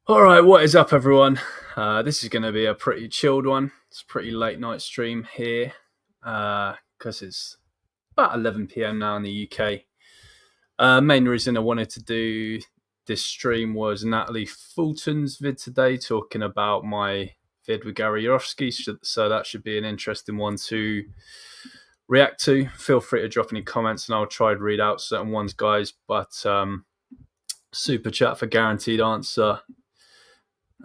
All right, what is up, everyone? This is going to be a pretty chilled one. It's a pretty late night stream here because it's about 11 p.m. now in the UK. Main reason I wanted to do this stream was Natalie Fulton's vid today, talking about my vid with Yourofsky. So that should be an interesting one to react to. Feel free to drop any comments, and I'll try to read out certain ones, guys. But super chat for guaranteed answer.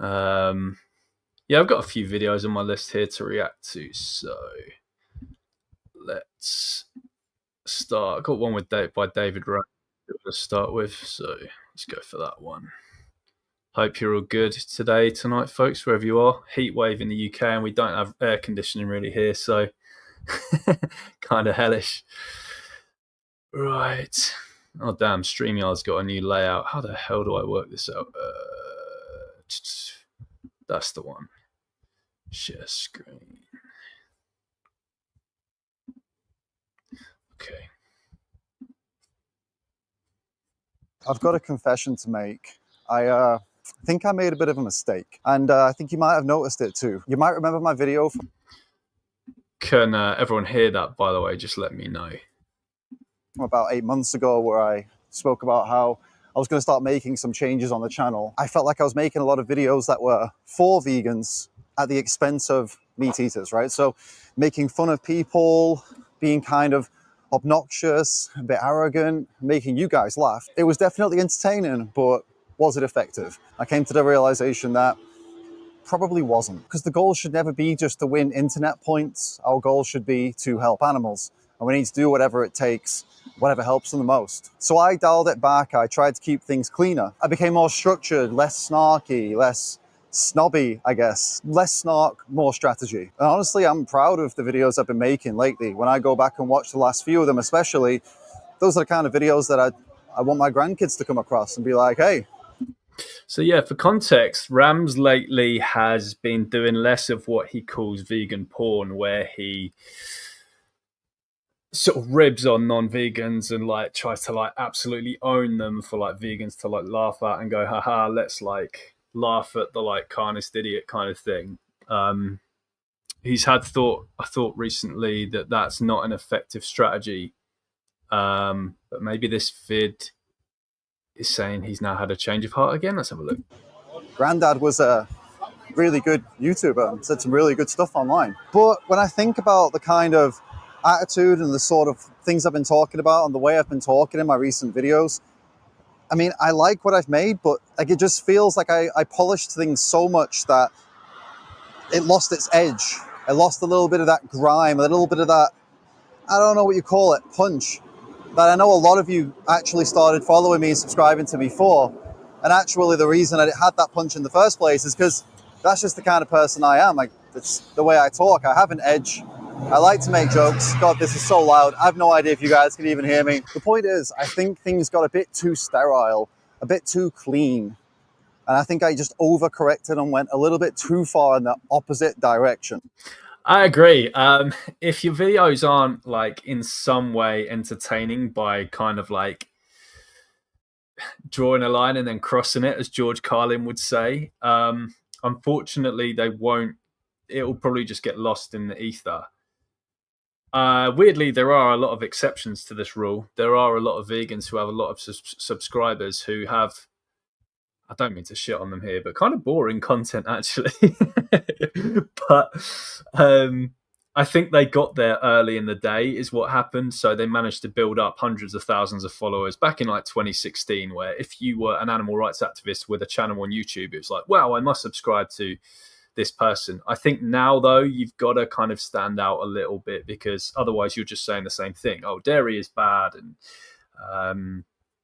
Yeah, I've got a few videos on my list here to react to, so let's start. I got one with by David Wright to start with, so let's go for that one. Hope you're all good tonight, folks, wherever you are. Heat wave in the UK, and we don't have air conditioning really here, so kind of hellish. Right. Oh, damn, StreamYard's got a new layout. How the hell do I work this out? That's the one. Share screen. Okay. I've got a confession to make. I think I made a bit of a mistake, and I think you might have noticed it too. You might remember my video from Can everyone hear that, by the way? Just let me know. About 8 months ago, where I spoke about how I was going to start making some changes on the channel. I felt like I was making a lot of videos that were for vegans at the expense of meat eaters, right? So making fun of people, being kind of obnoxious, a bit arrogant, making you guys laugh. It was definitely entertaining, but was it effective? I came to the realization that probably wasn't, because the goal should never be just to win internet points. Our goal should be to help animals, and we need to do whatever it takes, whatever helps them the most. So I dialed it back. I tried to keep things cleaner. I became more structured, less snarky, less snobby, I guess. Less snark, more strategy. And honestly, I'm proud of the videos I've been making lately. When I go back and watch the last few of them especially, those are the kind of videos that I want my grandkids to come across and be like, hey. So yeah, for context, Rams lately has been doing less of what he calls vegan porn, where he sort of ribs on non-vegans and like tries to like absolutely own them for like vegans to like laugh at and go, haha, let's like laugh at the like carnist idiot kind of thing. He's had I thought recently that that's not an effective strategy. But maybe this vid is saying he's now had a change of heart again. Let's have a look. Granddad was a really good YouTuber and said some really good stuff online. But when I think about the kind of attitude and the sort of things I've been talking about and the way I've been talking in my recent videos, I mean, I like what I've made, but like it just feels like I polished things so much that it lost its edge. I lost a little bit of that grime, a little bit of that, I don't know what you call it, punch, that I know a lot of you actually started following me and subscribing to me for. And actually the reason that it had that punch in the first place is because that's just the kind of person I am. Like, it's the way I talk. I have an edge. I like to make jokes. God, this is so loud. I have no idea if you guys can even hear me. The point is, I think things got a bit too sterile, a bit too clean. And I think I just overcorrected and went a little bit too far in the opposite direction. I agree. If your videos aren't like in some way entertaining by kind of like drawing a line and then crossing it, as George Carlin would say, unfortunately they won't. It'll probably just get lost in the ether. Weirdly, there are a lot of exceptions to this rule. There are a lot of vegans who have a lot of subscribers who have, I don't mean to shit on them here, but kind of boring content actually. But I think they got there early in the day is what happened. So they managed to build up hundreds of thousands of followers back in like 2016, where if you were an animal rights activist with a channel on YouTube, it was like, wow, I must subscribe to this person. I think now, though, you've got to kind of stand out a little bit, because otherwise you're just saying the same thing. Oh, dairy is bad and,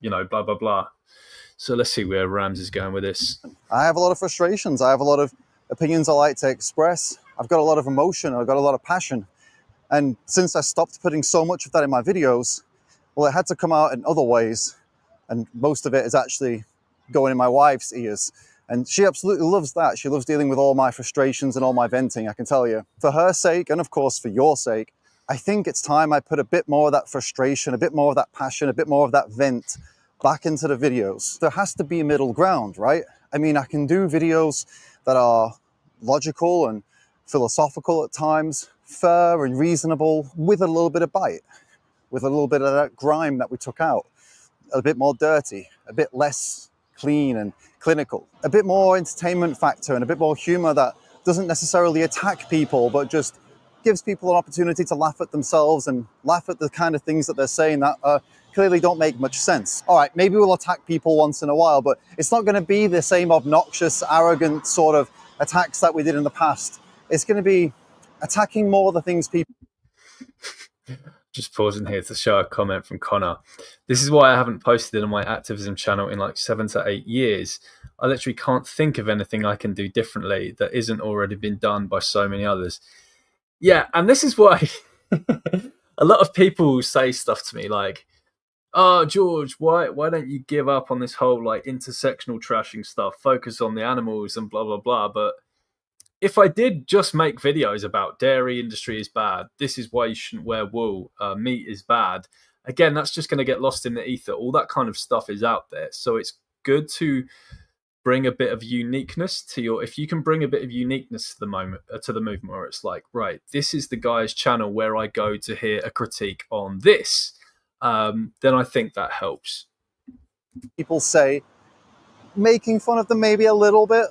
blah, blah, blah. So let's see where Rams is going with this. I have a lot of frustrations. I have a lot of opinions I like to express. I've got a lot of emotion. I've got a lot of passion. And since I stopped putting so much of that in my videos, well, it had to come out in other ways. And most of it is actually going in my wife's ears. And she absolutely loves that. She loves dealing with all my frustrations and all my venting, I can tell you. For her sake, and of course for your sake, I think it's time I put a bit more of that frustration, a bit more of that passion, a bit more of that vent back into the videos. There has to be a middle ground, right? I mean, I can do videos that are logical and philosophical at times, fair and reasonable, with a little bit of bite, with a little bit of that grime that we took out, a bit more dirty, a bit less clean and clinical, a bit more entertainment factor and a bit more humor that doesn't necessarily attack people, but just gives people an opportunity to laugh at themselves and laugh at the kind of things that they're saying that clearly don't make much sense. All right, maybe we'll attack people once in a while, but it's not going to be the same obnoxious, arrogant sort of attacks that we did in the past. It's going to be attacking more the things people... Just pausing here to show a comment from Connor. This is why I haven't posted on my activism channel in like 7 to 8 years. I literally can't think of anything I can do differently that isn't already been done by so many others. Yeah, and this is why a lot of people say stuff to me like, "Oh, George, why don't you give up on this whole like intersectional trashing stuff? Focus on the animals and blah blah blah." But if I did just make videos about dairy industry is bad, this is why you shouldn't wear wool, meat is bad, again, that's just going to get lost in the ether. All that kind of stuff is out there. So it's good to bring a bit of uniqueness to your... If you can bring a bit of uniqueness to the movement where it's like, right, this is the guy's channel where I go to hear a critique on this, then I think that helps. People say, making fun of them maybe a little bit,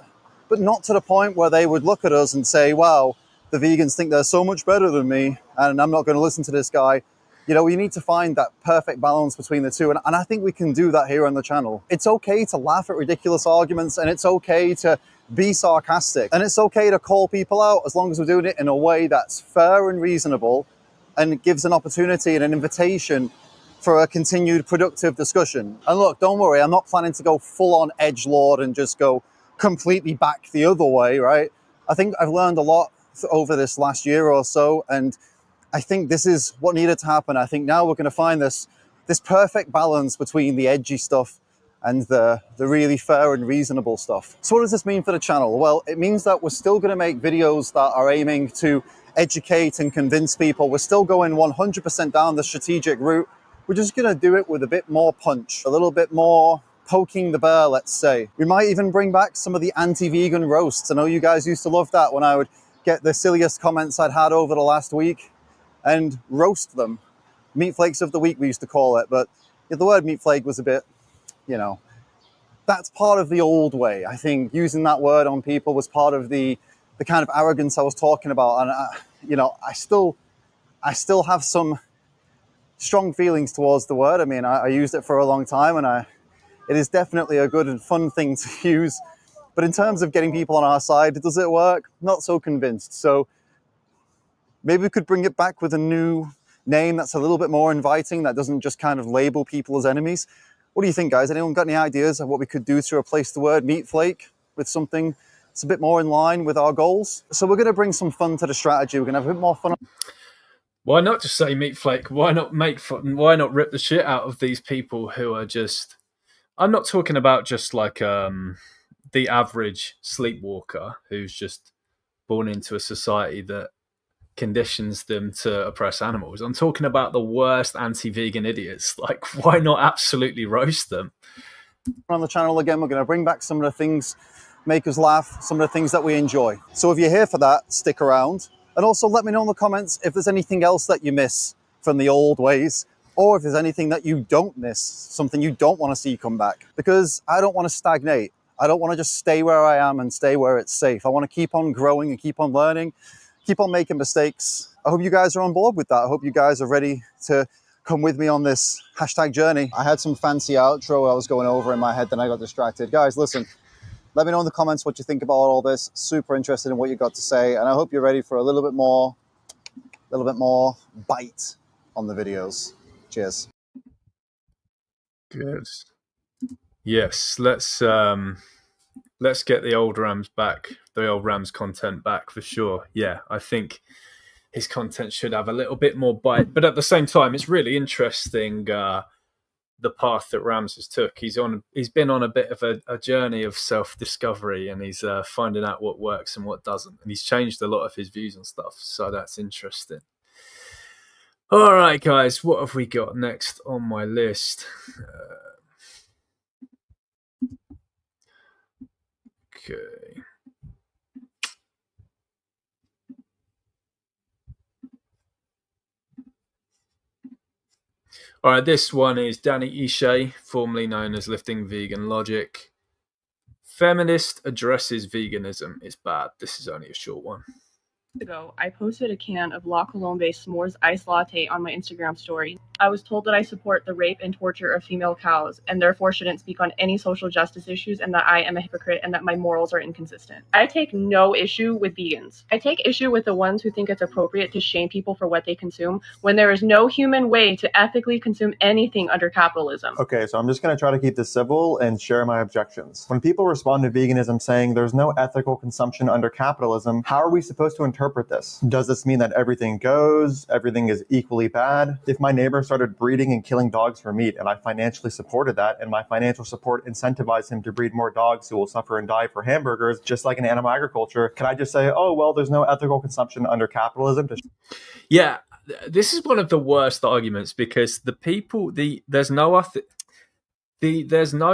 but not to the point where they would look at us and say, wow, the vegans think they're so much better than me and I'm not going to listen to this guy. You know, we need to find that perfect balance between the two. And I think we can do that here on the channel. It's okay to laugh at ridiculous arguments, and it's okay to be sarcastic, and it's okay to call people out as long as we're doing it in a way that's fair and reasonable and gives an opportunity and an invitation for a continued productive discussion. And look, don't worry, I'm not planning to go full on edgelord and just go completely back the other way, right? I think I've learned a lot over this last year or so, and I think this is what needed to happen. I think now we're going to find this perfect balance between the edgy stuff and the really fair and reasonable stuff. So what does this mean for the channel? Well, it means that we're still going to make videos that are aiming to educate and convince people. We're still going 100% down the strategic route. We're just going to do it with a bit more punch, a little bit more poking the bear, let's say. We might even bring back some of the anti-vegan roasts. I know you guys used to love that when I would get the silliest comments I'd had over the last week and roast them. Meat flakes of the week, we used to call it, but the word meat flake was a bit, you know, that's part of the old way. I think using that word on people was part of the kind of arrogance I was talking about. And, you know, I still have some strong feelings towards the word. I mean, I used it for a long time, and it is definitely a good and fun thing to use. But in terms of getting people on our side, does it work? Not so convinced. So maybe we could bring it back with a new name that's a little bit more inviting, that doesn't just kind of label people as enemies. What do you think, guys? Anyone got any ideas of what we could do to replace the word meat flake with something that's a bit more in line with our goals? So we're going to bring some fun to the strategy. We're going to have a bit more fun. Why not just say meat flake? Why not make fun? Why not rip the shit out of these people who are just... I'm not talking about just like the average sleepwalker who's just born into a society that conditions them to oppress animals. I'm talking about the worst anti-vegan idiots. Like, why not absolutely roast them? On the channel again, we're going to bring back some of the things make us laugh, some of the things that we enjoy. So if you're here for that, stick around. And also let me know in the comments if there's anything else that you miss from the old ways, or if there's anything that you don't miss, something you don't want to see come back. Because I don't want to stagnate. I don't want to just stay where I am and stay where it's safe. I want to keep on growing and keep on learning, keep on making mistakes. I hope you guys are on board with that. I hope you guys are ready to come with me on this hashtag journey. I had some fancy outro I was going over in my head, then I got distracted. Guys, listen, let me know in the comments what you think about all this. Super interested in what you got to say. And I hope you're ready for a little bit more bite on the videos. Cheers. Good. Yes, let's get the old Rams back, the old Rams content back for sure. Yeah, I think his content should have a little bit more bite, but at the same time, it's really interesting the path that Rams has took. He's been on a bit of a journey of self-discovery, and he's finding out what works and what doesn't, and he's changed a lot of his views on stuff. So that's interesting. All right, guys, what have we got next on my list? Okay. All right, this one is Danny Ishe, formerly known as Lifting Vegan Logic. Feminist addresses veganism is bad. This is only a short one. Ago, I posted a can of La Colombe s'mores iced latte on my Instagram story. I was told that I support the rape and torture of female cows and therefore shouldn't speak on any social justice issues, and that I am a hypocrite and that my morals are inconsistent. I take no issue with vegans. I take issue with the ones who think it's appropriate to shame people for what they consume when there is no human way to ethically consume anything under capitalism. Okay, so I'm just going to try to keep this civil and share my objections. When people respond to veganism saying there's no ethical consumption under capitalism, how are we supposed to interpret this? Does this mean that everything goes, everything is equally bad? If my neighbor started breeding and killing dogs for meat and I financially supported that, and my financial support incentivized him to breed more dogs who will suffer and die for hamburgers, just like in animal agriculture, can I just say, oh, well, there's no ethical consumption under capitalism? Yeah, this is one of the worst arguments, because the people, there's no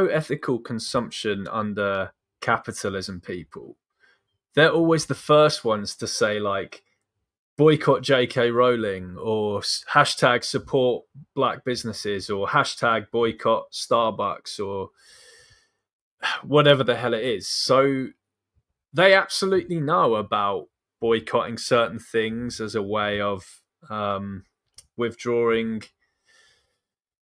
ethical consumption under capitalism. People, they're always the first ones to say, like, boycott JK Rowling, or hashtag support black businesses, or hashtag boycott Starbucks, or whatever the hell it is. So they absolutely know about boycotting certain things as a way of withdrawing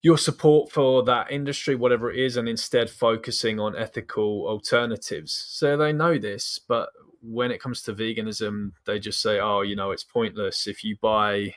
your support for that industry, whatever it is, and instead focusing on ethical alternatives. So they know this, but when it comes to veganism, they just say, oh, it's pointless. If you buy,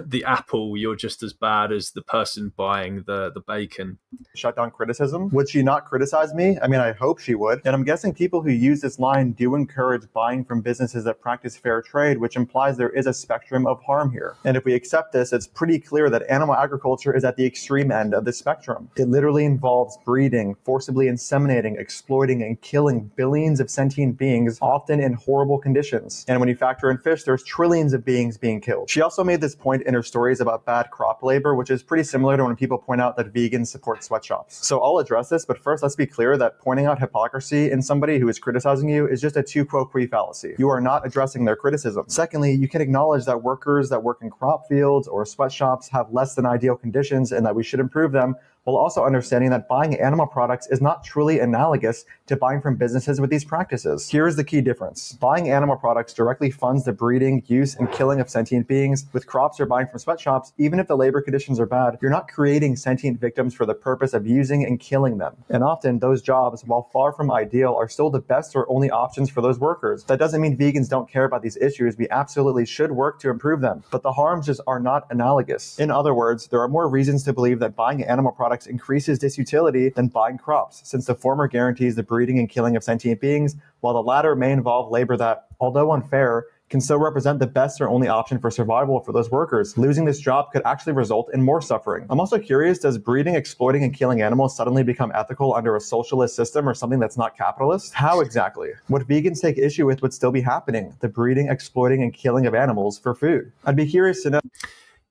the apple, you're just as bad as the person buying the bacon. Shut down criticism? Would she not criticize me? I mean, I hope she would. And I'm guessing people who use this line do encourage buying from businesses that practice fair trade, which implies there is a spectrum of harm here. And if we accept this, it's pretty clear that animal agriculture is at the extreme end of the spectrum. It literally involves breeding, forcibly inseminating, exploiting, and killing billions of sentient beings, often in horrible conditions. And when you factor in fish, there's trillions of beings being killed. She also made this point in her stories about bad crop labor, which is pretty similar to when people point out that vegans support sweatshops. So I'll address this, but first let's be clear that pointing out hypocrisy in somebody who is criticizing you is just a tu quoque fallacy. You are not addressing their criticism. Secondly, you can acknowledge that workers that work in crop fields or sweatshops have less than ideal conditions and that we should improve them, while also understanding that buying animal products is not truly analogous to buying from businesses with these practices. Here is the key difference. Buying animal products directly funds the breeding, use, and killing of sentient beings. With crops you're buying from sweatshops, even if the labor conditions are bad, you're not creating sentient victims for the purpose of using and killing them. And often those jobs, while far from ideal, are still the best or only options for those workers. That doesn't mean vegans don't care about these issues. We absolutely should work to improve them, but the harms just are not analogous. In other words, there are more reasons to believe that buying animal products increases this utility than buying crops, since the former guarantees the breeding and killing of sentient beings, while the latter may involve labor that, although unfair, can still represent the best or only option for survival for those workers. Losing this job could actually result in more suffering. I'm also curious, does breeding, exploiting, and killing animals suddenly become ethical under a socialist system or something that's not capitalist? How exactly? What vegans take issue with would still be happening, the breeding, exploiting, and killing of animals for food. I'd be curious to know.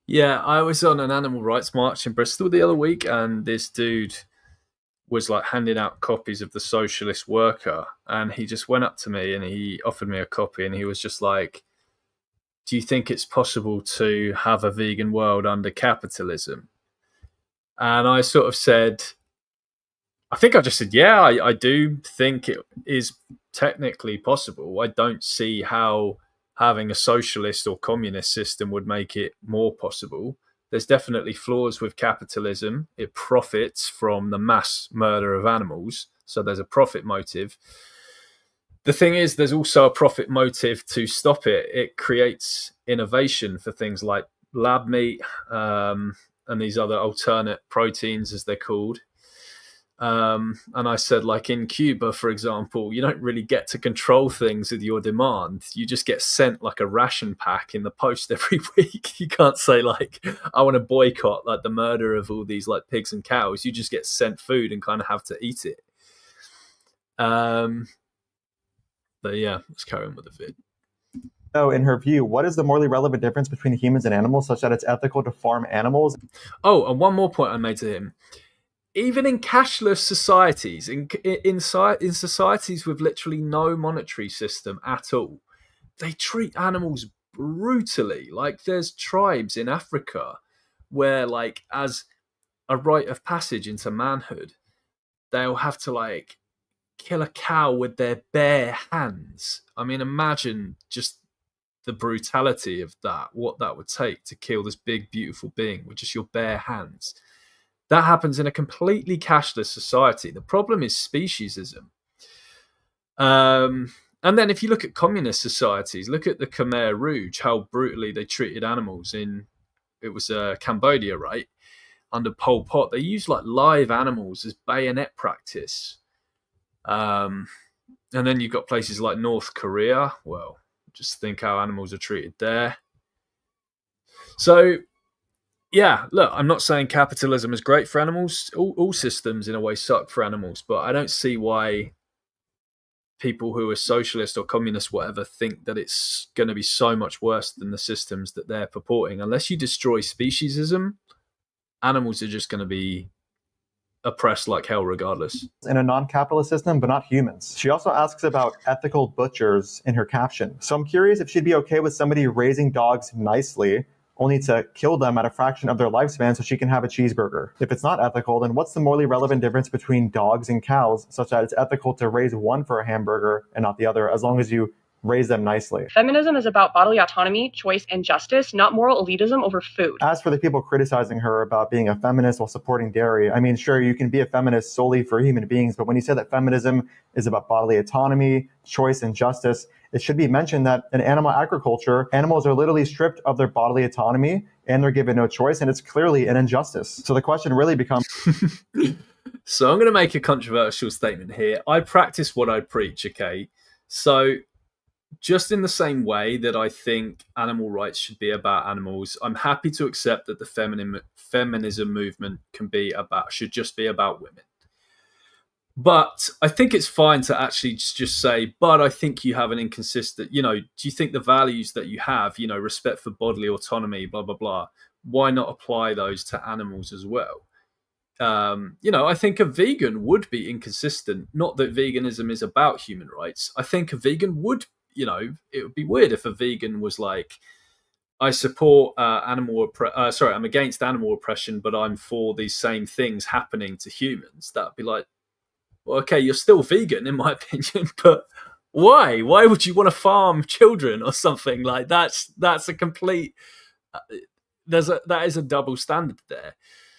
Yeah, I was on an animal rights march in Bristol the other week, and this dude was like handing out copies of The Socialist Worker, and he just went up to me and he offered me a copy, and he was just like, do you think it's possible to have a vegan world under capitalism? And I sort of said, I think I just said, yeah, I do think it is technically possible. I don't see how having a socialist or communist system would make it more possible. There's definitely flaws with capitalism. It profits from the mass murder of animals, so there's a profit motive. The thing is, there's also a profit motive to stop it. It creates innovation for things like lab meat and these other alternate proteins, as they're called. And I said, like in Cuba, for example, you don't really get to control things with your demand. You just get sent like a ration pack in the post every week. You can't say like, I want to boycott like the murder of all these like pigs and cows. You just get sent food and kind of have to eat it. But yeah, let's carry on with the vid. So in her view, what is the morally relevant difference between humans and animals such that it's ethical to farm animals? Oh, and one more point I made to him. even in cashless societies, in societies with literally no monetary system at all, they treat animals brutally. Like there's tribes in Africa where, like, as a rite of passage into manhood, they'll have to like kill a cow with their bare hands. I mean, imagine just the brutality of that, what that would take to kill this big, beautiful being with just your bare hands. That happens in a completely cashless society. The problem is speciesism. And then if you look at communist societies, look at the Khmer Rouge, how brutally they treated animals in, it was Cambodia, right? Under Pol Pot. They used like live animals as bayonet practice. And then you've got places like North Korea. Well, just think how animals are treated there. So, yeah, look, I'm not saying capitalism is great for animals. All systems, in a way, suck for animals. But I don't see why people who are socialist or communist, whatever, think that it's going to be so much worse than the systems that they're purporting. Unless you destroy speciesism, animals are just going to be oppressed like hell regardless. In a non-capitalist system, but not humans. She also asks about ethical butchers in her caption. So I'm curious if she'd be okay with somebody raising dogs nicely, only to kill them at a fraction of their lifespan so she can have a cheeseburger. If it's not ethical, then what's the morally relevant difference between dogs and cows, such that it's ethical to raise one for a hamburger and not the other, as long as you raise them nicely? Feminism is about bodily autonomy, choice, and justice, not moral elitism over food. As for the people criticizing her about being a feminist while supporting dairy, I mean, sure, you can be a feminist solely for human beings, but when you say that feminism is about bodily autonomy, choice, and justice, it should be mentioned that in animal agriculture, animals are literally stripped of their bodily autonomy and they're given no choice, and it's clearly an injustice. So the question really becomes... So I'm going to make a controversial statement here. I practice what I preach, okay? So just in the same way that I think animal rights should be about animals, I'm happy to accept that the feminism movement should just be about women. But I think it's fine to actually just say, but I think you have an inconsistent, do you think the values that you have, respect for bodily autonomy, blah, blah, blah, why not apply those to animals as well? I think a vegan would be inconsistent. Not that veganism is about human rights. I think a vegan would, it would be weird if a vegan was like, I support I'm against animal oppression, but I'm for these same things happening to humans. That'd be like, well, okay, you're still vegan in my opinion, but why? Why would you want to farm children or something? Like that's a complete. That is a double standard there.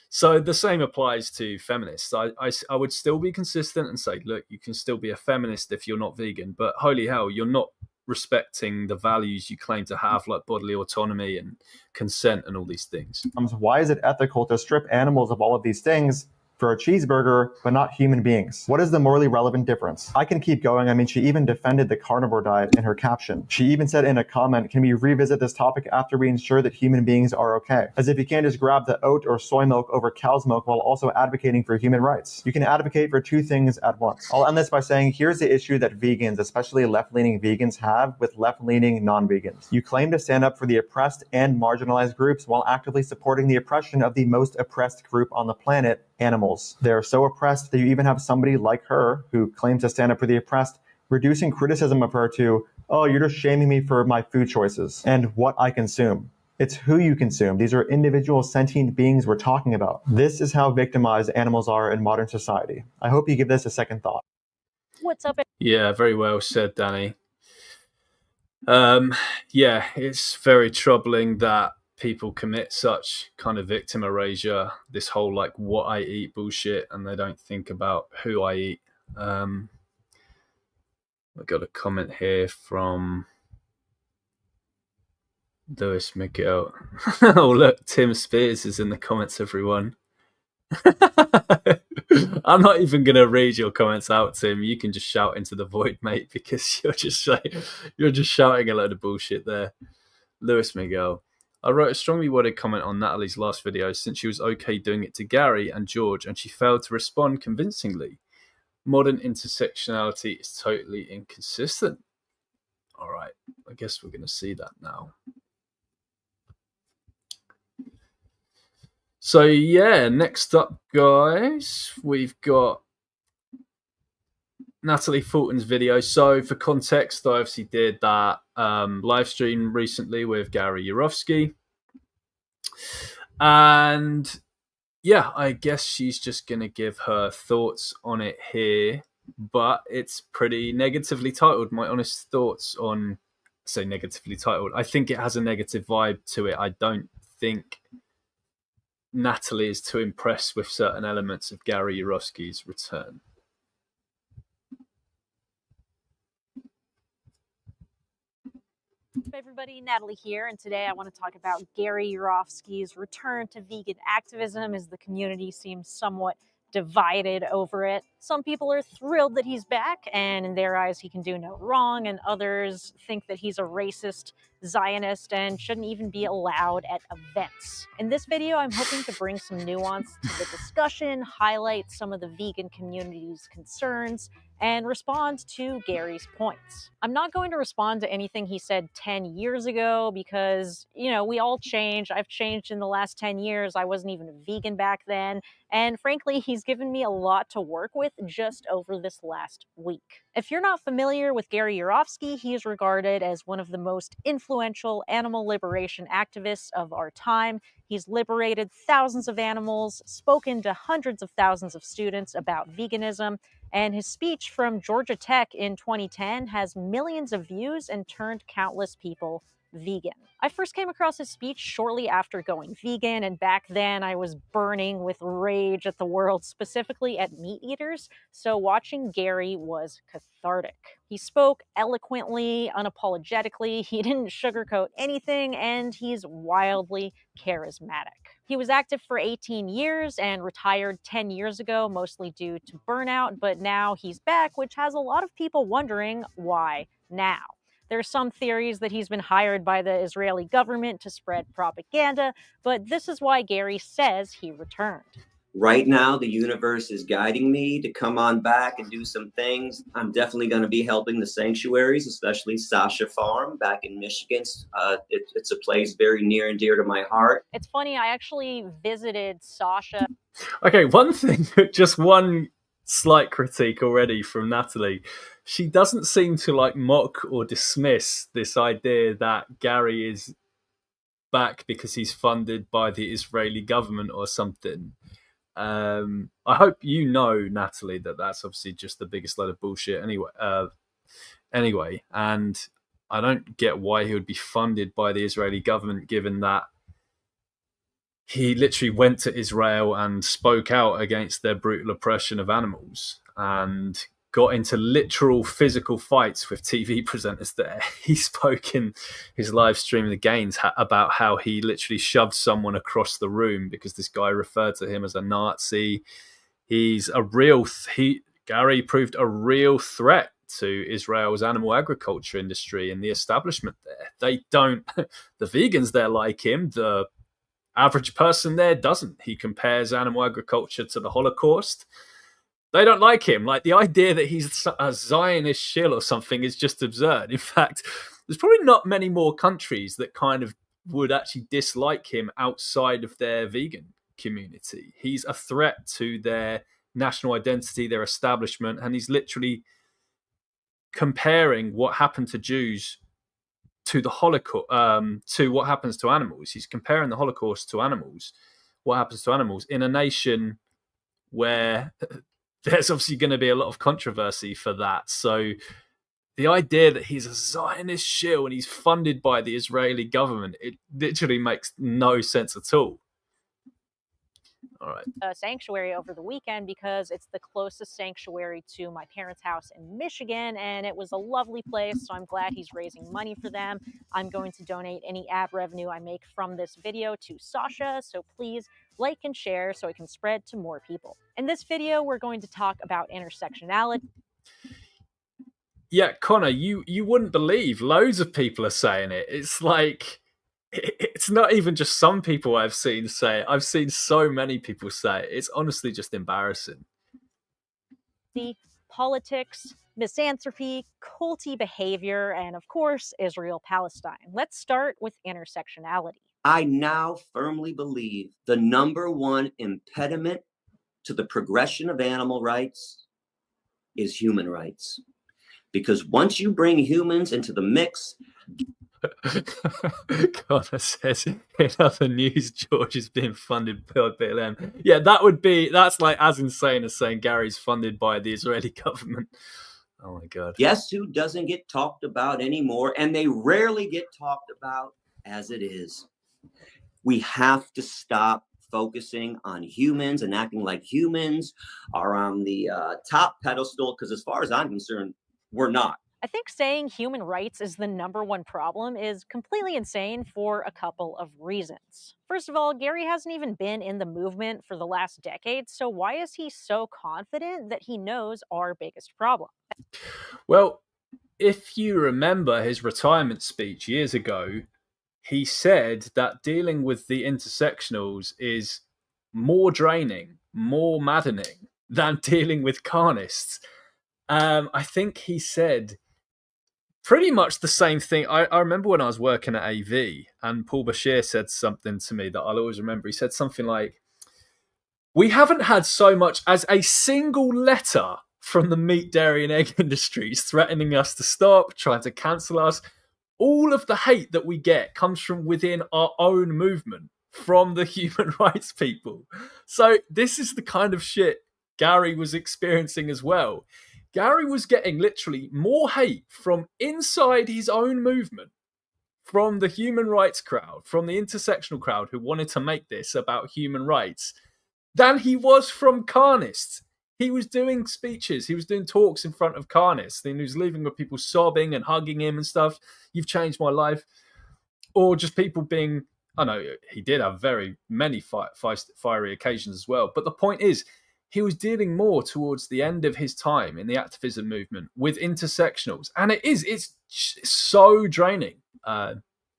So the same applies to feminists. I would still be consistent and say, look, you can still be a feminist if you're not vegan, but holy hell, you're not respecting the values you claim to have, like bodily autonomy and consent and all these things. Why is it ethical to strip animals of all of these things for a cheeseburger, but not human beings? What is the morally relevant difference? I can keep going. I mean, she even defended the carnivore diet in her caption. She even said in a comment, can we revisit this topic after we ensure that human beings are okay? As if you can't just grab the oat or soy milk over cow's milk while also advocating for human rights. You can advocate for two things at once. I'll end this by saying, here's the issue that vegans, especially left-leaning vegans, have with left-leaning non-vegans. You claim to stand up for the oppressed and marginalized groups while actively supporting the oppression of the most oppressed group on the planet, animals. They're so oppressed that you even have somebody like her who claims to stand up for the oppressed, reducing criticism of her to, oh, you're just shaming me for my food choices and what I consume. It's who you consume. These are individual sentient beings we're talking about. This is how victimized animals are in modern society. I hope you give this a second thought. What's up? Yeah, very well said, Danny. Yeah, it's very troubling that people commit such kind of victim erasure, this whole like what I eat bullshit, and they don't think about who I eat. I got a comment here from Lewis Miguel. Oh look, Tim Spears is in the comments, everyone. I'm not even gonna read your comments out, Tim. You can just shout into the void, mate, because you're just shouting a load of bullshit there. Lewis Miguel. I wrote a strongly worded comment on Natalie's last video since she was okay doing it to Gary and George and she failed to respond convincingly. Modern intersectionality is totally inconsistent. All right, I guess we're going to see that now. So yeah, next up, guys, we've got Natalie Fulton's video. So for context, I obviously did that live stream recently with Gary Yourofsky. And yeah, I guess she's just going to give her thoughts on it here. But it's pretty negatively titled. My honest thoughts on, say negatively titled. I think it has a negative vibe to it. I don't think Natalie is too impressed with certain elements of Gary Yourofsky's return. Hey everybody, Natalie here, and today I want to talk about Gary Yourofsky's return to vegan activism, as the community seems somewhat divided over it. Some people are thrilled that he's back, and in their eyes he can do no wrong, and others think that he's a racist Zionist and shouldn't even be allowed at events. In this video, I'm hoping to bring some nuance to the discussion, highlight some of the vegan community's concerns, and respond to Gary's points. I'm not going to respond to anything he said 10 years ago because, you know, we all change. I've changed in the last 10 years. I wasn't even a vegan back then. And frankly, he's given me a lot to work with just over this last week. If you're not familiar with Gary Yourofsky, he is regarded as one of the most influential animal liberation activists of our time. He's liberated thousands of animals, spoken to hundreds of thousands of students about veganism, and his speech from Georgia Tech in 2010 has millions of views and turned countless people vegan. I first came across his speech shortly after going vegan, and back then I was burning with rage at the world, specifically at meat eaters, so watching Gary was cathartic. He spoke eloquently, unapologetically, he didn't sugarcoat anything, and he's wildly charismatic. He was active for 18 years and retired 10 years ago, mostly due to burnout, but now he's back, which has a lot of people wondering why now. There are some theories that he's been hired by the Israeli government to spread propaganda, but this is why Gary says he returned. Right now, the universe is guiding me to come on back and do some things. I'm definitely going to be helping the sanctuaries, especially Sasha Farm back in Michigan. It's a place very near and dear to my heart. It's funny, I actually visited Sasha. Okay, one thing, just one slight critique already from Natalie. She doesn't seem to like mock or dismiss this idea that Gary is back because he's funded by the Israeli government or something. I hope you know, Natalie, that that's obviously just the biggest load of bullshit anyway, and I don't get why he would be funded by the Israeli government, given that he literally went to Israel and spoke out against their brutal oppression of animals and got into literal physical fights with TV presenters there. He spoke in his live stream of the Gains about how he literally shoved someone across the room because this guy referred to him as a Nazi. He's a real... Gary proved a real threat to Israel's animal agriculture industry and the establishment there. They don't... The vegans there like him. The average person there doesn't. He compares animal agriculture to the Holocaust. They don't like him. Like, the idea that he's a Zionist shill or something is just absurd. In fact, there's probably not many more countries that kind of would actually dislike him outside of their vegan community. He's a threat to their national identity, their establishment, and he's literally comparing what happened to Jews to the Holocaust, to what happens to animals. He's comparing the Holocaust to animals, what happens to animals in a nation where there's obviously going to be a lot of controversy for that. So the idea that he's a Zionist shill and he's funded by the Israeli government, it literally makes no sense at all. All right. A sanctuary over the weekend because it's the closest sanctuary to my parents' house in Michigan, and it was a lovely place, so I'm glad he's raising money for them. I'm going to donate any ad revenue I make from this video to Sasha, so please like and share so it can spread to more people. In this video, we're going to talk about intersectionality. Yeah, Connor, you wouldn't believe loads of people are saying it. It's like, it's not even just some people I've seen say it. I've seen so many people say it. It's honestly just embarrassing. Politics, misanthropy, culty behavior, and of course, Israel-Palestine. Let's start with intersectionality. I now firmly believe the number one impediment to the progression of animal rights is human rights. Because once you bring humans into the mix, Connor says in other news, George is being funded by BLM. Yeah, that's like as insane as saying Gary's funded by the Israeli government. Oh my God. guess who doesn't get talked about anymore? And they rarely get talked about as it is. We have to stop focusing on humans and acting like humans are on the top pedestal, because as far as I'm concerned, we're not. I think saying human rights is the number one problem is completely insane for a couple of reasons. First of all, Gary hasn't even been in the movement for the last decade, so why is he so confident that he knows our biggest problem? Well, if you remember his retirement speech years ago, he said that dealing with the intersectionals is more draining, more maddening than dealing with carnists. I think he said pretty much the same thing. I remember when I was working at AV and Paul Bashir said something to me that I'll always remember. He said something like, "We haven't had so much as a single letter from the meat, dairy, and egg industries threatening us to stop, trying to cancel us. All of the hate that we get comes from within our own movement, from the human rights people." So this is the kind of shit Gary was experiencing as well. Gary was getting literally more hate from inside his own movement, from the human rights crowd, from the intersectional crowd who wanted to make this about human rights, than he was from carnists. He was doing speeches, he was doing talks in front of carnists, and he was leaving with people sobbing and hugging him and stuff. "You've changed my life." Or just people being, I know he did have very many fiery occasions as well. But the point is, he was dealing more towards the end of his time in the activism movement with intersectionals. And it's so draining.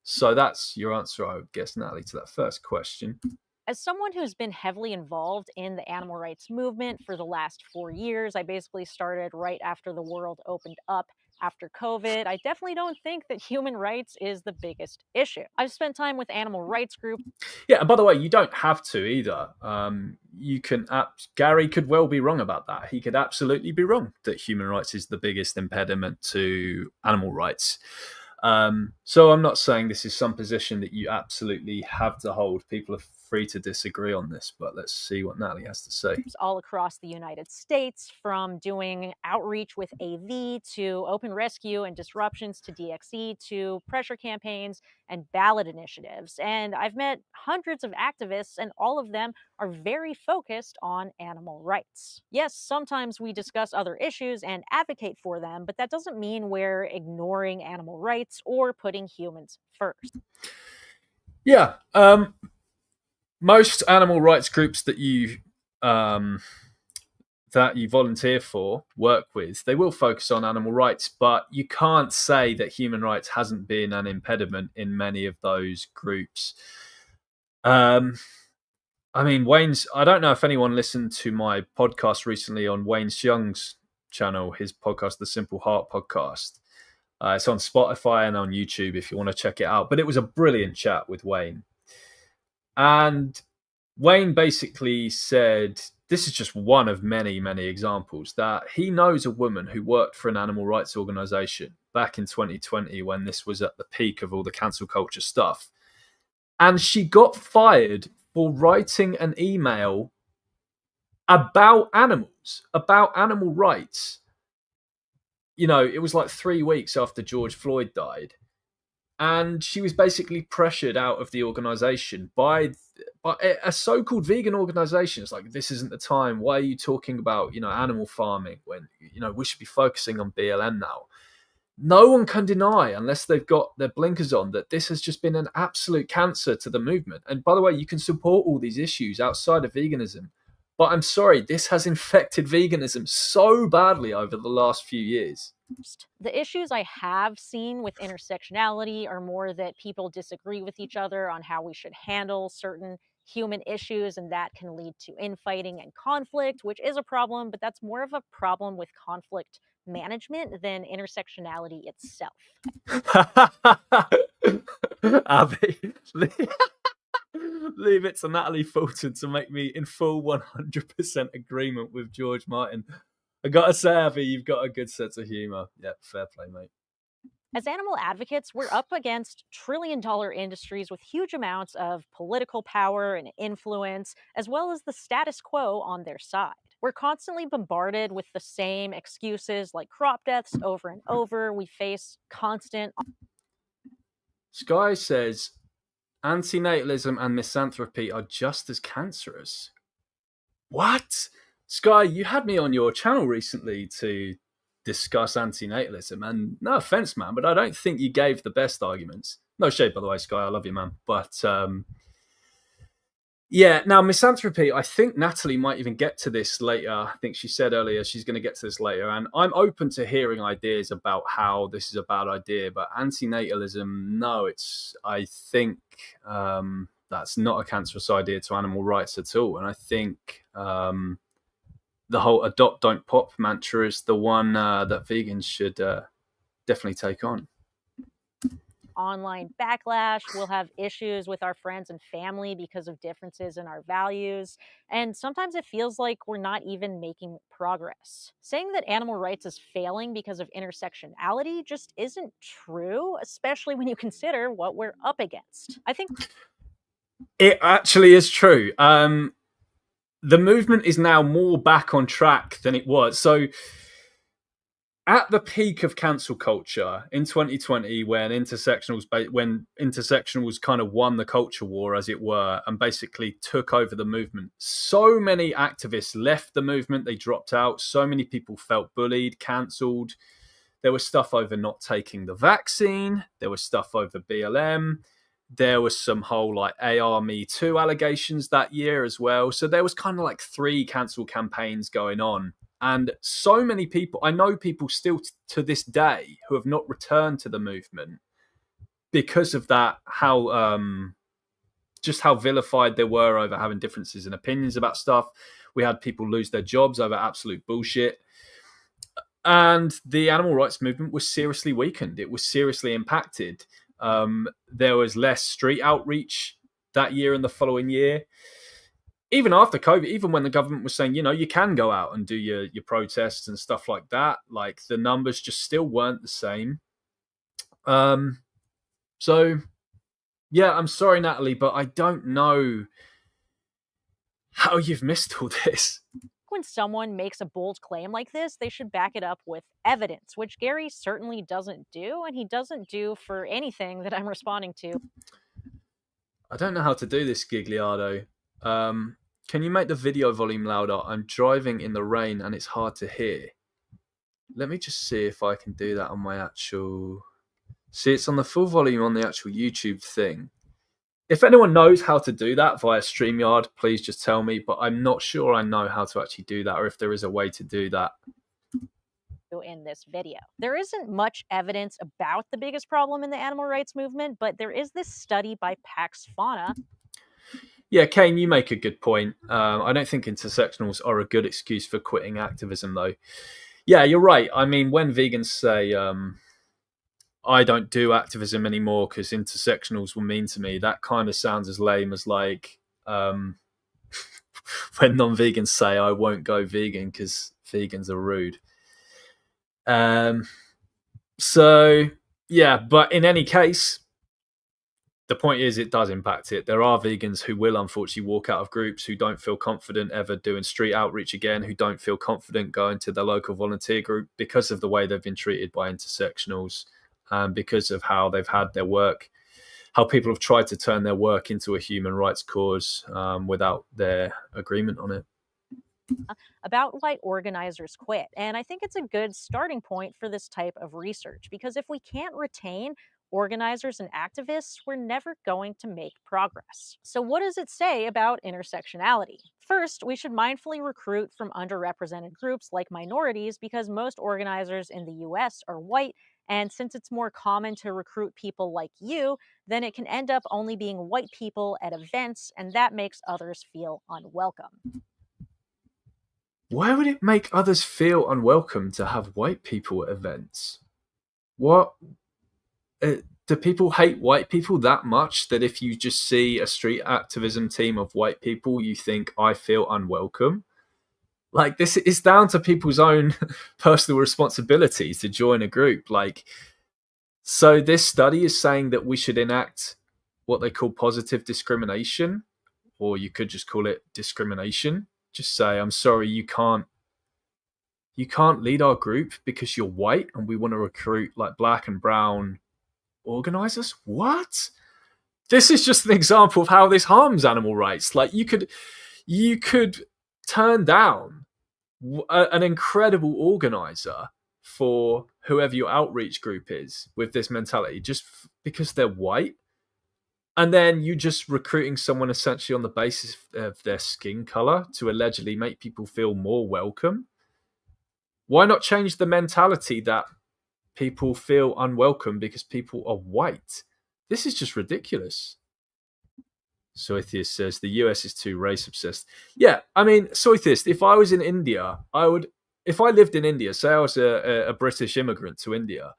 So that's your answer, I would guess, Natalie, to that first question. As someone who's been heavily involved in the animal rights movement for the last 4 years, I basically started right after the world opened up after COVID. I definitely don't think that human rights is the biggest issue. I've spent time with animal rights groups. Yeah, and by the way, you don't have to either. Gary could well be wrong about that. He could absolutely be wrong that human rights is the biggest impediment to animal rights. So I'm not saying this is some position that you absolutely have to hold. People are free to disagree on this, but let's see what Natalie has to say. All across the United States, from doing outreach with AV to open rescue and disruptions to DXE to pressure campaigns and ballot initiatives. And I've met hundreds of activists, and all of them are very focused on animal rights. Yes, sometimes we discuss other issues and advocate for them, but that doesn't mean we're ignoring animal rights or putting humans first. Yeah. Most animal rights groups that you volunteer for, work with, they will focus on animal rights, but you can't say that human rights hasn't been an impediment in many of those groups. I mean, I don't know if anyone listened to my podcast recently on Wayne Xiong's channel, his podcast, The Simple Heart Podcast. It's on Spotify and on YouTube if you want to check it out. But it was a brilliant chat with Wayne. And Wayne basically said, this is just one of many, many examples, that he knows a woman who worked for an animal rights organization back in 2020 when this was at the peak of all the cancel culture stuff. And she got fired for writing an email about animals, about animal rights. You know, it was like 3 weeks after George Floyd died. And she was basically pressured out of the organization by a so-called vegan organization. It's like, this isn't the time. Why are you talking about, animal farming when, we should be focusing on BLM now? No one can deny, unless they've got their blinkers on, that this has just been an absolute cancer to the movement. And by the way, you can support all these issues outside of veganism. But I'm sorry, this has infected veganism so badly over the last few years. The issues I have seen with intersectionality are more that people disagree with each other on how we should handle certain human issues, and that can lead to infighting and conflict, which is a problem, but that's more of a problem with conflict management than intersectionality itself. Abby, leave it to Natalie Fulton to make me in full 100% agreement with George Martin. I gotta say, Abby, you've got a good sense of humour. Yeah, fair play, mate. As animal advocates, we're up against trillion-dollar industries with huge amounts of political power and influence, as well as the status quo on their side. We're constantly bombarded with the same excuses like crop deaths over and over. We face constant... Sky says, antinatalism and misanthropy are just as cancerous. What? Sky, you had me on your channel recently to discuss antinatalism, and no offense, man, but I don't think you gave the best arguments. No shade, by the way, Sky. I love you, man. But yeah, now misanthropy, I think Natalie might even get to this later. I think she said earlier she's going to get to this later, and I'm open to hearing ideas about how this is a bad idea. But antinatalism, no, I think that's not a cancerous idea to animal rights at all. And I think the whole adopt, don't pop mantra is the one that vegans should definitely take on. Online backlash. We'll have issues with our friends and family because of differences in our values. And sometimes it feels like we're not even making progress. Saying that animal rights is failing because of intersectionality just isn't true, especially when you consider what we're up against. I think it actually is true. The movement is now more back on track than it was. So at the peak of cancel culture in 2020, when intersectionals kind of won the culture war, as it were, and basically took over the movement, so many activists left the movement. They dropped out. So many people felt bullied, cancelled. There was stuff over not taking the vaccine. There was stuff over BLM. There was some whole like AR Me Too allegations that year as well. So there was kind of like 3 cancel campaigns going on. And so many people, I know people still to this day who have not returned to the movement because of that, just how vilified they were over having differences in opinions about stuff. We had people lose their jobs over absolute bullshit. And the animal rights movement was seriously weakened. It was seriously impacted. There was less street outreach that year and the following year. Even after COVID, even when the government was saying, you can go out and do your protests and stuff like that, like the numbers just still weren't the same. So, yeah, I'm sorry, Natalie, but I don't know how you've missed all this. When someone makes a bold claim like this, they should back it up with evidence, which Gary certainly doesn't do, and he doesn't do for anything that I'm responding to. I don't know how to do this, Gigliardo. Can you make the video volume louder? I'm driving in the rain and it's hard to hear. Let me just see if I can do that on my actual... See, it's on the full volume on the actual YouTube thing. If anyone knows how to do that via StreamYard, please just tell me, but I'm not sure I know how to actually do that or if there is a way to do that. In this video, there isn't much evidence about the biggest problem in the animal rights movement, but there is this study by Pax Fauna. Yeah, Kane, you make a good point. I don't think intersectionals are a good excuse for quitting activism, though. Yeah, you're right. I mean, when vegans say, I don't do activism anymore because intersectionals were mean to me, that kind of sounds as lame as like when non-vegans say, I won't go vegan because vegans are rude. So, yeah, but in any case, the point is it does impact it. There are vegans who will unfortunately walk out of groups, who don't feel confident ever doing street outreach again, who don't feel confident going to their local volunteer group because of the way they've been treated by intersectionals, because of how they've had their work, how people have tried to turn their work into a human rights cause without their agreement on it. About why organizers quit. And I think it's a good starting point for this type of research, because if we can't retain organizers and activists, we're never going to make progress. So what does it say about intersectionality? First, we should mindfully recruit from underrepresented groups like minorities, because most organizers in the US are white, and since it's more common to recruit people like you, then it can end up only being white people at events, and that makes others feel unwelcome. Why would it make others feel unwelcome to have white people at events? What? do people hate white people that much that if you just see a street activism team of white people, you think, I feel unwelcome? Like, this is down to people's own personal responsibility to join a group. Like, so this study is saying that we should enact what they call positive discrimination, or you could just call it discrimination. Just say, I'm sorry, you can't lead our group because you're white and we want to recruit like black and brown organizers. What? This is just an example of how this harms animal rights. Like, you could turn down an incredible organizer for whoever your outreach group is with this mentality just because they're white, and then you just recruiting someone essentially on the basis of their skin color to allegedly make people feel more welcome. Why not change the mentality that people feel unwelcome because people are white? This is just ridiculous. Soytheist says the US is too race obsessed. Yeah, I mean, Soytheist, if I was in India, if I lived in India, say I was a British immigrant to India,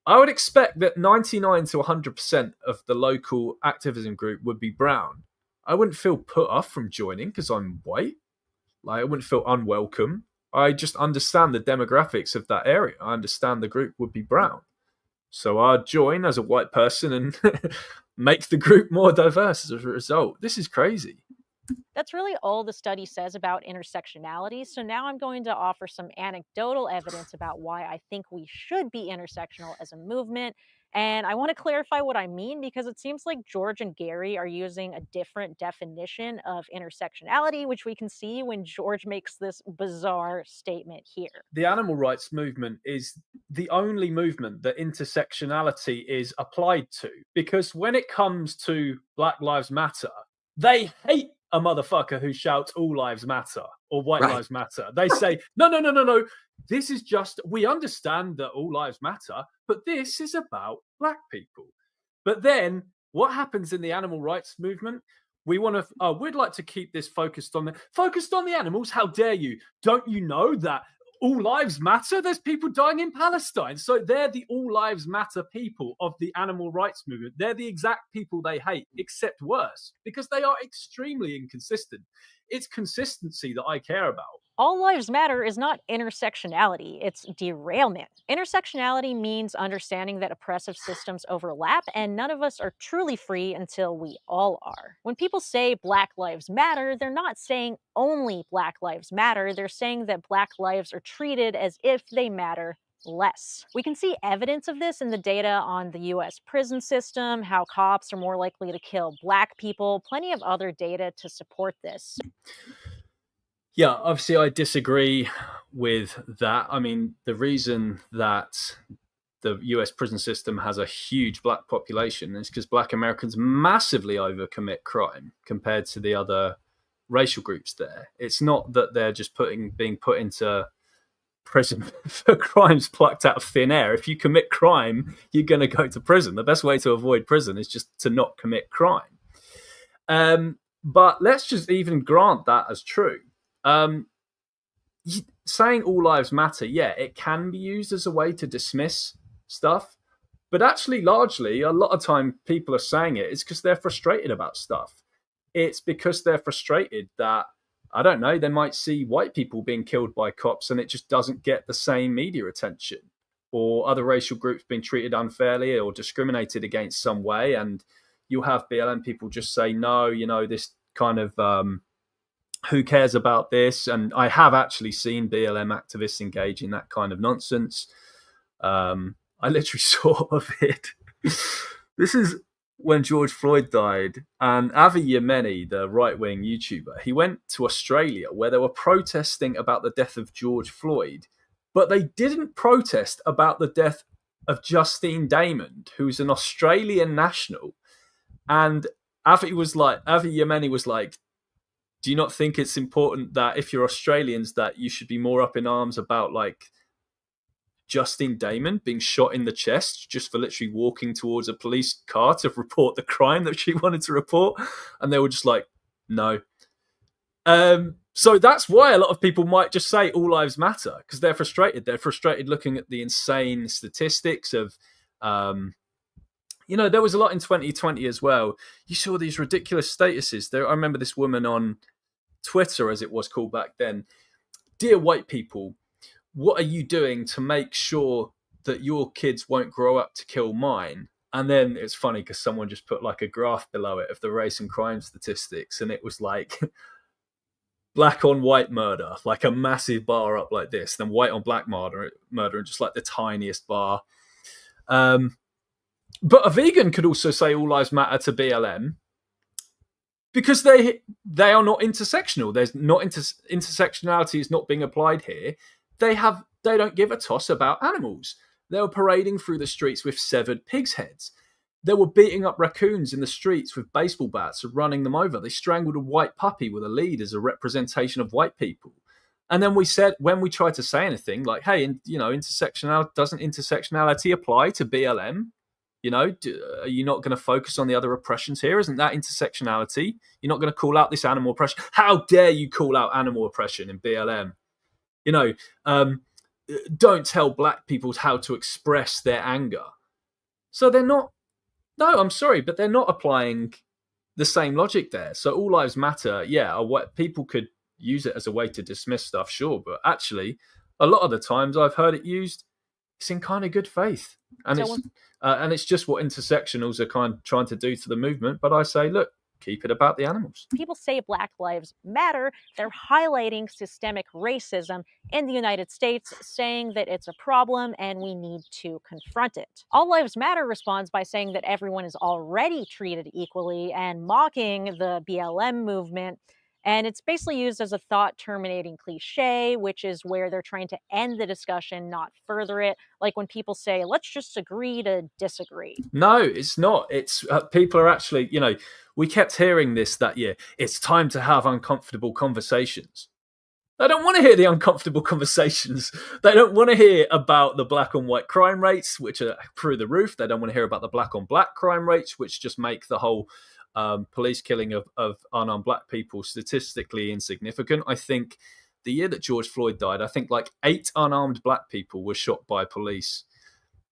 I would expect that 99 to 100% of the local activism group would be brown. I wouldn't feel put off from joining because I'm white. Like, I wouldn't feel unwelcome. I just understand the demographics of that area. I understand the group would be brown. So I'd join as a white person and make the group more diverse as a result. This is crazy. That's really all the study says about intersectionality. So now I'm going to offer some anecdotal evidence about why I think we should be intersectional as a movement. And I want to clarify what I mean, because it seems like George and Gary are using a different definition of intersectionality, which we can see when George makes this bizarre statement here. The animal rights movement is the only movement that intersectionality is applied to, because when it comes to Black Lives Matter, they hate a motherfucker who shouts all lives matter or white lives matter. They say, no. This is just, we understand that all lives matter, but this is about black people. But then what happens in the animal rights movement? We'd like to keep this focused on the animals. How dare you? Don't you know that all lives matter? There's people dying in Palestine. So they're the all lives matter people of the animal rights movement. They're the exact people they hate, except worse, because they are extremely inconsistent. It's consistency that I care about. All lives matter is not intersectionality, it's derailment. Intersectionality means understanding that oppressive systems overlap, and none of us are truly free until we all are. When people say Black Lives Matter, they're not saying only Black Lives Matter, they're saying that Black lives are treated as if they matter less. We can see evidence of this in the data on the US prison system, how cops are more likely to kill Black people, plenty of other data to support this. Yeah, obviously I disagree with that. I mean, the reason that the US prison system has a huge black population is because black Americans massively overcommit crime compared to the other racial groups there. It's not that they're just being put into prison for crimes plucked out of thin air. If you commit crime, you're going to go to prison. The best way to avoid prison is just to not commit crime. But let's just even grant that as true. Saying all lives matter, yeah, it can be used as a way to dismiss stuff, but actually largely a lot of time people are saying it's because they're frustrated about stuff. It's because they're frustrated that, I don't know, they might see white people being killed by cops and it just doesn't get the same media attention, or other racial groups being treated unfairly or discriminated against some way, and you'll have BLM people just say, no, this kind of who cares about this? And I have actually seen BLM activists engage in that kind of nonsense. I literally saw a vid. This is when George Floyd died, and Avi Yemeni, the right-wing YouTuber, he went to Australia where they were protesting about the death of George Floyd, but they didn't protest about the death of Justine Damond, who's an Australian national. And Avi Yemeni was like, do you not think it's important that if you're Australians that you should be more up in arms about like Justine Damond being shot in the chest just for literally walking towards a police car to report the crime that she wanted to report? And they were just like, no. So that's why a lot of people might just say all lives matter, because they're frustrated. They're frustrated looking at the insane statistics of You know, there was a lot in 2020 as well. You saw these ridiculous statuses. I remember this woman on Twitter, as it was called back then. Dear white people, what are you doing to make sure that your kids won't grow up to kill mine? And then it's funny because someone just put like a graph below it of the race and crime statistics, and it was like black on white murder, like a massive bar up like this, then white on black murder, and just like the tiniest bar. But a vegan could also say all lives matter to BLM because they are not intersectional. There's not intersectionality is not being applied here. They don't give a toss about animals. They were parading through the streets with severed pigs' heads. They were beating up raccoons in the streets with baseball bats and running them over. They strangled a white puppy with a lead as a representation of white people. And then we said, when we tried to say anything like, hey, doesn't intersectionality apply to BLM? You know, are you not going to focus on the other oppressions here? Isn't that intersectionality? You're not going to call out this animal oppression. How dare you call out animal oppression in BLM? You know, don't tell black people how to express their anger. So they're not, no, I'm sorry, but they're not applying the same logic there. So all lives matter, yeah, people could use it as a way to dismiss stuff, sure, but actually, a lot of the times I've heard it used, it's in kind of good faith. And it's just what intersectionals are kind of trying to do to the movement. But I say, look, keep it about the animals. People say Black Lives Matter. They're highlighting systemic racism in the United States, saying that it's a problem and we need to confront it. All Lives Matter responds by saying that everyone is already treated equally and mocking the BLM movement. And it's basically used as a thought-terminating cliche, which is where they're trying to end the discussion, not further it. Like when people say, let's just agree to disagree. No, it's not. It's people are actually, you know, we kept hearing this that year. It's time to have uncomfortable conversations. They don't want to hear the uncomfortable conversations. They don't want to hear about the black on white crime rates, which are through the roof. They don't want to hear about the black on black crime rates, which just make the whole police killing of unarmed black people statistically insignificant. I think the year that George Floyd died, I think like 8 unarmed black people were shot by police.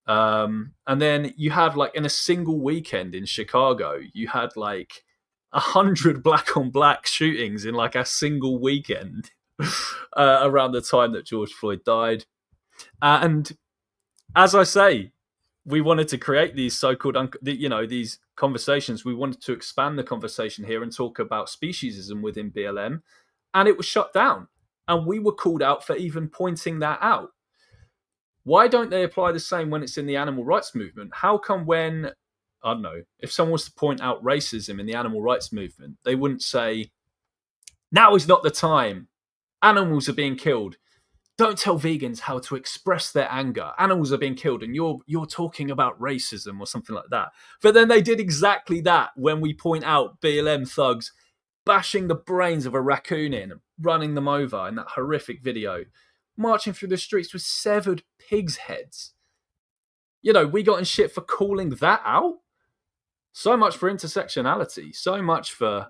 And then you had like in a single weekend in Chicago, you had like 100 black on black shootings in like a single weekend around the time that George Floyd died. And as I say, we wanted to create these so-called, these conversations. We wanted to expand the conversation here and talk about speciesism within BLM, and it was shut down. And we were called out for even pointing that out. Why don't they apply the same when it's in the animal rights movement? How come when, I don't know, if someone was to point out racism in the animal rights movement, they wouldn't say, now is not the time. Animals are being killed. Don't tell vegans how to express their anger. Animals are being killed and you're talking about racism or something like that. But then they did exactly that when we point out BLM thugs bashing the brains of a raccoon in, running them over in that horrific video, marching through the streets with severed pigs' heads. You know, we got in shit for calling that out. So much for intersectionality. So much for...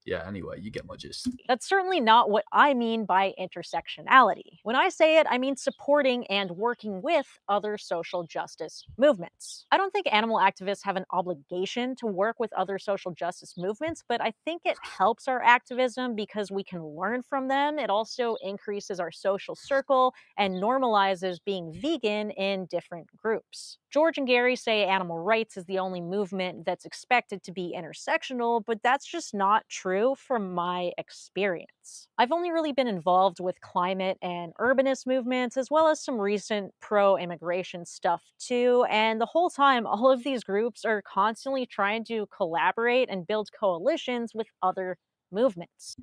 Yeah, anyway, you get my gist. That's certainly not what I mean by intersectionality. When I say it, I mean supporting and working with other social justice movements. I don't think animal activists have an obligation to work with other social justice movements, but I think it helps our activism because we can learn from them. It also increases our social circle and normalizes being vegan in different groups. George and Gary say animal rights is the only movement that's expected to be intersectional, but that's just not true from my experience. I've only really been involved with climate and urbanist movements, as well as some recent pro-immigration stuff too, and the whole time, all of these groups are constantly trying to collaborate and build coalitions with other movements.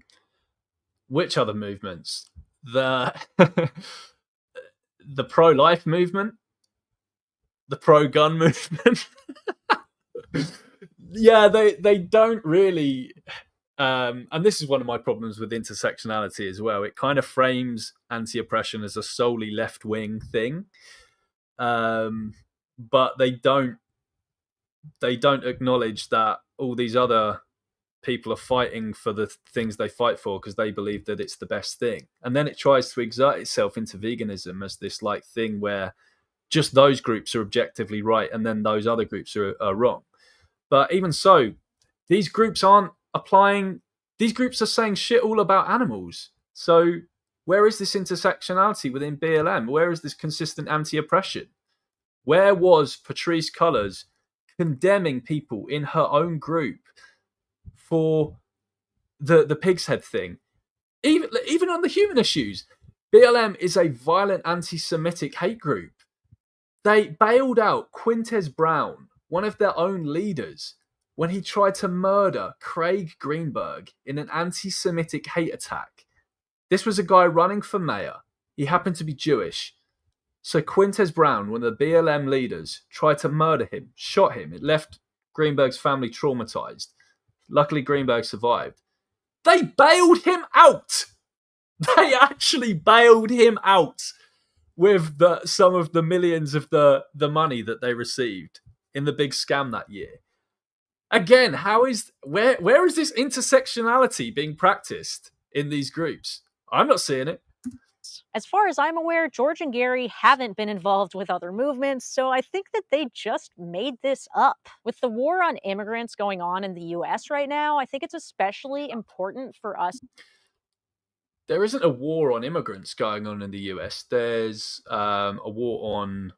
Which other movements? The pro-life movement? The pro-gun movement? Yeah, they don't really... and this is one of my problems with intersectionality as well. It kind of frames anti-oppression as a solely left-wing thing. But they don't acknowledge that all these other people are fighting for the things they fight for because they believe that it's the best thing. And then it tries to exert itself into veganism as this like thing where just those groups are objectively right and then those other groups are wrong. But even so, these groups aren't applying, these groups are saying shit all about animals. So where is this intersectionality within BLM? Where is this consistent anti-oppression? Where was Patrisse Cullors condemning people in her own group for the pig's head thing? Even on the human issues, BLM is a violent anti-Semitic hate group. They bailed out Quintez Brown, one of their own leaders, when he tried to murder Craig Greenberg in an anti-Semitic hate attack. This was a guy running for mayor. He happened to be Jewish. So Quintez Brown, one of the BLM leaders, tried to murder him, shot him. It left Greenberg's family traumatized. Luckily, Greenberg survived. They bailed him out. They actually bailed him out with some of the millions of the money that they received in the big scam that year. Again, where is this intersectionality being practiced in these groups? I'm not seeing it. As far as I'm aware, George and Gary haven't been involved with other movements, so I think that they just made this up. With the war on immigrants going on in the US right now, I think it's especially important for us. There isn't a war on immigrants going on in the US. There's a war on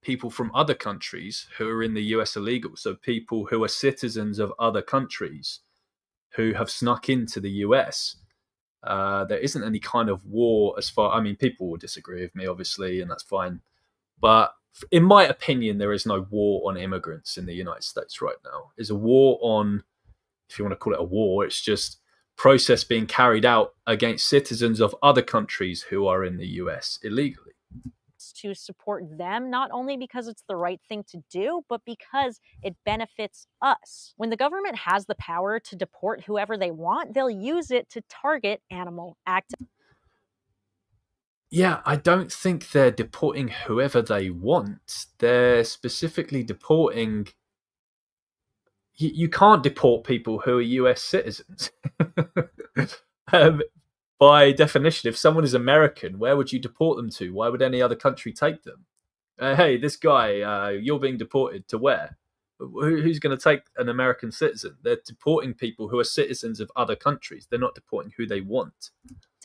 people from other countries who are in the US illegal. So people who are citizens of other countries who have snuck into the US. There isn't any kind of war as far... I mean, people will disagree with me, obviously, and that's fine. But in my opinion, there is no war on immigrants in the United States right now. There's a war on, if you want to call it a war, it's just process being carried out against citizens of other countries who are in the US illegally. To support them, not only because it's the right thing to do, but because it benefits us. When the government has the power to deport whoever they want, they'll use it to target animal activists. Yeah, I don't think they're deporting whoever they want. They're specifically deporting... You can't deport people who are US citizens. By definition, if someone is American, where would you deport them to? Why would any other country take them? Hey, this guy, you're being deported to where? Who's going to take an American citizen? They're deporting people who are citizens of other countries. They're not deporting who they want.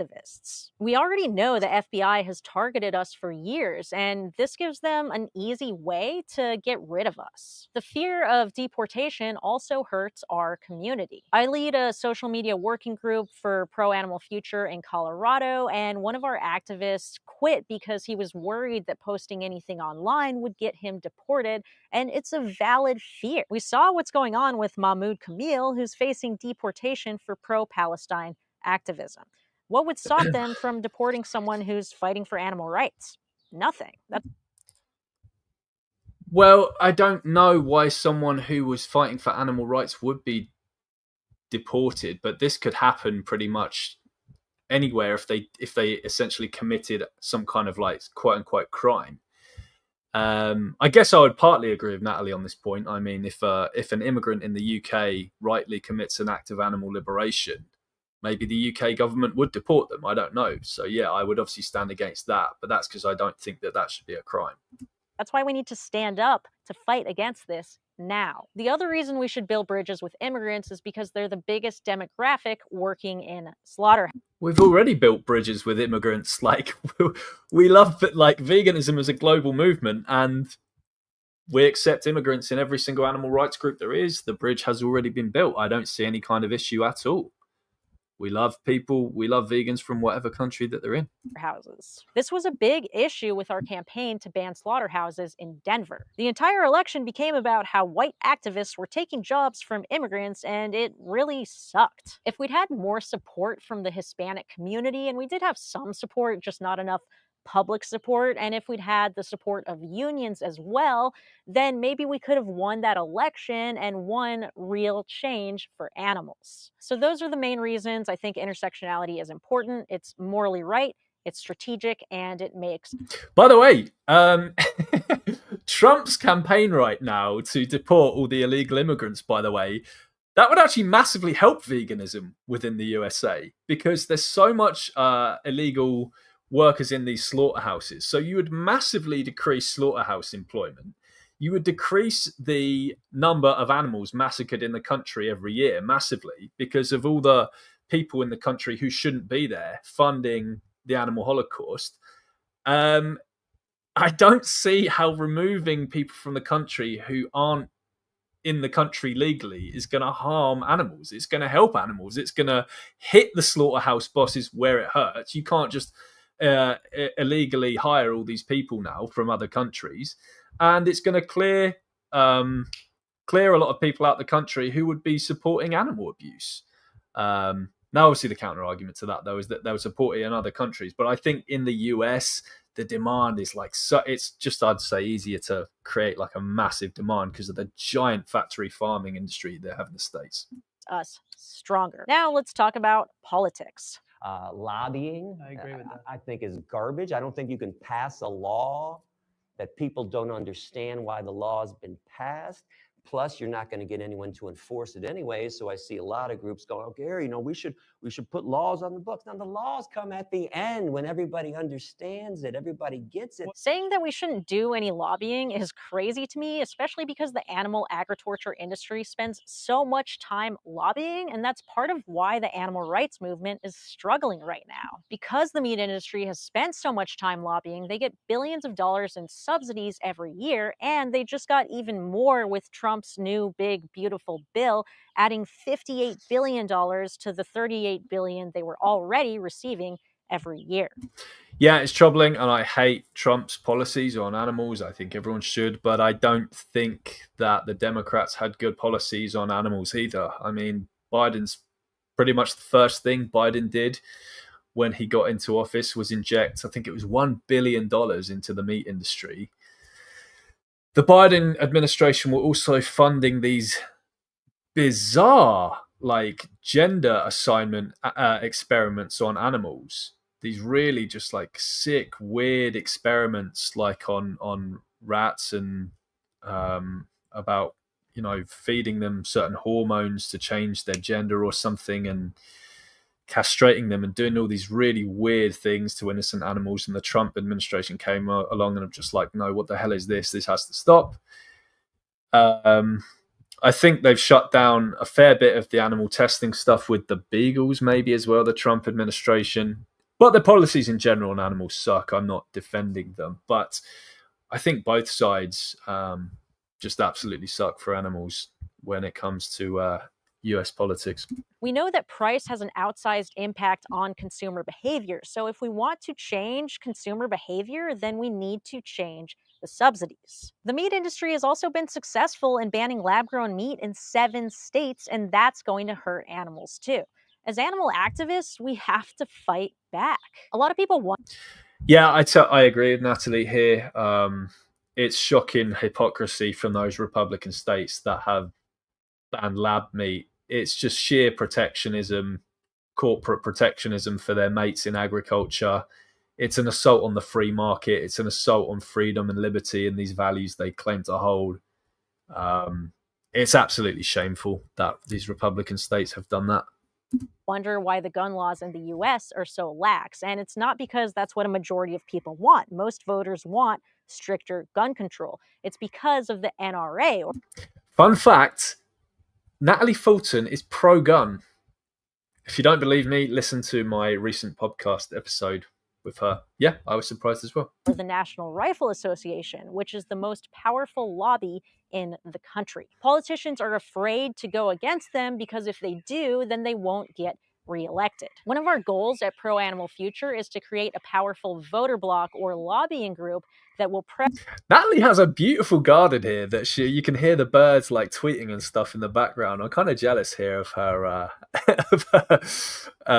Activists. We already know the FBI has targeted us for years, and this gives them an easy way to get rid of us. The fear of deportation also hurts our community. I lead a social media working group for Pro-Animal Future in Colorado, and one of our activists quit because he was worried that posting anything online would get him deported, and it's a valid fear. We saw what's going on with Mahmoud Kamil, who's facing deportation for pro-Palestine activism. What would stop them from deporting someone who's fighting for animal rights? Nothing. Well, I don't know why someone who was fighting for animal rights would be deported, but this could happen pretty much anywhere if they essentially committed some kind of like quote unquote crime. I guess I would partly agree with Natalie on this point. I mean, if an immigrant in the UK rightly commits an act of animal liberation, maybe the UK government would deport them. I don't know. So yeah, I would obviously stand against that, but that's because I don't think that should be a crime. That's why we need to stand up to fight against this now. The other reason we should build bridges with immigrants is because they're the biggest demographic working in slaughterhouses. We've already built bridges with immigrants. Like, we love that, like, veganism is a global movement, and we accept immigrants in every single animal rights group there is. The bridge has already been built. I don't see any kind of issue at all. We love people. We love vegans from whatever country that they're in. Houses. This was a big issue with our campaign to ban slaughterhouses in Denver. The entire election became about how white activists were taking jobs from immigrants, and it really sucked. If we'd had more support from the Hispanic community, and we did have some support, just not enough public support, and if we'd had the support of unions as well, then maybe we could have won that election and won real change for animals. So those are the main reasons I think intersectionality is important. It's morally right, it's strategic, and it makes... By the way, Trump's campaign right now to deport all the illegal immigrants, by the way, that would actually massively help veganism within the USA, because there's so much illegal workers in these slaughterhouses. So you would massively decrease slaughterhouse employment. You would decrease the number of animals massacred in the country every year massively because of all the people in the country who shouldn't be there funding the animal holocaust. I don't see how removing people from the country who aren't in the country legally is going to harm animals. It's going to help animals. It's going to hit the slaughterhouse bosses where it hurts. You can't just illegally hire all these people now from other countries, and it's going to clear a lot of people out the country who would be supporting animal abuse. Now, obviously, the counter argument to that, though, is that they were supporting in other countries. But I think in the US, the demand is like, so it's just, I'd say, easier to create like a massive demand because of the giant factory farming industry they have in the States. Us stronger. Now let's talk about politics. Lobbying, I agree with that. I think is garbage. I don't think you can pass a law that people don't understand why the law has been passed. Plus, you're not going to get anyone to enforce it anyway. So I see a lot of groups going, "Oh, Gary, we should put laws on the books." Now the laws come at the end when everybody understands it, everybody gets it. Saying that we shouldn't do any lobbying is crazy to me, especially because the animal agriculture industry spends so much time lobbying, and that's part of why the animal rights movement is struggling right now. Because the meat industry has spent so much time lobbying, they get billions of dollars in subsidies every year, and they just got even more with Trump's new big beautiful bill, adding $58 billion to the $38 billion they were already receiving every year. Yeah, it's troubling, and I hate Trump's policies on animals. I think everyone should, but I don't think that the Democrats had good policies on animals either. I mean, Biden's pretty much the first thing Biden did when he got into office was inject, I think it was $1 billion into the meat industry. The Biden administration were also funding these bizarre, like, gender assignment experiments on animals. These really just like sick, weird experiments, like on rats, and about feeding them certain hormones to change their gender or something, and castrating them and doing all these really weird things to innocent animals. And the Trump administration came along and I'm just like, no, what the hell is this? This has to stop. I think they've shut down a fair bit of the animal testing stuff with the beagles, maybe as well, the Trump administration. But the policies in general on animals suck. I'm not defending them. But I think both sides just absolutely suck for animals when it comes to US politics. We know that price has an outsized impact on consumer behavior. So if we want to change consumer behavior, then we need to change the subsidies. The meat industry has also been successful in banning lab-grown meat in 7 states, and that's going to hurt animals too. As animal activists, we have to fight back. A lot of people want... Yeah, I agree with Natalie here. It's shocking hypocrisy from those Republican states that have banned lab meat. It's just sheer protectionism, corporate protectionism for their mates in agriculture. It's an assault on the free market. It's an assault on freedom and liberty and these values they claim to hold. It's absolutely shameful that these Republican states have done that. Wonder why the gun laws in the US are so lax. And it's not because that's what a majority of people want. Most voters want stricter gun control. It's because of the NRA. Fun fact, Natalie Fulton is pro-gun. If you don't believe me, listen to my recent podcast episode with her. Yeah, I was surprised as well. Or the National Rifle Association, which is the most powerful lobby in the country. Politicians are afraid to go against them because if they do, then they won't get reelected. One of our goals at Pro Animal Future is to create a powerful voter bloc or lobbying group that will Natalie has a beautiful garden here that you can hear the birds like tweeting and stuff in the background. I'm kind of jealous here of her,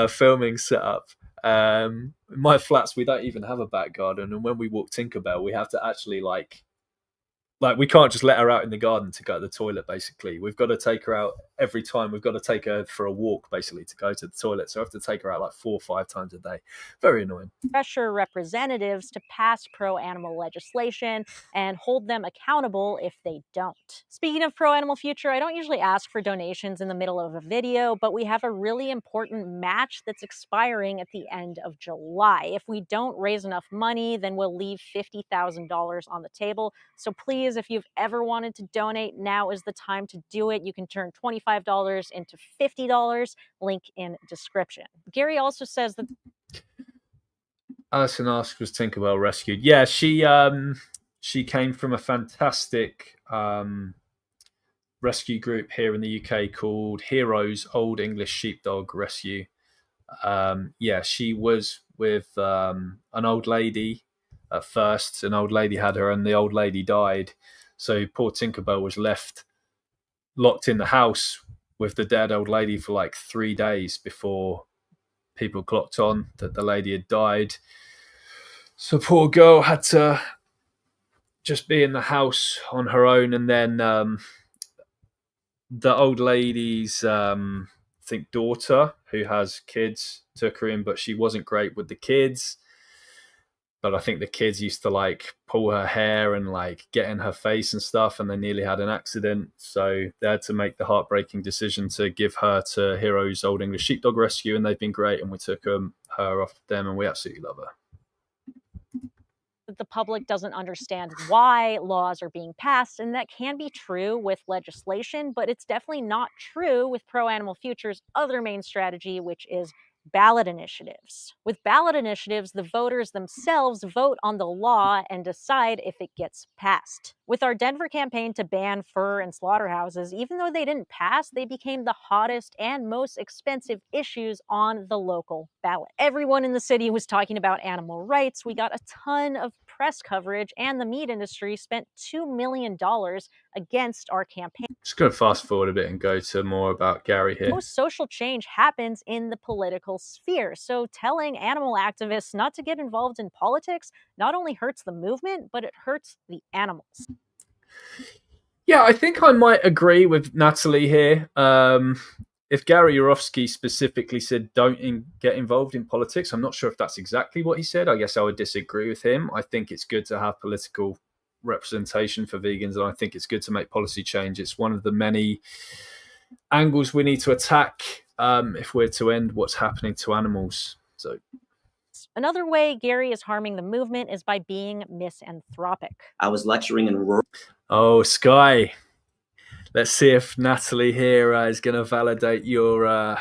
filming setup. In my flats, we don't even have a back garden, and when we walk Tinkerbell, we have to actually like like, we can't just let her out in the garden to go to the toilet, basically. We've got to take her out every time. We've got to take her for a walk, basically, to go to the toilet. So I have to take her out like 4 or 5 times a day. Very annoying. Pressure representatives to pass pro-animal legislation and hold them accountable if they don't. Speaking of pro-animal future, I don't usually ask for donations in the middle of a video, but we have a really important match that's expiring at the end of July. If we don't raise enough money, then we'll leave $50,000 on the table. So please, if you've ever wanted to donate, now is the time to do it. You can turn $25 into $50, link in description. Gary also says that Alison asks, was Tinkerbell rescued? Yeah, she came from a fantastic rescue group here in the UK called Heroes Old English Sheepdog Rescue. Yeah, she was with an old lady at first. An old lady had her, and the old lady died. So poor Tinkerbell was left locked in the house with the dead old lady for like 3 days before people clocked on that the lady had died. So poor girl had to just be in the house on her own. And then the old lady's, I think, daughter, who has kids, took her in, but she wasn't great with the kids. But I think the kids used to like pull her hair and like get in her face and stuff, and they nearly had an accident. So they had to make the heartbreaking decision to give her to Heroes Old English Sheepdog Rescue, and they've been great. And we took her off them, and we absolutely love her. The public doesn't understand why laws are being passed, and that can be true with legislation, but it's definitely not true with Pro-Animal Future's other main strategy, which is ballot initiatives. With ballot initiatives, the voters themselves vote on the law and decide if it gets passed. With our Denver campaign to ban fur and slaughterhouses, even though they didn't pass, they became the hottest and most expensive issues on the local ballot. Everyone in the city was talking about animal rights. We got a ton of press coverage, and the meat industry spent $2 million against our campaign. Just going to fast forward a bit and go to more about Gary here. Most social change happens in the political sphere. So telling animal activists not to get involved in politics not only hurts the movement, but it hurts the animals. Yeah, I think I might agree with Natalie here. If Gary Yourofsky specifically said don't get involved in politics, I'm not sure if that's exactly what he said. I guess I would disagree with him. I think it's good to have political representation for vegans, and I think it's good to make policy change. It's one of the many angles we need to attack if we're to end what's happening to animals. So another way Gary is harming the movement is by being misanthropic. I was lecturing in rural. Oh, Sky. Let's see if Natalie here is going to validate your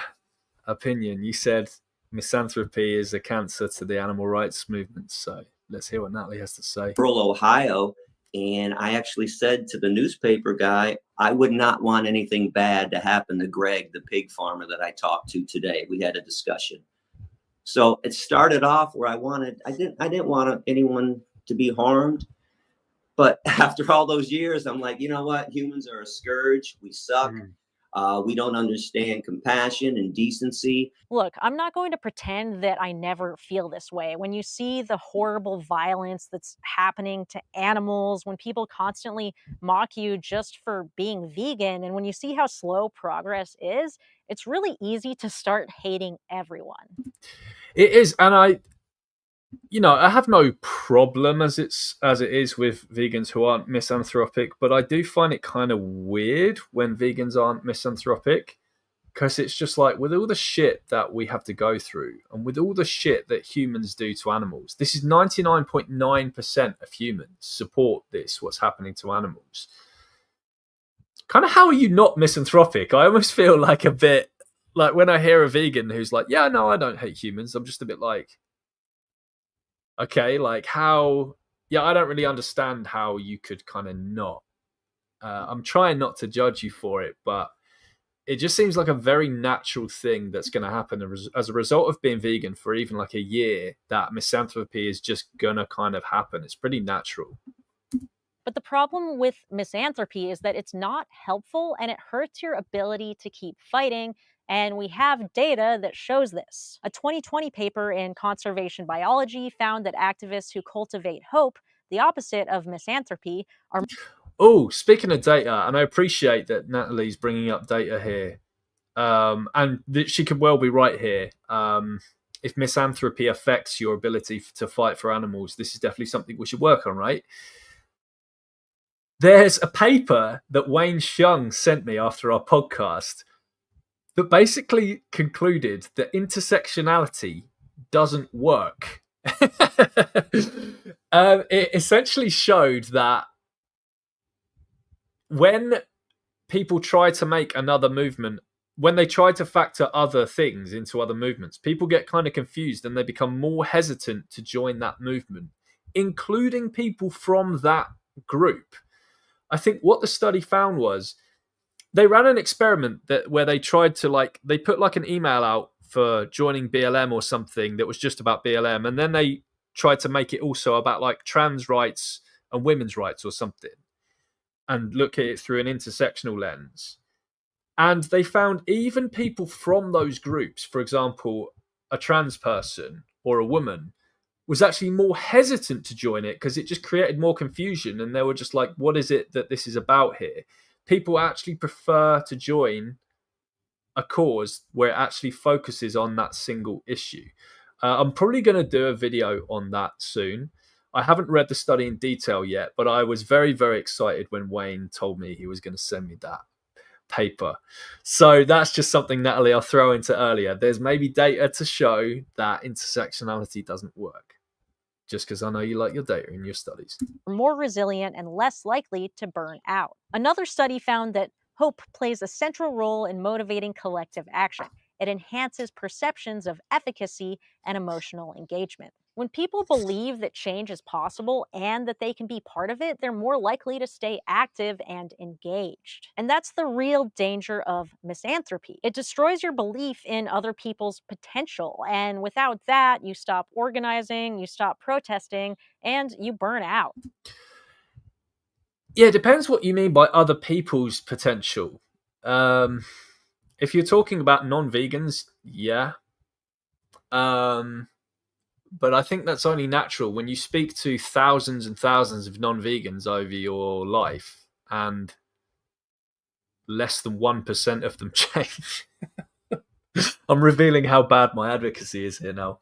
opinion. You said misanthropy is a cancer to the animal rights movement. So let's hear what Natalie has to say. Rural Ohio, and I actually said to the newspaper guy, I would not want anything bad to happen to Greg, the pig farmer that I talked to today. We had a discussion. So it started off where I didn't want anyone to be harmed. But after all those years, I'm like, you know what? Humans are a scourge. We suck. We don't understand compassion and decency. Look, I'm not going to pretend that I never feel this way. When you see the horrible violence that's happening to animals, when people constantly mock you just for being vegan, and when you see how slow progress is, it's really easy to start hating everyone. It is, and I have no problem as it is with vegans who aren't misanthropic, but I do find it kind of weird when vegans aren't misanthropic, because it's just like, with all the shit that we have to go through and with all the shit that humans do to animals, this is 99.9% of humans support what's happening to animals. Kind of, how are you not misanthropic? I almost feel like a bit like when I hear a vegan who's like, yeah, no, I don't hate humans. I'm just a bit like, okay, like how? Yeah, I don't really understand how you could kind of not. I'm trying not to judge you for it, but it just seems like a very natural thing that's going to happen as a result of being vegan for even like a year. That misanthropy is just going to kind of happen. It's pretty natural. But the problem with misanthropy is that it's not helpful, and it hurts your ability to keep fighting. And we have data that shows this. A 2020 paper in Conservation Biology found that activists who cultivate hope, the opposite of misanthropy, are... Oh, speaking of data, and I appreciate that Natalie's bringing up data here, and that she could well be right here. If misanthropy affects your ability to fight for animals, this is definitely something we should work on, right? There's a paper that Wayne Shung sent me after our podcast that basically concluded that intersectionality doesn't work. It essentially showed that when people try to make another movement, when they try to factor other things into other movements, people get kind of confused and they become more hesitant to join that movement, including people from that group. I think what the study found was they ran an experiment where they tried to they put an email out for joining BLM or something that was just about BLM, and then they tried to make it also about trans rights and women's rights or something, and look at it through an intersectional lens. And they found even people from those groups, for example, a trans person or a woman, was actually more hesitant to join it because it just created more confusion. And they were just like, what is it that this is about here? People actually prefer to join a cause where it actually focuses on that single issue. I'm probably going to do a video on that soon. I haven't read the study in detail yet, but I was very, very excited when Wayne told me he was going to send me that paper. So that's just something, Natalie, I'll throw into earlier. There's maybe data to show that intersectionality doesn't work, just because I know you like your data in your studies. More resilient and less likely to burn out. Another study found that hope plays a central role in motivating collective action. It enhances perceptions of efficacy and emotional engagement. When people believe that change is possible and that they can be part of it, they're more likely to stay active and engaged. And that's the real danger of misanthropy. It destroys your belief in other people's potential. And without that, you stop organizing, you stop protesting, and you burn out. Yeah, it depends what you mean by other people's potential. If you're talking about non-vegans, yeah. But I think that's only natural when you speak to thousands and thousands of non-vegans over your life and less than 1% of them change. I'm revealing how bad my advocacy is here now.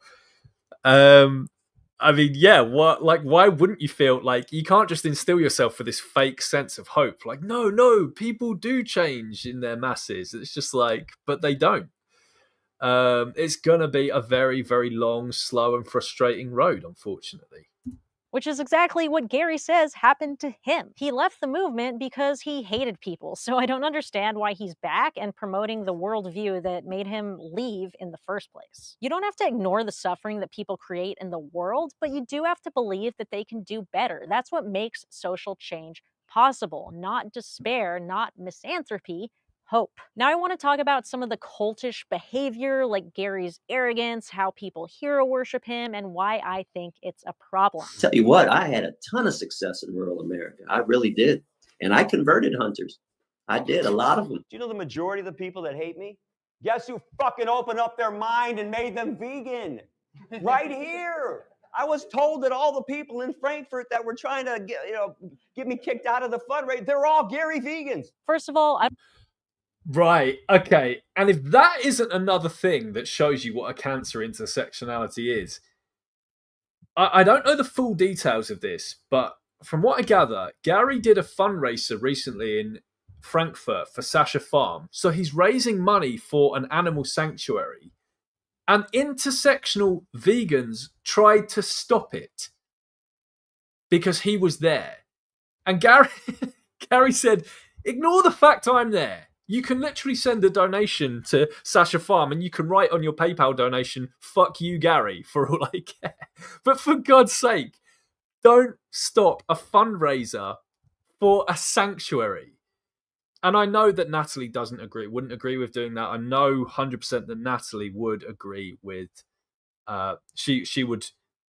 I mean, yeah, why wouldn't you feel like you can't just instill yourself with this fake sense of hope? Like, no, people do change in their masses. It's just but they don't. It's gonna be a very, very long, slow, and frustrating road, unfortunately. Which is exactly what Gary says happened to him. He left the movement because he hated people, so I don't understand why he's back and promoting the worldview that made him leave in the first place. You don't have to ignore the suffering that people create in the world, but you do have to believe that they can do better. That's what makes social change possible. Not despair, not misanthropy, hope. Now I want to talk about some of the cultish behavior, like Gary's arrogance, how people hero worship him, and why I think it's a problem. Tell you what, I had a ton of success in rural America. I really did. And I converted hunters. I did, a lot of them. Do you know the majority of the people that hate me? Guess who fucking opened up their mind and made them vegan? Right here. I was told that all the people in Frankfurt that were trying to get me kicked out of the fundraiser, they're all Gary vegans. First of all, Right, okay. And if that isn't another thing that shows you what a cancer intersectionality is, I don't know the full details of this, but from what I gather, Gary did a fundraiser recently in Frankfurt for Sasha Farm. So he's raising money for an animal sanctuary. And intersectional vegans tried to stop it because he was there. And Gary said, ignore the fact I'm there. You can literally send a donation to Sasha Farm and you can write on your PayPal donation, fuck you, Gary, for all I care. But for God's sake, don't stop a fundraiser for a sanctuary. And I know that Natalie wouldn't agree with doing that. I know 100% that Natalie would agree with, she would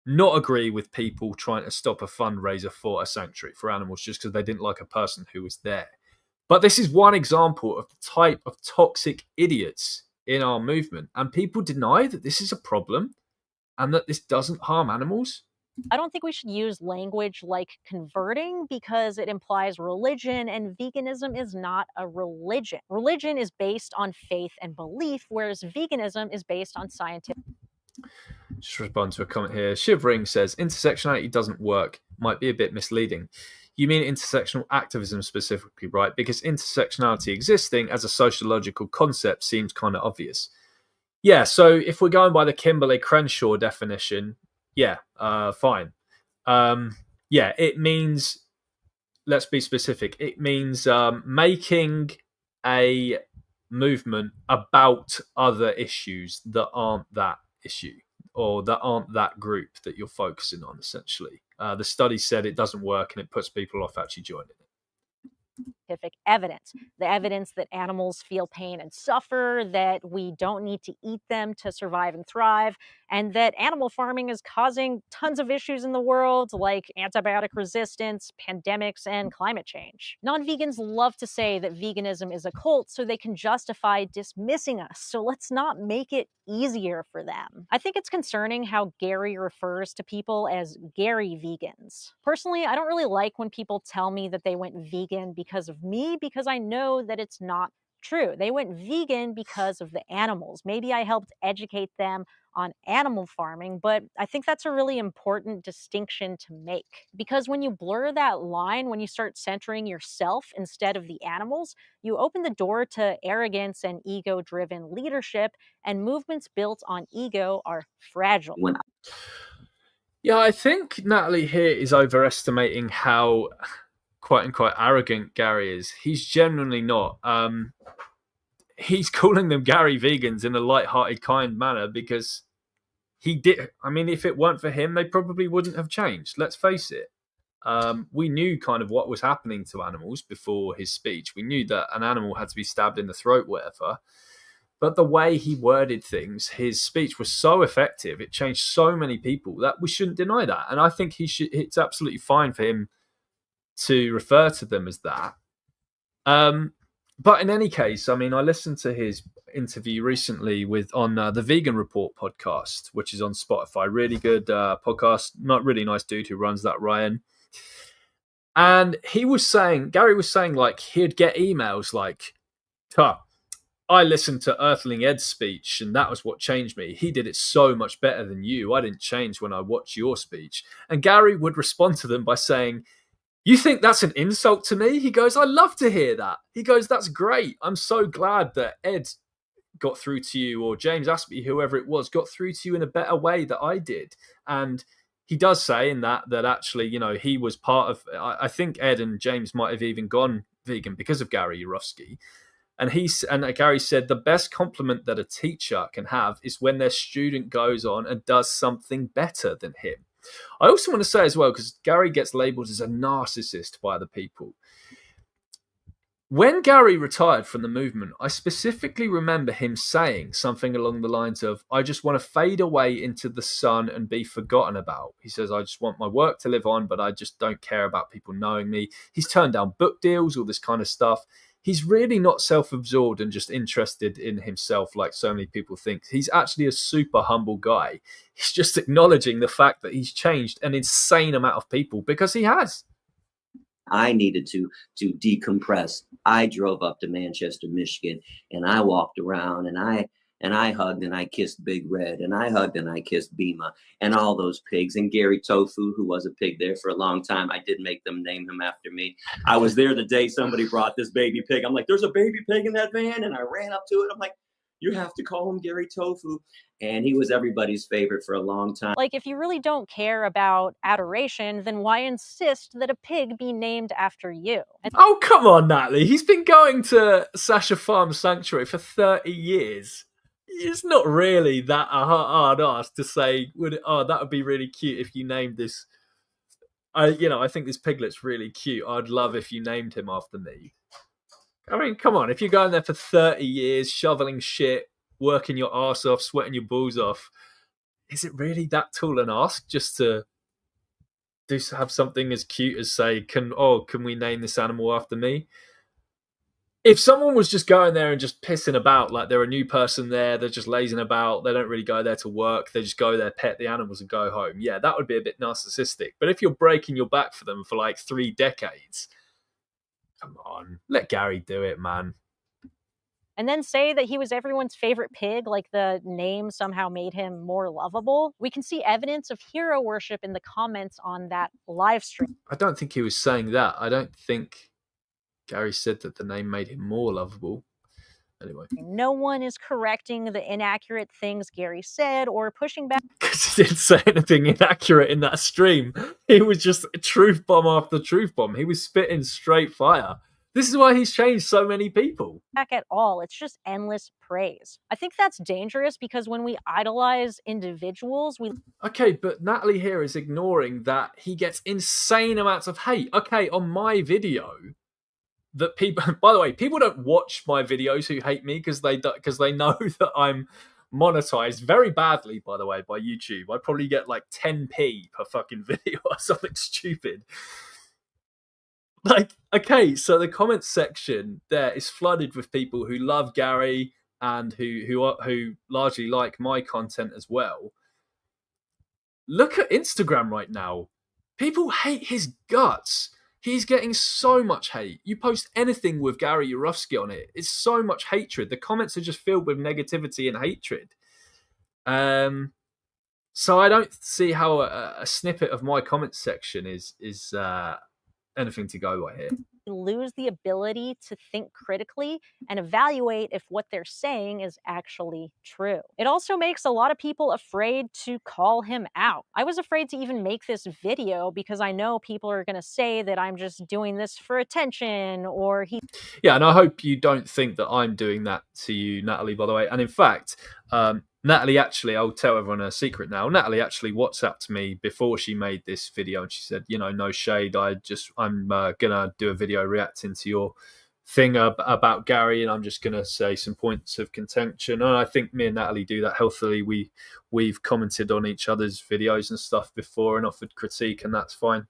not agree with people trying to stop a fundraiser for a sanctuary for animals just because they didn't like a person who was there. But this is one example of the type of toxic idiots in our movement. And people deny that this is a problem and that this doesn't harm animals. I don't think we should use language like converting because it implies religion, and veganism is not a religion. Religion is based on faith and belief, whereas veganism is based on scientific. Just respond to a comment here. Shivering says intersectionality doesn't work. Might be a bit misleading. You mean intersectional activism specifically, right? Because intersectionality existing as a sociological concept seems kind of obvious. Yeah, so if we're going by the Kimberly Crenshaw definition, yeah, fine. Yeah, it means, let's be specific, it means making a movement about other issues that aren't that issue or that aren't that group that you're focusing on, essentially. The study said it doesn't work and it puts people off actually joining it. Evidence, the evidence that animals feel pain and suffer, that we don't need to eat them to survive and thrive, and that animal farming is causing tons of issues in the world like antibiotic resistance, pandemics, and climate change. Non-vegans love to say that veganism is a cult so they can justify dismissing us, so let's not make it easier for them. I think it's concerning how Gary refers to people as Gary vegans. Personally, I don't really like when people tell me that they went vegan because of me, because I know that it's not true. They went vegan because of the animals. Maybe I helped educate them on animal farming, but I think that's a really important distinction to make. Because when you blur that line, when you start centering yourself instead of the animals, you open the door to arrogance and ego-driven leadership, and movements built on ego are fragile. Yeah, I think Natalie here is overestimating how quote unquote arrogant Gary is. He's genuinely not. He's calling them Gary vegans in a light-hearted, kind manner because he did. I mean, if it weren't for him, they probably wouldn't have changed. Let's face it. We knew kind of what was happening to animals before his speech. We knew that an animal had to be stabbed in the throat, whatever. But the way he worded things, his speech was so effective. It changed so many people that we shouldn't deny that. And I think it's absolutely fine for him to refer to them as that. But in any case, I mean, I listened to his interview recently on the Vegan Report podcast, which is on Spotify. Really good podcast. Not really nice dude who runs that, Ryan. And Gary was saying, like, he'd get emails like, I listened to Earthling Ed's speech, and that was what changed me. He did it so much better than you. I didn't change when I watched your speech. And Gary would respond to them by saying, you think that's an insult to me? He goes, I love to hear that. He goes, that's great. I'm so glad that Ed got through to you, or James Aspie, whoever it was, got through to you in a better way that I did. And he does say in that actually, you know, he was part of, I think Ed and James might have even gone vegan because of Gary Yourofsky. And Gary said the best compliment that a teacher can have is when their student goes on and does something better than him. I also want to say as well, because Gary gets labeled as a narcissist by other people. When Gary retired from the movement, I specifically remember him saying something along the lines of, I just want to fade away into the sun and be forgotten about. He says, I just want my work to live on, but I just don't care about people knowing me. He's turned down book deals, all this kind of stuff. He's really not self-absorbed and just interested in himself like so many people think. He's actually a super humble guy. He's just acknowledging the fact that he's changed an insane amount of people because he has. I needed to decompress. I drove up to Manchester, Michigan, and I walked around and I hugged and I kissed Big Red, and I hugged and I kissed Bima and all those pigs, and Gary Tofu, who was a pig there for a long time. I did make them name him after me. I was there the day somebody brought this baby pig. I'm like, there's a baby pig in that van. And I ran up to it. I'm like, you have to call him Gary Tofu. And he was everybody's favorite for a long time. Like, if you really don't care about adoration, then why insist that a pig be named after you? Oh, come on, Natalie. He's been going to Sasha Farm Sanctuary for 30 years. It's not really that a hard ask to say, that would be really cute if you named this. I think this piglet's really cute. I'd love if you named him after me. I mean, come on. If you're going there for 30 years, shoveling shit, working your ass off, sweating your balls off, is it really that tall an ask just to have something as cute as say, can we name this animal after me? if someone was just going there and just pissing about, like they're a new person there, they're just lazing about, they don't really go there to work, they just go there, pet the animals and go home. Yeah, that would be a bit narcissistic. But if you're breaking your back for them for like 3 decades, come on, let Gary do it, man. And then say that he was everyone's favorite pig, like the name somehow made him more lovable. We can see evidence of hero worship in the comments on that live stream. I don't think he was saying that. I don't think Gary said that the name made him more lovable. Anyway. No one is correcting the inaccurate things Gary said or pushing back. Because he didn't say anything inaccurate in that stream. He was just truth bomb after truth bomb. He was spitting straight fire. This is why he's changed so many people. At all. It's just endless praise. I think that's dangerous because when we idolize individuals, we... Okay, but Natalie here is ignoring that he gets insane amounts of hate. Okay, on my video, that people... By the way, people don't watch my videos who hate me because they know that I'm monetized very badly, by the way, by YouTube. I probably get like 10p per fucking video or something stupid. Like, okay, so the comments section there is flooded with people who love Gary and who largely like my content as well. Look at Instagram right now. People hate his guts. He's getting so much hate. You post anything with Gary Yourofsky on it, it's so much hatred. The comments are just filled with negativity and hatred. So I don't see how a snippet of my comment section is anything to go by here. Lose the ability to think critically and evaluate if what they're saying is actually true. It also makes a lot of people afraid to call him out. I was afraid to even make this video because I know people are going to say that I'm just doing this for attention or he... Yeah, and I hope you don't think that I'm doing that to you, Natalie, by the way. And in fact, Natalie actually, I'll tell everyone a secret now. Natalie actually WhatsApped me before she made this video, and she said, you know, no shade. I'm gonna do a video reacting to your thing about Gary, and I'm just gonna say some points of contention. And I think me and Natalie do that healthily. We've commented on each other's videos and stuff before and offered critique, and that's fine.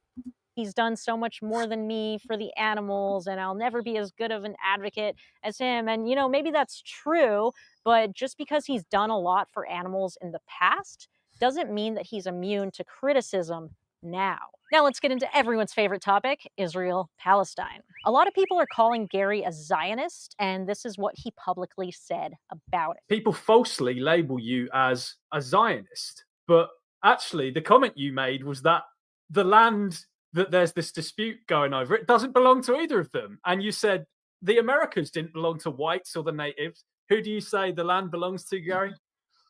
He's done so much more than me for the animals, and I'll never be as good of an advocate as him. And, you know, maybe that's true, but just because he's done a lot for animals in the past doesn't mean that he's immune to criticism now. Now let's get into everyone's favorite topic, Israel-Palestine. A lot of people are calling Gary a Zionist, and this is what he publicly said about it. People falsely label you as a Zionist, but actually the comment you made was that the land that there's this dispute going over, it doesn't belong to either of them. And you said the Americas didn't belong to whites or the natives. Who do you say the land belongs to, Gary?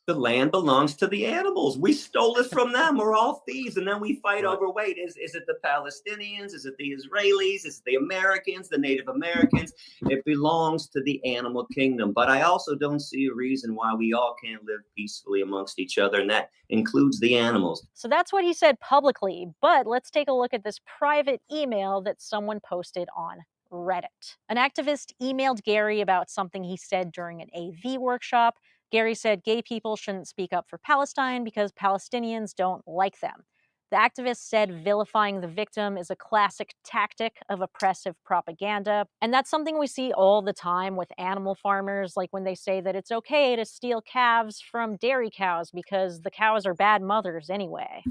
The land belongs to the animals. We stole it from them. We're all thieves. And then we fight over, wait, is it the Palestinians? Is it the Israelis? Is it the Americans, the Native Americans? It belongs to the animal kingdom. But I also don't see a reason why we all can't live peacefully amongst each other. And that includes the animals. So that's what he said publicly. But let's take a look at this private email that someone posted on Reddit. An activist emailed Gary about something he said during an AV workshop. Gary said gay people shouldn't speak up for Palestine because Palestinians don't like them. The activist said vilifying the victim is a classic tactic of oppressive propaganda. And that's something we see all the time with animal farmers, like when they say that it's okay to steal calves from dairy cows because the cows are bad mothers anyway.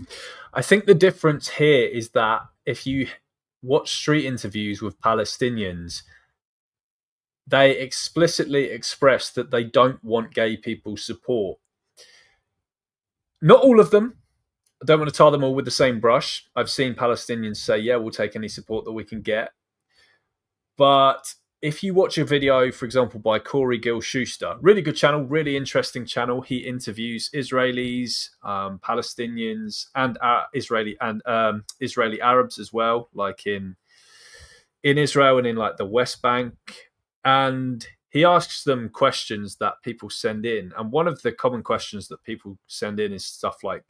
I think the difference here is that if you watch street interviews with Palestinians, they explicitly express that they don't want gay people's support. Not all of them. I don't want to tar them all with the same brush. I've seen Palestinians say, yeah, we'll take any support that we can get. But if you watch a video, for example, by Corey Gill-Schuster, really good channel, really interesting channel. He interviews Israelis, Palestinians, and Israeli Arabs as well, like in Israel and in like the West Bank. And he asks them questions that people send in. And one of the common questions that people send in is stuff like,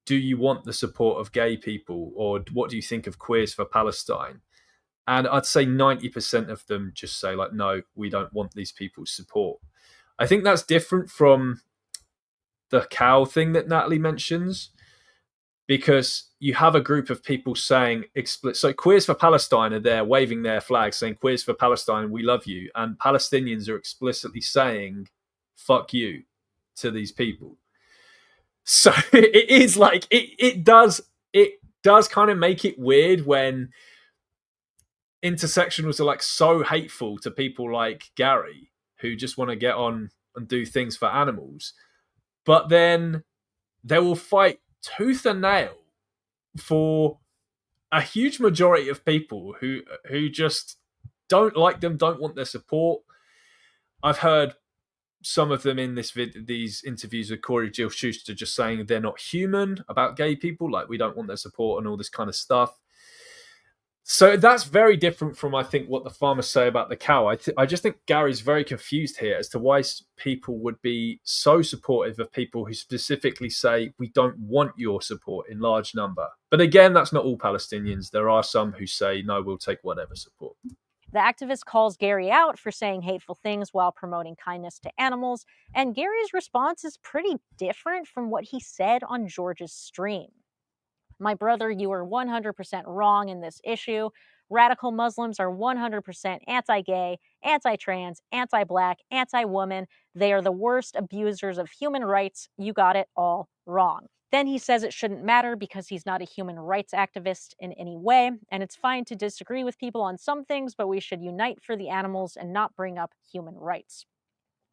do you want the support of gay people? Or what do you think of Queers for Palestine? And I'd say 90% of them just say like, no, we don't want these people's support. I think that's different from the cow thing that Natalie mentions. because you have a group of people saying so Queers for Palestine are there waving their flags saying Queers for Palestine, we love you, and Palestinians are explicitly saying fuck you to these people. So it is like it does kind of make it weird when intersectionals are like so hateful to people like Gary who just want to get on and do things for animals, but then they will fight tooth and nail for a huge majority of people who just don't like them, don't want their support. I've heard some of them in these interviews with Corey Jill Schuster just saying they're not human about gay people, like we don't want their support and all this kind of stuff. So that's very different from, I think, what the farmers say about the cow. I just think Gary's very confused here as to why people would be so supportive of people who specifically say, we don't want your support in large number. But again, that's not all Palestinians. There are some who say, no, we'll take whatever support. The activist calls Gary out for saying hateful things while promoting kindness to animals, and Gary's response is pretty different from what he said on George's stream. My brother, you are 100% wrong in this issue. Radical Muslims are 100% anti-gay, anti-trans, anti-black, anti-woman. They are the worst abusers of human rights. You got it all wrong. Then he says it shouldn't matter because he's not a human rights activist in any way, and it's fine to disagree with people on some things, but we should unite for the animals and not bring up human rights.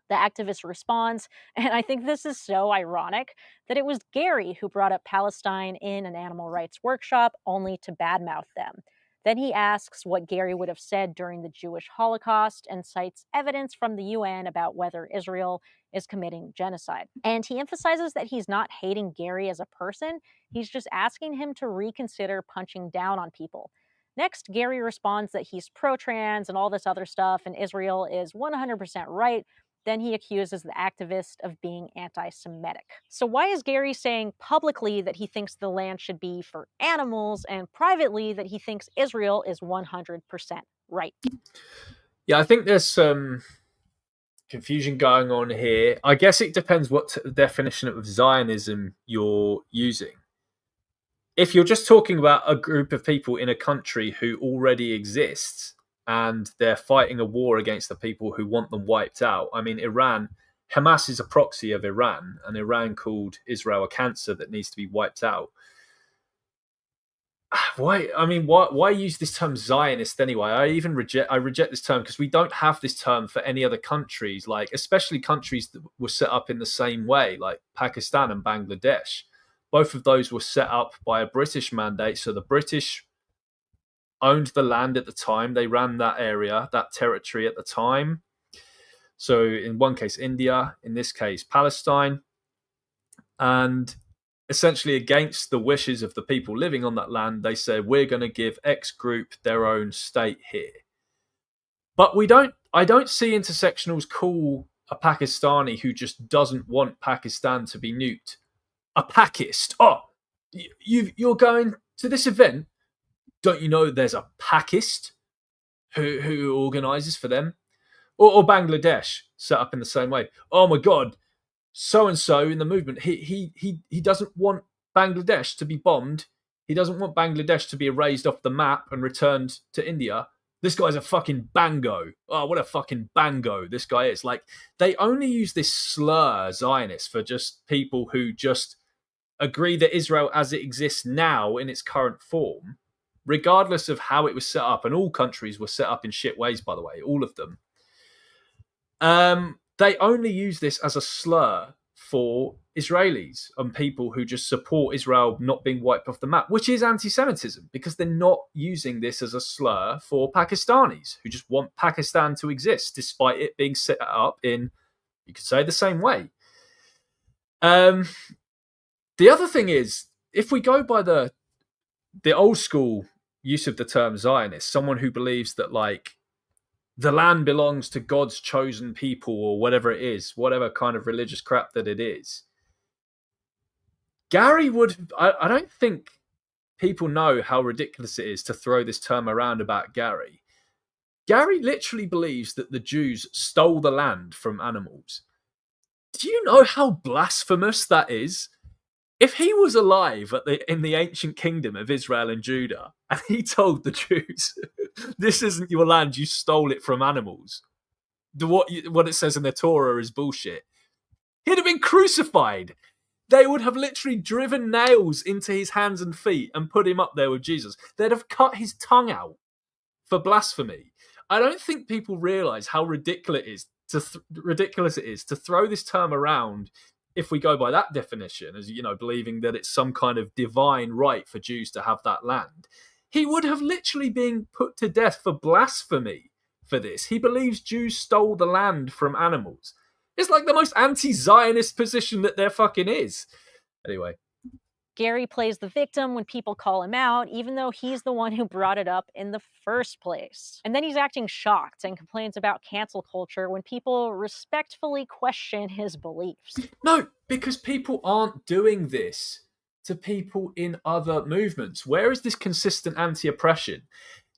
The activist responds, and I think this is so ironic, that it was Gary who brought up Palestine in an animal rights workshop only to badmouth them. Then he asks what Gary would have said during the Jewish Holocaust and cites evidence from the UN about whether Israel is committing genocide. And he emphasizes that he's not hating Gary as a person, he's just asking him to reconsider punching down on people. Next, Gary responds that he's pro-trans and all this other stuff, and Israel is 100% right. Then he accuses the activist of being anti-Semitic. So why is Gary saying publicly that he thinks the land should be for animals and privately that he thinks Israel is 100% right? Yeah, I think there's some confusion going on here. I guess it depends what definition of Zionism you're using. If you're just talking about a group of people in a country who already exists, and they're fighting a war against the people who want them wiped out. I mean, Hamas is a proxy of Iran, and Iran called Israel a cancer that needs to be wiped out. Why use this term Zionist anyway? I reject this term because we don't have this term for any other countries, like especially countries that were set up in the same way, like Pakistan and Bangladesh. Both of those were set up by a British mandate, so the British owned the land at the time. They ran that area, that territory at the time. So in one case, India, in this case, Palestine. And essentially against the wishes of the people living on that land, they said, we're going to give X group their own state here. But I don't see intersectionals call a Pakistani who just doesn't want Pakistan to be nuked a Pakist. Oh, you're going to this event? Don't you know there's a Pakist who organises for them? Or Bangladesh, set up in the same way. Oh my God, so-and-so in the movement, he doesn't want Bangladesh to be bombed. He doesn't want Bangladesh to be erased off the map and returned to India. This guy's a fucking bango. Oh, what a fucking bango this guy is. Like, they only use this slur, Zionist, for just people who just agree that Israel as it exists now in its current form, regardless of how it was set up, and all countries were set up in shit ways, by the way, all of them. They only use this as a slur for Israelis and people who just support Israel not being wiped off the map, which is anti-Semitism, because they're not using this as a slur for Pakistanis who just want Pakistan to exist, despite it being set up in, you could say, the same way. The other thing is, if we go by the old school use of the term Zionist, someone who believes that, like, the land belongs to God's chosen people or whatever it is, whatever kind of religious crap that it is. Gary would... I don't think people know how ridiculous it is to throw this term around about Gary. Gary literally believes that the Jews stole the land from animals. Do you know how blasphemous that is? If he was alive in the ancient kingdom of Israel and Judah, and he told the Jews, "This isn't your land; you stole it from animals," what it says in the Torah is bullshit. He'd have been crucified. They would have literally driven nails into his hands and feet and put him up there with Jesus. They'd have cut his tongue out for blasphemy. I don't think people realize how ridiculous it is to throw this term around. If we go by that definition, as believing that it's some kind of divine right for Jews to have that land, he would have literally been put to death for blasphemy for this. He believes Jews stole the land from animals. It's like the most anti-Zionist position that there fucking is. Anyway. Gary plays the victim when people call him out, even though he's the one who brought it up in the first place. And then he's acting shocked and complains about cancel culture when people respectfully question his beliefs. No, because people aren't doing this to people in other movements. Where is this consistent anti-oppression?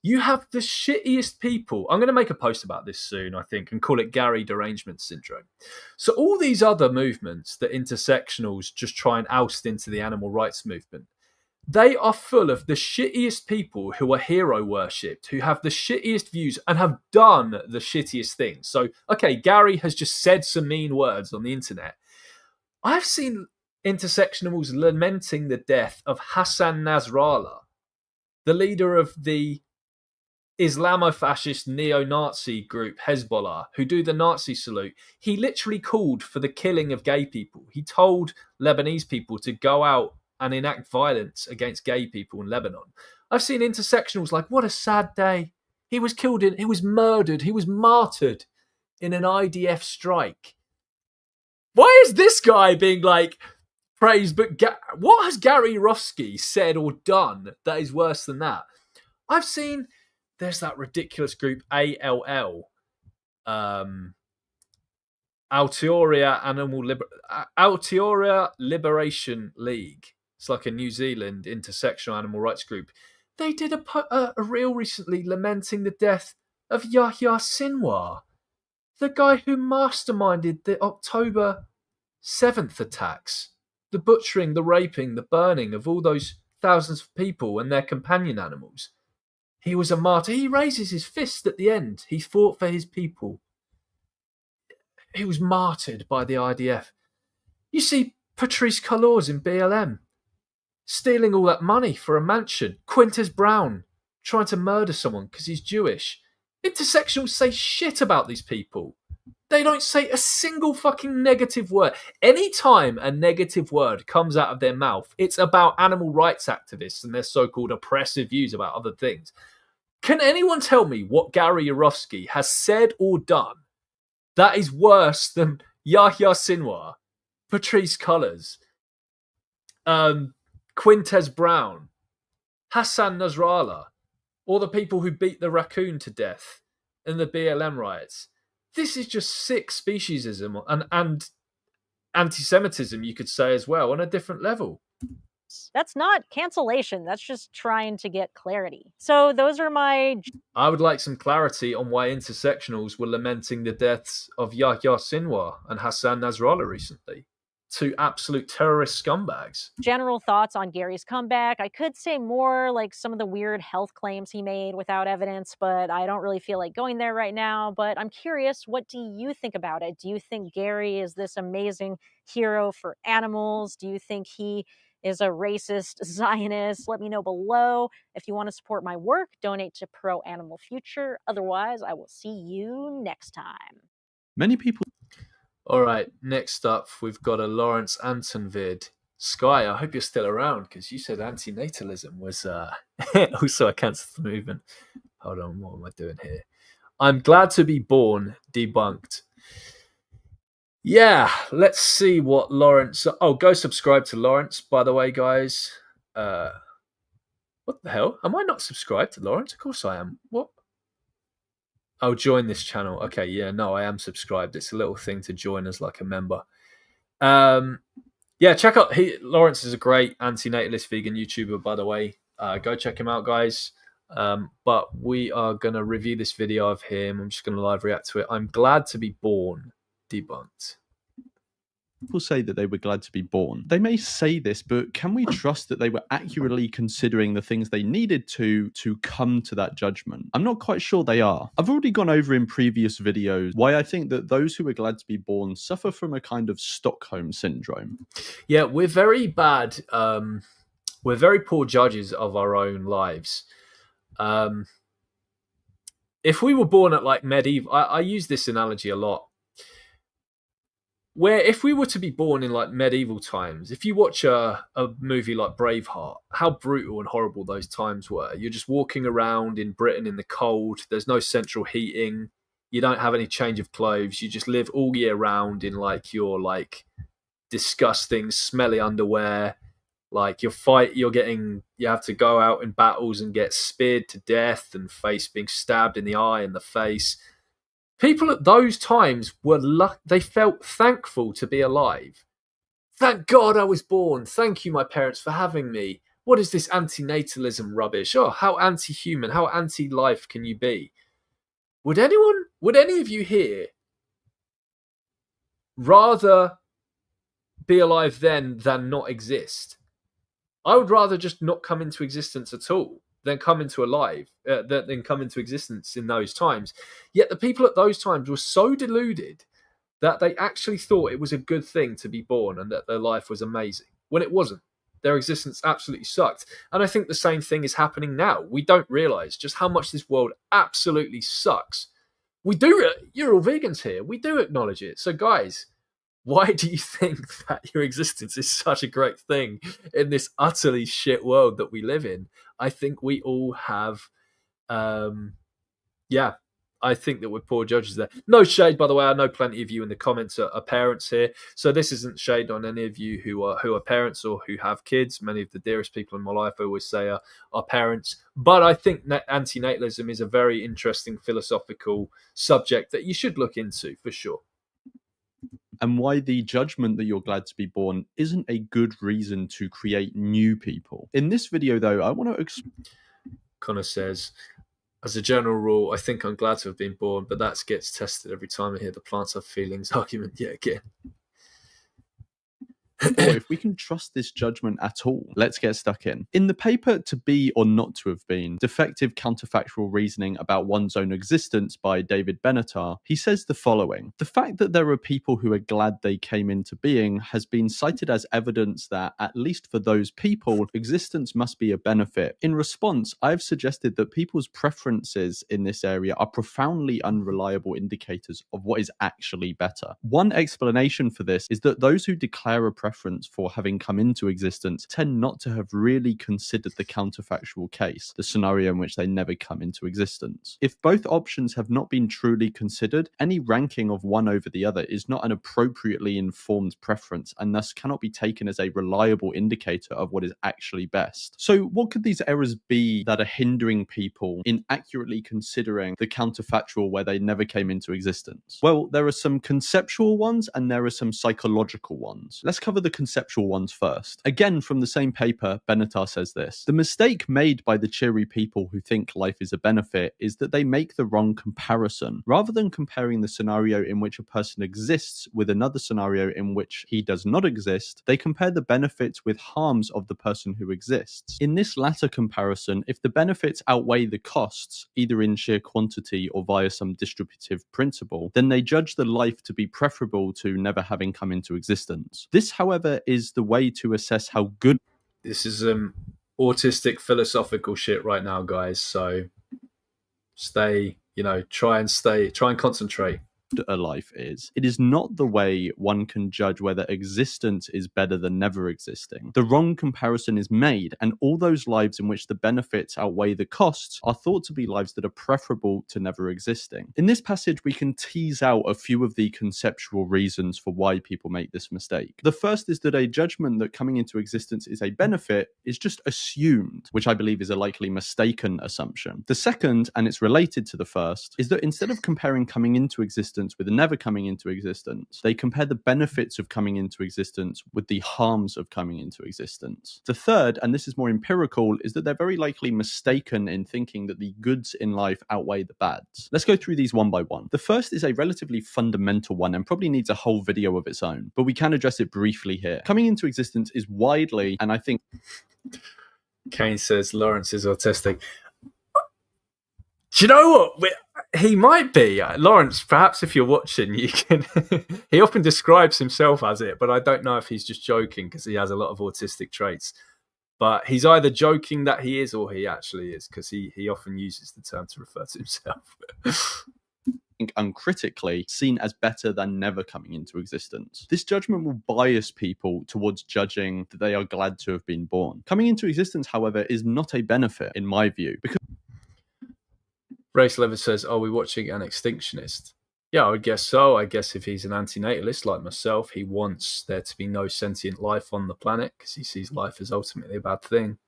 You have the shittiest people. I'm going to make a post about this soon, I think, and call it Gary derangement syndrome. So all these other movements that intersectionals just try and oust into the animal rights movement, they are full of the shittiest people who are hero worshipped, who have the shittiest views and have done the shittiest things. So, okay, Gary has just said some mean words on the internet. I've seen intersectionals lamenting the death of Hassan Nasrallah, the leader of the Islamofascist neo-Nazi group Hezbollah, who do the Nazi salute. He literally called for the killing of gay people. He told Lebanese people to go out and enact violence against gay people in Lebanon. I've seen intersectionals like, what a sad day. He was killed, he was murdered, he was martyred in an IDF strike. Why is this guy being like praised? But what has Gary Yourofsky said or done that is worse than that? I've seen... There's that ridiculous group ALL, Aotearoa Liberation League. It's like a New Zealand intersectional animal rights group. They did a reel recently lamenting the death of Yahya Sinwar, the guy who masterminded the October 7th attacks, the butchering, the raping, the burning of all those thousands of people and their companion animals. He was a martyr. He raises his fist at the end. He fought for his people. He was martyred by the IDF. You see Patrice Cullors in BLM stealing all that money for a mansion. Quintez Brown trying to murder someone because he's Jewish. Intersectionals say shit about these people. They don't say a single fucking negative word. Anytime a negative word comes out of their mouth, it's about animal rights activists and their so-called oppressive views about other things. Can anyone tell me what Gary Yourofsky has said or done that is worse than Yahya Sinwar, Patrice Cullors, Quintez Brown, Hassan Nasrallah, or the people who beat the raccoon to death in the BLM riots? This is just sick speciesism and anti-Semitism, you could say, as well, on a different level. That's not cancellation. That's just trying to get clarity. So those are my... I would like some clarity on why intersectionals were lamenting the deaths of Yahya Sinwar and Hassan Nasrallah recently. Two absolute terrorist scumbags. General thoughts on Gary's comeback. I could say more, like some of the weird health claims he made without evidence, but I don't really feel like going there right now. But I'm curious, what do you think about it? Do you think Gary is this amazing hero for animals? Do you think he is a racist Zionist? Let me know below. If you want to support my work, donate to Pro Animal Future. Otherwise, I will see you next time. Many people... All right, next up, we've got a Lawrence Anton vid. Sky, I hope you're still around, because you said antinatalism was also a cancer movement. Hold on, what am I doing here? I'm glad to be born, debunked. Yeah, let's see what Lawrence... Oh, go subscribe to Lawrence, by the way, guys. What the hell? Am I not subscribed to Lawrence? Of course I am. What? Oh, join this channel. Okay, yeah, no, I am subscribed. It's a little thing to join as like a member. Yeah, check out... Lawrence is a great anti-natalist vegan YouTuber, by the way. Go check him out, guys. But we are going to review this video of him. I'm just going to live react to it. I'm glad to be born, debunked. People say that they were glad to be born. They may say this, but can we trust that they were accurately considering the things they needed to come to that judgment? I'm not quite sure they are. I've already gone over in previous videos why I think that those who are glad to be born suffer from a kind of Stockholm syndrome. Yeah, we're very bad. We're very poor judges of our own lives. If we were born at like medieval, I use this analogy a lot. Where if we were to be born in like medieval times, if you watch a movie like Braveheart, how brutal and horrible those times were. You're just walking around in Britain in the cold. There's no central heating. You don't have any change of clothes. You just live all year round in like your like disgusting, smelly underwear. Like you have to go out in battles and get speared to death and face being stabbed in the eye and the face. People at those times they felt thankful to be alive. Thank God I was born. Thank you, my parents, for having me. What is this antinatalism rubbish? Oh, how anti-human, how anti-life can you be? Would any of you here rather be alive then than not exist? I would rather just not come into existence at all than come into existence in those times. Yet the people at those times were so deluded that they actually thought it was a good thing to be born and that their life was amazing, when it wasn't. Their existence absolutely sucked. And I think the same thing is happening now. We don't realize just how much this world absolutely sucks. You're all vegans here. We do acknowledge it. So guys, why do you think that your existence is such a great thing in this utterly shit world that we live in? I think we all have, I think that we're poor judges there. No shade, by the way. I know plenty of you in the comments are parents here, so this isn't shade on any of you who are parents or who have kids. Many of the dearest people in my life, I always say, are parents. But I think antinatalism is a very interesting philosophical subject that you should look into for sure. And why the judgment that you're glad to be born isn't a good reason to create new people. In this video, though, I want to Connor says, as a general rule, I think I'm glad to have been born, but that gets tested every time I hear the plants have feelings argument yet again. Or if we can trust this judgment at all. Let's get stuck in. In the paper To Be or Not to Have Been, Defective Counterfactual Reasoning About One's Own Existence by David Benatar, he says the following: the fact that there are people who are glad they came into being has been cited as evidence that, at least for those people, existence must be a benefit. In response, I've suggested that people's preferences in this area are profoundly unreliable indicators of what is actually better. One explanation for this is that those who declare a preference for having come into existence tend not to have really considered the counterfactual case, the scenario in which they never come into existence. If both options have not been truly considered, any ranking of one over the other is not an appropriately informed preference and thus cannot be taken as a reliable indicator of what is actually best. So what could these errors be that are hindering people in accurately considering the counterfactual where they never came into existence? Well, there are some conceptual ones and there are some psychological ones. Let's cover the conceptual ones first. Again, from the same paper, Benatar says this: the mistake made by the cheery people who think life is a benefit is that they make the wrong comparison. Rather than comparing the scenario in which a person exists with another scenario in which he does not exist, they compare the benefits with harms of the person who exists. In this latter comparison, if the benefits outweigh the costs, either in sheer quantity or via some distributive principle, then they judge the life to be preferable to never having come into existence. This, however, is the way to assess how good... This is autistic philosophical shit right now, guys. So try and concentrate. A life is. It is not the way one can judge whether existence is better than never existing. The wrong comparison is made, and all those lives in which the benefits outweigh the costs are thought to be lives that are preferable to never existing. In this passage, we can tease out a few of the conceptual reasons for why people make this mistake. The first is that a judgment that coming into existence is a benefit is just assumed, which I believe is a likely mistaken assumption. The second, and it's related to the first, is that instead of comparing coming into existence existence with never coming into existence. They compare the benefits of coming into existence with the harms of coming into existence. The third, and this is more empirical, is that they're very likely mistaken in thinking that the goods in life outweigh the bads. Let's go through these one by one. The first is a relatively fundamental one and probably needs a whole video of its own, but we can address it briefly here. Coming into existence is widely, and I think Kane says Lawrence is autistic. Do you know what? He might be. Lawrence, perhaps if you're watching, you can... He often describes himself as it, but I don't know if he's just joking because he has a lot of autistic traits. But he's either joking that he is or he actually is, because he often uses the term to refer to himself. Uncritically seen as better than never coming into existence. This judgment will bias people towards judging that they are glad to have been born. Coming into existence, however, is not a benefit in my view, because Race Lever says, are we watching an extinctionist? Yeah, I would guess so. I guess if he's an antinatalist like myself, he wants there to be no sentient life on the planet because he sees life as ultimately a bad thing.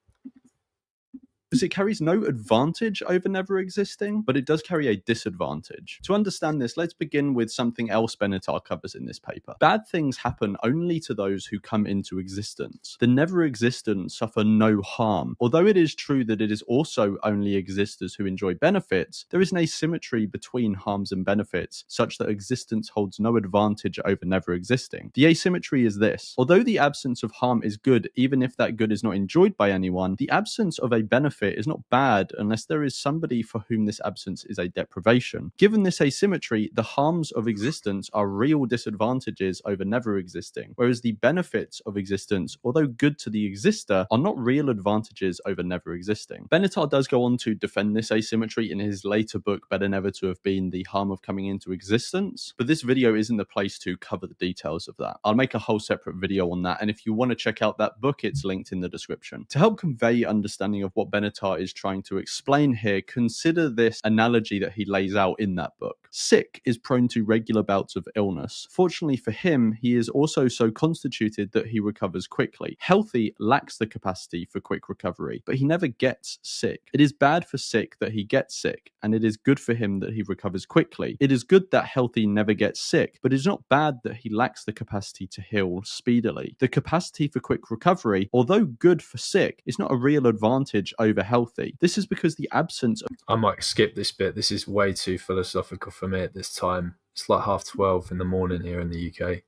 it carries no advantage over never existing, but it does carry a disadvantage. To understand this, let's begin with something else Benatar covers in this paper. Bad things happen only to those who come into existence. The never existent suffer no harm. Although it is true that it is also only existers who enjoy benefits, there is an asymmetry between harms and benefits, such that existence holds no advantage over never existing. The asymmetry is this: although the absence of harm is good, even if that good is not enjoyed by anyone, the absence of a benefit is not bad unless there is somebody for whom this absence is a deprivation. Given this asymmetry, the harms of existence are real disadvantages over never existing, whereas the benefits of existence, although good to the exister, are not real advantages over never existing. Benatar does go on to defend this asymmetry in his later book, Better Never to Have Been: The Harm of Coming into Existence, but this video isn't the place to cover the details of that. I'll make a whole separate video on that, and if you want to check out that book, it's linked in the description. To help convey understanding of what Benatar is trying to explain here, consider this analogy that he lays out in that book. Sick is prone to regular bouts of illness. Fortunately for him, he is also so constituted that he recovers quickly. Healthy lacks the capacity for quick recovery, but he never gets sick. It is bad for sick that he gets sick, and it is good for him that he recovers quickly. It is good that healthy never gets sick, but it is not bad that he lacks the capacity to heal speedily. The capacity for quick recovery, although good for sick, is not a real advantage over healthy. This is because the absence of... I might skip this bit. This is way too philosophical for me at this time. It's like 12:30 in the morning here in the UK.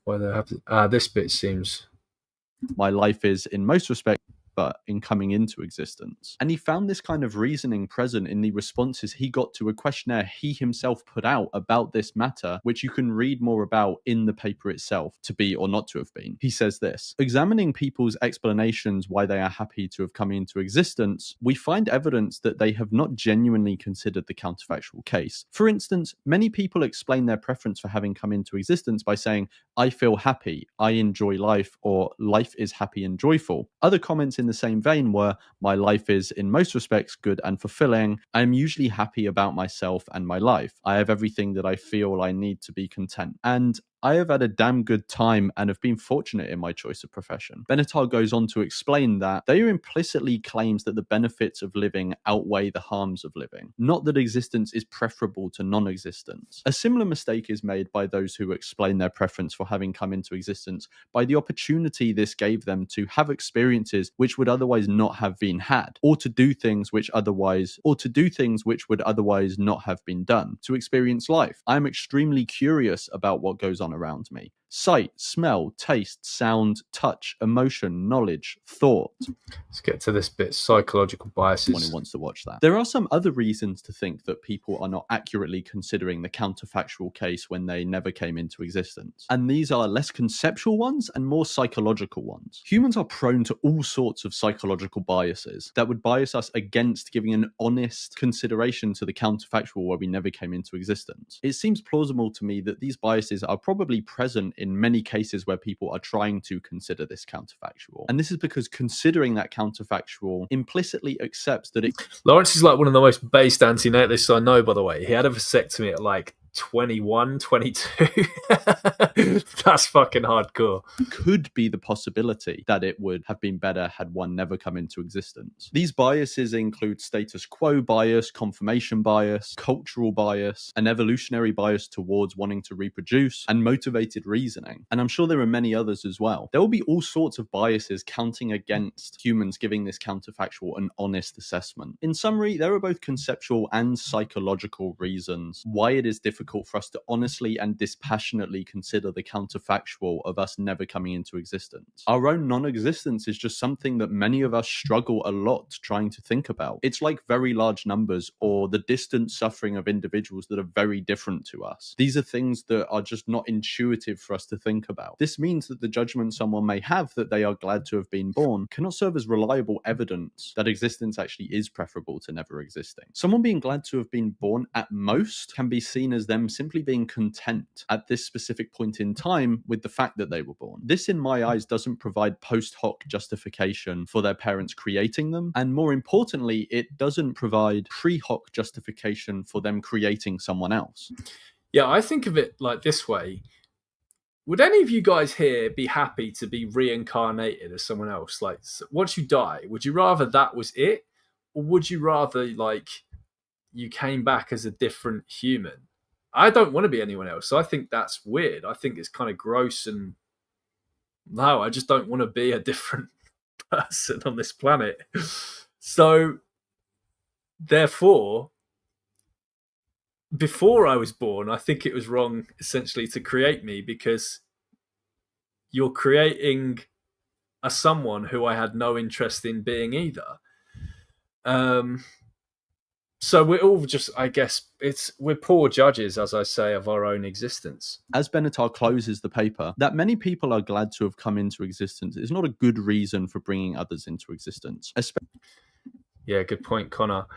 Why they have this bit seems... My life is, in most respects, but in coming into existence. And he found this kind of reasoning present in the responses he got to a questionnaire he himself put out about this matter, which you can read more about in the paper itself, To Be or Not to Have Been. He says this: examining people's explanations why they are happy to have come into existence, we find evidence that they have not genuinely considered the counterfactual case. For instance, many people explain their preference for having come into existence by saying, I feel happy, I enjoy life, or life is happy and joyful. Other comments in the same vein were, my life is in most respects good and fulfilling. I am usually happy about myself and my life. I have everything that I feel I need to be content. And I have had a damn good time and have been fortunate in my choice of profession. Benatar goes on to explain that they are implicitly claims that the benefits of living outweigh the harms of living, not that existence is preferable to non-existence. A similar mistake is made by those who explain their preference for having come into existence by the opportunity this gave them to have experiences which would otherwise not have been had, or to do things which would otherwise not have been done, to experience life. I am extremely curious about what goes on around me. Sight, smell, taste, sound, touch, emotion, knowledge, thought. Let's get to this bit. Psychological biases. One who wants to watch that. There are some other reasons to think that people are not accurately considering the counterfactual case when they never came into existence. And these are less conceptual ones and more psychological ones. Humans are prone to all sorts of psychological biases that would bias us against giving an honest consideration to the counterfactual where we never came into existence. It seems plausible to me that these biases are probably present in many cases where people are trying to consider this counterfactual. And this is because considering that counterfactual implicitly accepts that it... Lawrence is like one of the most based antinatalists I know, by the way. He had a vasectomy at like 21, 22. That's fucking hardcore. Could be the possibility that it would have been better had one never come into existence. These biases include status quo bias, confirmation bias, cultural bias, an evolutionary bias towards wanting to reproduce, and motivated reasoning. And I'm sure there are many others as well. There will be all sorts of biases counting against humans giving this counterfactual an honest assessment. In summary, there are both conceptual and psychological reasons why it is difficult for us to honestly and dispassionately consider the counterfactual of us never coming into existence. Our own non-existence is just something that many of us struggle a lot trying to think about. It's like very large numbers or the distant suffering of individuals that are very different to us. These are things that are just not intuitive for us to think about. This means that the judgment someone may have that they are glad to have been born cannot serve as reliable evidence that existence actually is preferable to never existing. Someone being glad to have been born at most can be seen as them simply being content at this specific point in time with the fact that they were born. This, in my eyes, doesn't provide post hoc justification for their parents creating them, and more importantly, it doesn't provide pre hoc justification for them creating someone else. Yeah, I think of it like this way. Would any of you guys here be happy to be reincarnated as someone else? Like, once you die, would you rather that was it? Or would you rather, like, you came back as a different human? I don't want to be anyone else. So I think that's weird. I think it's kind of gross, and no, I just don't want to be a different person on this planet. So therefore, before I was born, I think it was wrong essentially to create me, because you're creating a someone who I had no interest in being either. So we're all just, I guess, we're poor judges, as I say, of our own existence. As Benatar closes the paper, that many people are glad to have come into existence is not a good reason for bringing others into existence. Yeah, good point, Connor.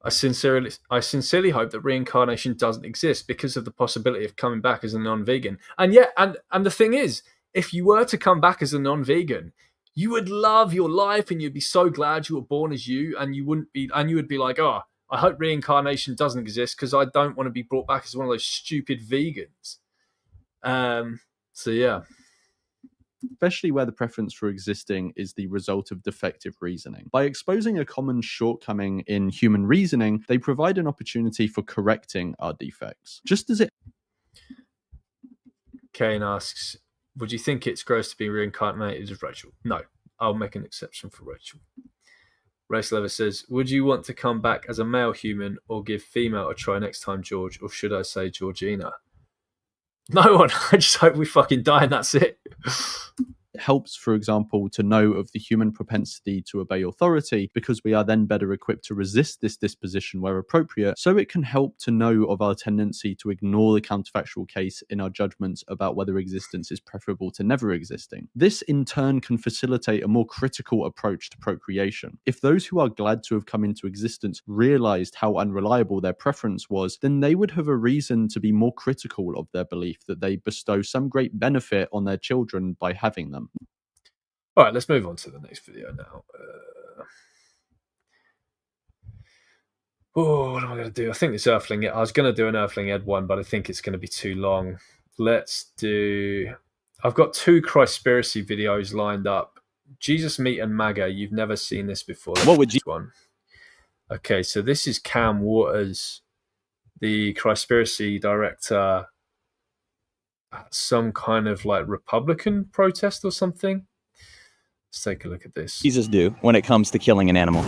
I sincerely hope that reincarnation doesn't exist because of the possibility of coming back as a non-vegan. And yeah, and the thing is, if you were to come back as a non-vegan, you would love your life and you'd be so glad you were born as you, and you would be like, oh, I hope reincarnation doesn't exist because I don't want to be brought back as one of those stupid vegans. So yeah. Especially where the preference for existing is the result of defective reasoning. By exposing a common shortcoming in human reasoning, they provide an opportunity for correcting our defects. Just as it... Kane asks, would you think it's gross to be reincarnated as Rachel? No, I'll make an exception for Rachel. Race Lever says, would you want to come back as a male human or give female a try next time, George? Or should I say Georgina? No one. I just hope we fucking die and that's it. It helps, for example, to know of the human propensity to obey authority, because we are then better equipped to resist this disposition where appropriate, so it can help to know of our tendency to ignore the counterfactual case in our judgments about whether existence is preferable to never existing. This, in turn, can facilitate a more critical approach to procreation. If those who are glad to have come into existence realized how unreliable their preference was, then they would have a reason to be more critical of their belief that they bestow some great benefit on their children by having them. All right, let's move on to the next video now. What am I going to do? I think this Earthling... I was going to do an Earthling Ed one, but I think it's going to be too long. Let's do... I've got 2 Christspiracy videos lined up. Jesus, Meat, and MAGA. You've never seen this before. What would you... one? Okay, so this is Cam Waters, the Christspiracy director at some kind of like Republican protest or something. Let's take a look at this. Jesus do when it comes to killing an animal?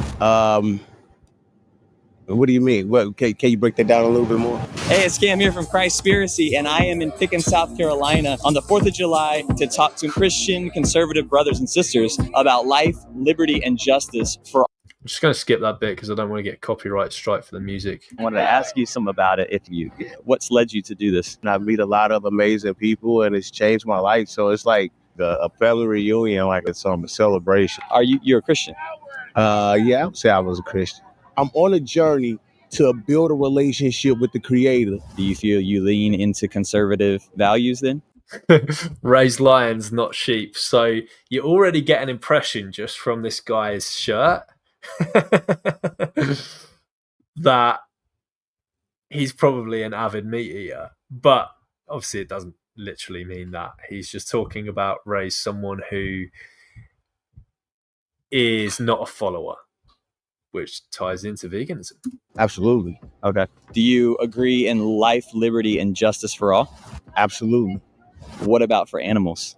What do you mean? What, can you break that down a little bit more? Hey, it's Cam here from Christspiracy, and I am in Pickens, South Carolina on the 4th of July to talk to Christian conservative brothers and sisters about life, liberty, and justice for... I'm just going to skip that bit because I don't want to get copyright strike for the music. I wanted to ask you some about it. What's led you to do this? And I meet a lot of amazing people, and it's changed my life. So it's like a family reunion, like it's a celebration. You're a Christian? Yeah, I would say I was a Christian. I'm on a journey to build a relationship with the Creator. Do you feel you lean into conservative values then? Raise lions, not sheep. So you already get an impression just from this guy's shirt that he's probably an avid meat eater, but obviously it doesn't literally mean that. He's just talking about Ray's someone who is not a follower, which ties into veganism. Absolutely. Okay. Do you agree in life, liberty, and justice for all? Absolutely. What about for animals?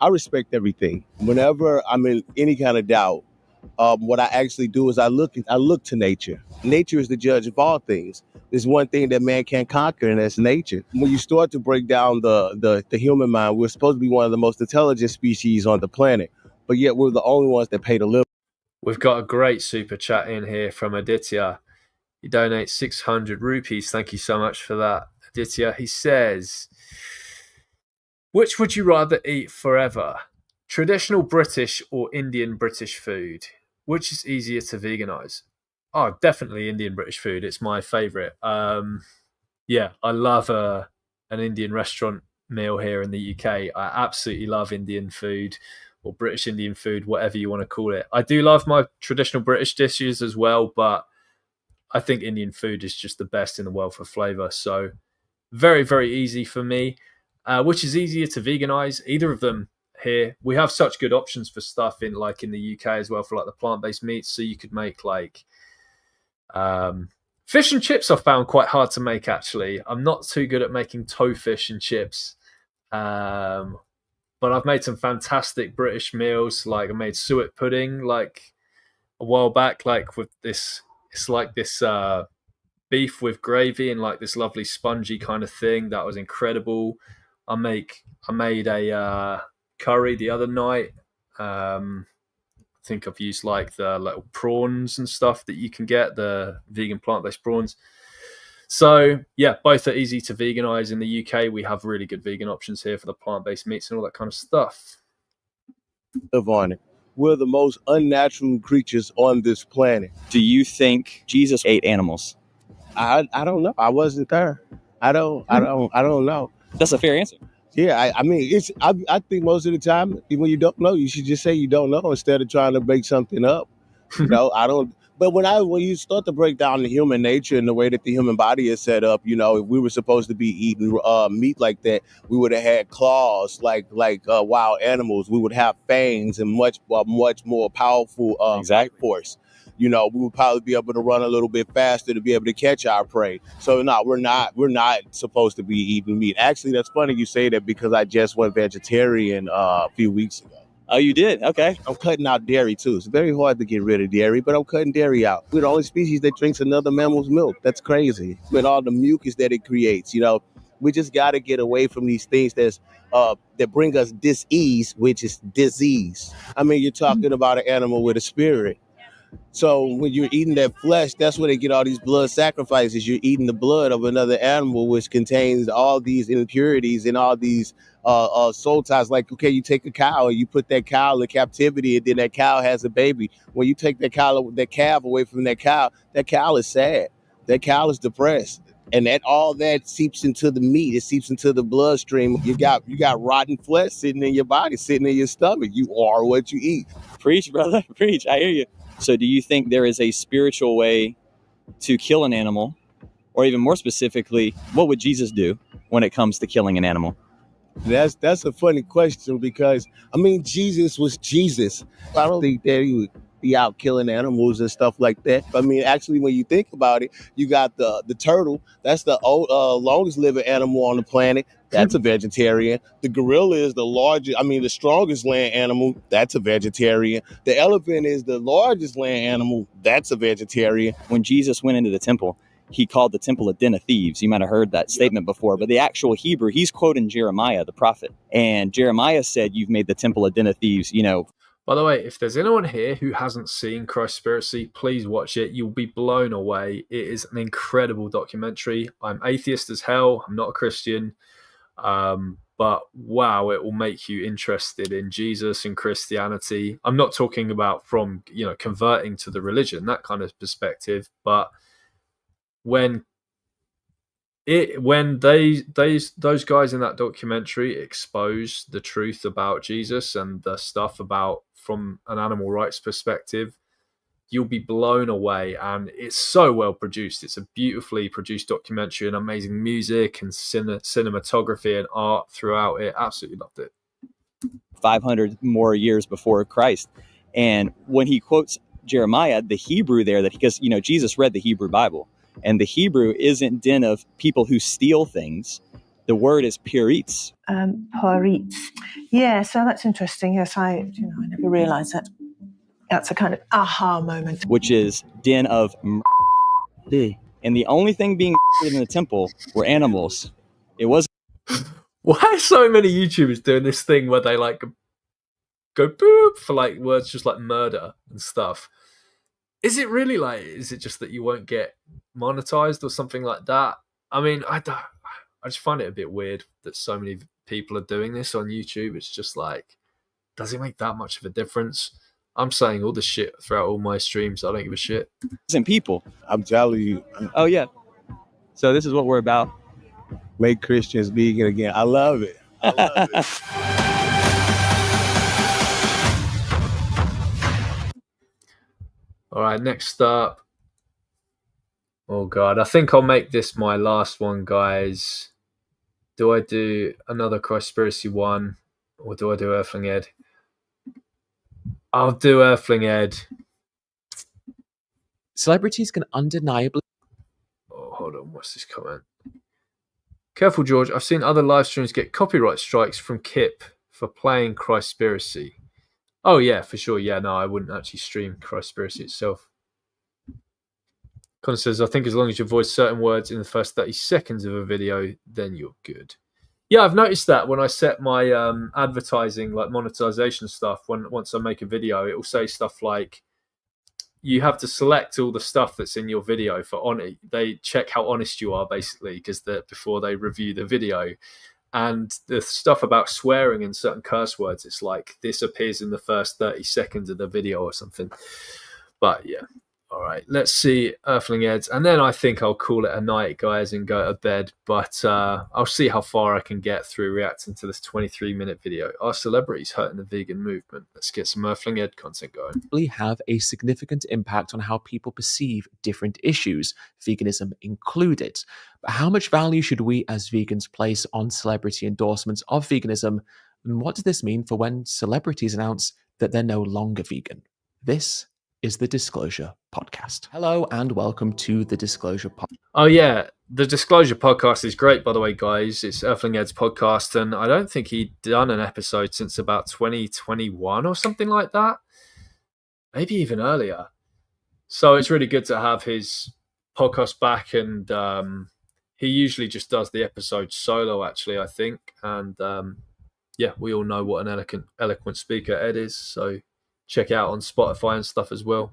I respect everything. Whenever I'm in any kind of doubt, what I actually do is I look to nature. Nature is the judge of all things. There's one thing that man can't conquer, and that's nature. When you start to break down the human mind, we're supposed to be one of the most intelligent species on the planet, but yet we're the only ones that pay to live. We've got a great super chat in here from Aditya. He donates 600 rupees. Thank you so much for that, Aditya. He says, which would you rather eat forever? Traditional British or Indian British food? Which is easier to veganize? Oh, definitely Indian British food. It's my favorite. Yeah, I love an Indian restaurant meal here in the UK. I absolutely love Indian food or British Indian food, whatever you want to call it. I do love my traditional British dishes as well, but I think Indian food is just the best in the world for flavor. So very, very easy for me. Which is easier to veganize? Either of them here. We have such good options for stuff in the UK as well for like the plant-based meats. So you could make like fish and chips. I found quite hard to make actually. I'm not too good at making tofu fish and chips, but I've made some fantastic British meals. Like I made suet pudding like a while back, like with this. It's like this beef with gravy and like this lovely spongy kind of thing. That was incredible. I made a curry the other night. I think I've used like the little prawns and stuff that you can get, the vegan plant-based prawns. So yeah, both are easy to veganize. In the UK, we have really good vegan options here for the plant-based meats and all that kind of stuff. Live on it. We're the most unnatural creatures on this planet. Do you think Jesus ate animals? I don't know. I wasn't there. I don't know. That's a fair answer. Yeah, I mean, I think most of the time when you don't know, you should just say you don't know instead of trying to make something up. I don't. But when you start to break down the human nature and the way that the human body is set up, if we were supposed to be eating meat like that, we would have had claws like wild animals. We would have fangs and much more powerful force. We would probably be able to run a little bit faster to be able to catch our prey. So no, we're not supposed to be eating meat. Actually, that's funny you say that because I just went vegetarian a few weeks ago. Oh, you did? Okay. I'm cutting out dairy too. It's very hard to get rid of dairy, but I'm cutting dairy out. We're the only species that drinks another mammal's milk. That's crazy. With all the mucus that it creates, we just got to get away from these things that bring us dis-ease, which is disease. I mean, you're talking about an animal with a spirit. So when you're eating that flesh, that's where they get all these blood sacrifices. You're eating the blood of another animal, which contains all these impurities and all these soul ties. Like, okay, you take a cow and you put that cow in captivity, and then that cow has a baby. When you take that calf away from that cow is sad. That cow is depressed. And all that seeps into the meat. It seeps into the bloodstream. You got rotten flesh sitting in your body, sitting in your stomach. You are what you eat. Preach, brother. Preach. I hear you. So do you think there is a spiritual way to kill an animal? Or even more specifically, what would Jesus do when it comes to killing an animal? That's a funny question because, I mean, Jesus was Jesus. I don't think that he would be out killing animals and stuff like that. I mean, actually, when you think about it, you got the turtle. That's the longest living animal on the planet. That's a vegetarian. The gorilla is the strongest land animal. That's a vegetarian. The elephant is the largest land animal. That's a vegetarian. When Jesus went into the temple, he called the temple a den of thieves. You might have heard that statement before, but the actual Hebrew, he's quoting Jeremiah, the prophet. And Jeremiah said, you've made the temple a den of thieves, By the way, if there's anyone here who hasn't seen Christspiracy, please watch it. You'll be blown away. It is an incredible documentary. I'm atheist as hell. I'm not a Christian. But wow, it will make you interested in Jesus and Christianity. I'm not talking about from, converting to the religion, that kind of perspective, but when those guys in that documentary expose the truth about Jesus and the stuff about from an animal rights perspective, you'll be blown away. And it's so well produced. It's a beautifully produced documentary and amazing music and cinematography and art throughout it. Absolutely loved it. 500 more years before Christ. And when he quotes Jeremiah, the Hebrew there, that because, you know, Jesus read the Hebrew Bible, and the Hebrew isn't den of people who steal things. The word is piritz. Piritz. Yeah, so that's interesting. Yes, I never realized that. That's a kind of aha moment. Which is den of and the only thing being in the temple were animals. It wasn't. Why are so many YouTubers doing this thing where they like go boop for like words just like murder and stuff? Is it really like, is it just that you won't get monetized or something like that? I mean, I just find it a bit weird that so many people are doing this on YouTube. It's just like, does it make that much of a difference? I'm saying all this shit throughout all my streams. I don't give a shit. And people. I'm telling you. Oh, yeah. So this is what we're about. Make Christians vegan again. I love it. I love it. All right, next up. Oh, God. I think I'll make this my last one, guys. Do I do another Conspiracy one or do I do Earthling Ed? I'll do Earthling Ed. Celebrities can undeniably... Oh, hold on. What's this comment? Careful, George. I've seen other live streams get copyright strikes from Kip for playing Christspiracy. Oh, yeah, for sure. Yeah, no, I wouldn't actually stream Christspiracy itself. Connor says, I think as long as you avoid certain words in the first 30 seconds of a video, then you're good. Yeah, I've noticed that when I set my advertising, like monetization stuff, once I make a video, it will say stuff like, you have to select all the stuff that's in your video for they check how honest you are, basically, because before they review the video. And the stuff about swearing and certain curse words, it's like this appears in the first 30 seconds of the video or something. But yeah. All right, let's see Earthling Eds, and then I think I'll call it a night, guys, and go to bed. But I'll see how far I can get through reacting to this 23-minute video. Are celebrities hurting the vegan movement? Let's get some Earthling Ed content going. Have a significant impact on how people perceive different issues, veganism included. But how much value should we as vegans place on celebrity endorsements of veganism? And what does this mean for when celebrities announce that they're no longer vegan? This is the Disclosure Podcast. Hello and welcome to the Disclosure Podcast. Oh yeah, the Disclosure Podcast is great, by the way, guys. It's Earthling Ed's podcast, and I don't think he'd done an episode since about 2021 or something like that. Maybe even earlier. So it's really good to have his podcast back, and he usually just does the episode solo, actually, I think. And yeah, we all know what an eloquent speaker Ed is, so check it out on Spotify and stuff as well.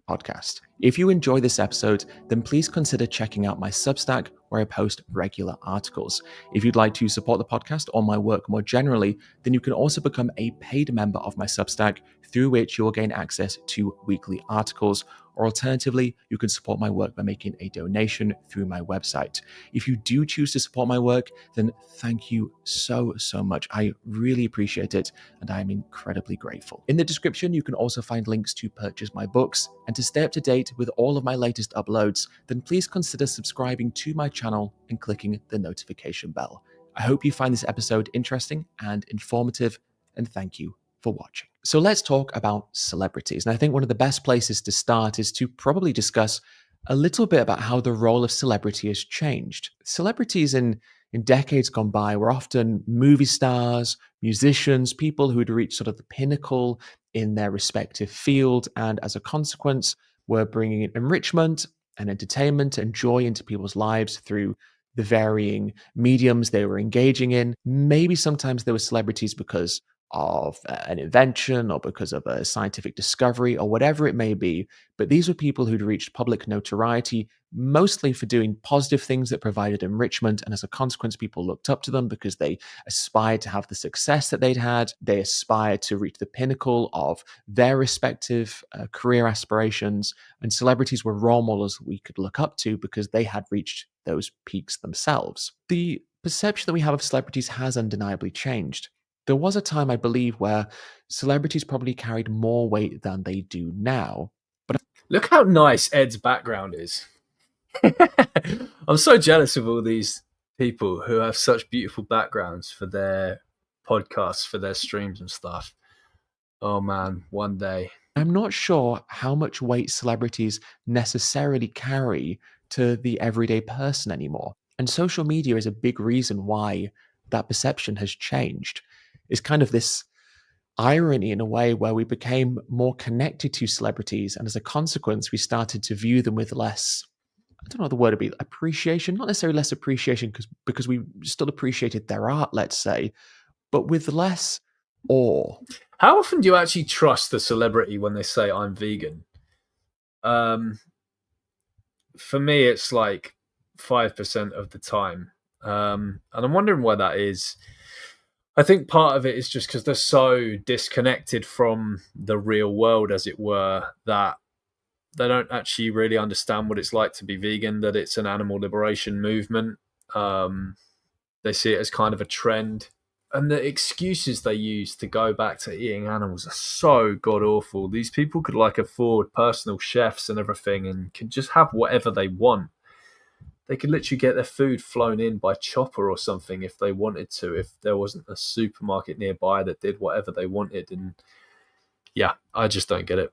Podcast. If you enjoy this episode, then please consider checking out my Substack, where I post regular articles. If you'd like to support the podcast or my work more generally, then you can also become a paid member of my Substack, through which you will gain access to weekly articles. Or alternatively, you can support my work by making a donation through my website. If you do choose to support my work, then thank you so much. I really appreciate it, and I am incredibly grateful. In the description, you can also find links to purchase my books, and to stay up to date with all of my latest uploads, then please consider subscribing to my channel and clicking the notification bell. I hope you find this episode interesting and informative, and thank you for watching. So let's talk about celebrities. And I think one of the best places to start is to probably discuss a little bit about how the role of celebrity has changed. Celebrities in decades gone by were often movie stars, musicians, people who had reached sort of the pinnacle in their respective field, and as a consequence, were bringing enrichment and entertainment and joy into people's lives through the varying mediums they were engaging in. Maybe sometimes they were celebrities because of an invention or because of a scientific discovery or whatever it may be. But these were people who'd reached public notoriety, mostly for doing positive things that provided enrichment. And as a consequence, people looked up to them because they aspired to have the success that they'd had. They aspired to reach the pinnacle of their respective career aspirations. And celebrities were role models we could look up to because they had reached those peaks themselves. The perception that we have of celebrities has undeniably changed. There was a time, I believe, where celebrities probably carried more weight than they do now. But Look how nice Ed's background is. I'm so jealous of all these people who have such beautiful backgrounds for their podcasts, for their streams and stuff. Oh man, one day. I'm not sure how much weight celebrities necessarily carry to the everyday person anymore. And social media is a big reason why that perception has changed. It's kind of this irony in a way where we became more connected to celebrities, and as a consequence, we started to view them with less, I don't know what the word would be, appreciation, not necessarily less appreciation because we still appreciated their art, let's say, but with less awe. How often do you actually trust the celebrity when they say I'm vegan? For me, it's like 5% of the time. And I'm wondering why that is. I think part of it is just because they're so disconnected from the real world, as it were, that they don't actually really understand what it's like to be vegan, that it's an animal liberation movement. They see it as kind of a trend. And the excuses they use to go back to eating animals are so god-awful. These people could afford personal chefs and everything and could just have whatever they want. They could literally get their food flown in by chopper or something if they wanted to, if there wasn't a supermarket nearby that did whatever they wanted. And yeah, I just don't get it.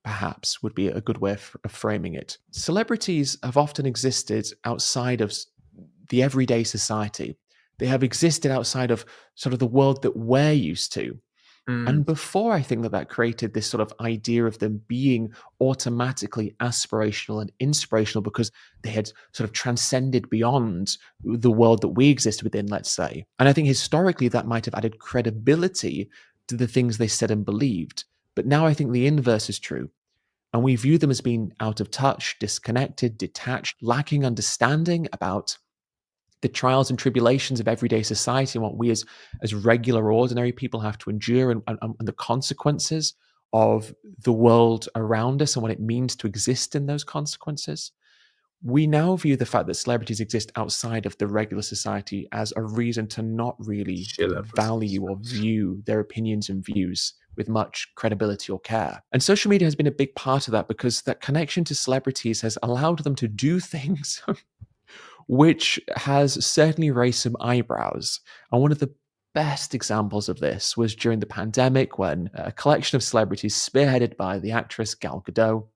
Perhaps would be a good way of framing it. Celebrities have often existed outside of the everyday society. They have existed outside of sort of the world that we're used to. And before, I think that created this sort of idea of them being automatically aspirational and inspirational because they had sort of transcended beyond the world that we exist within, let's say. And I think historically that might have added credibility to the things they said and believed. But now I think the inverse is true. And we view them as being out of touch, disconnected, detached, lacking understanding about the trials and tribulations of everyday society and what we as regular, ordinary people have to endure, and the consequences of the world around us and what it means to exist in those consequences. We now view the fact that celebrities exist outside of the regular society as a reason to not really value or view their opinions and views with much credibility or care. And social media has been a big part of that because that connection to celebrities has allowed them to do things which has certainly raised some eyebrows. And one of the best examples of this was during the pandemic when a collection of celebrities spearheaded by the actress Gal Gadot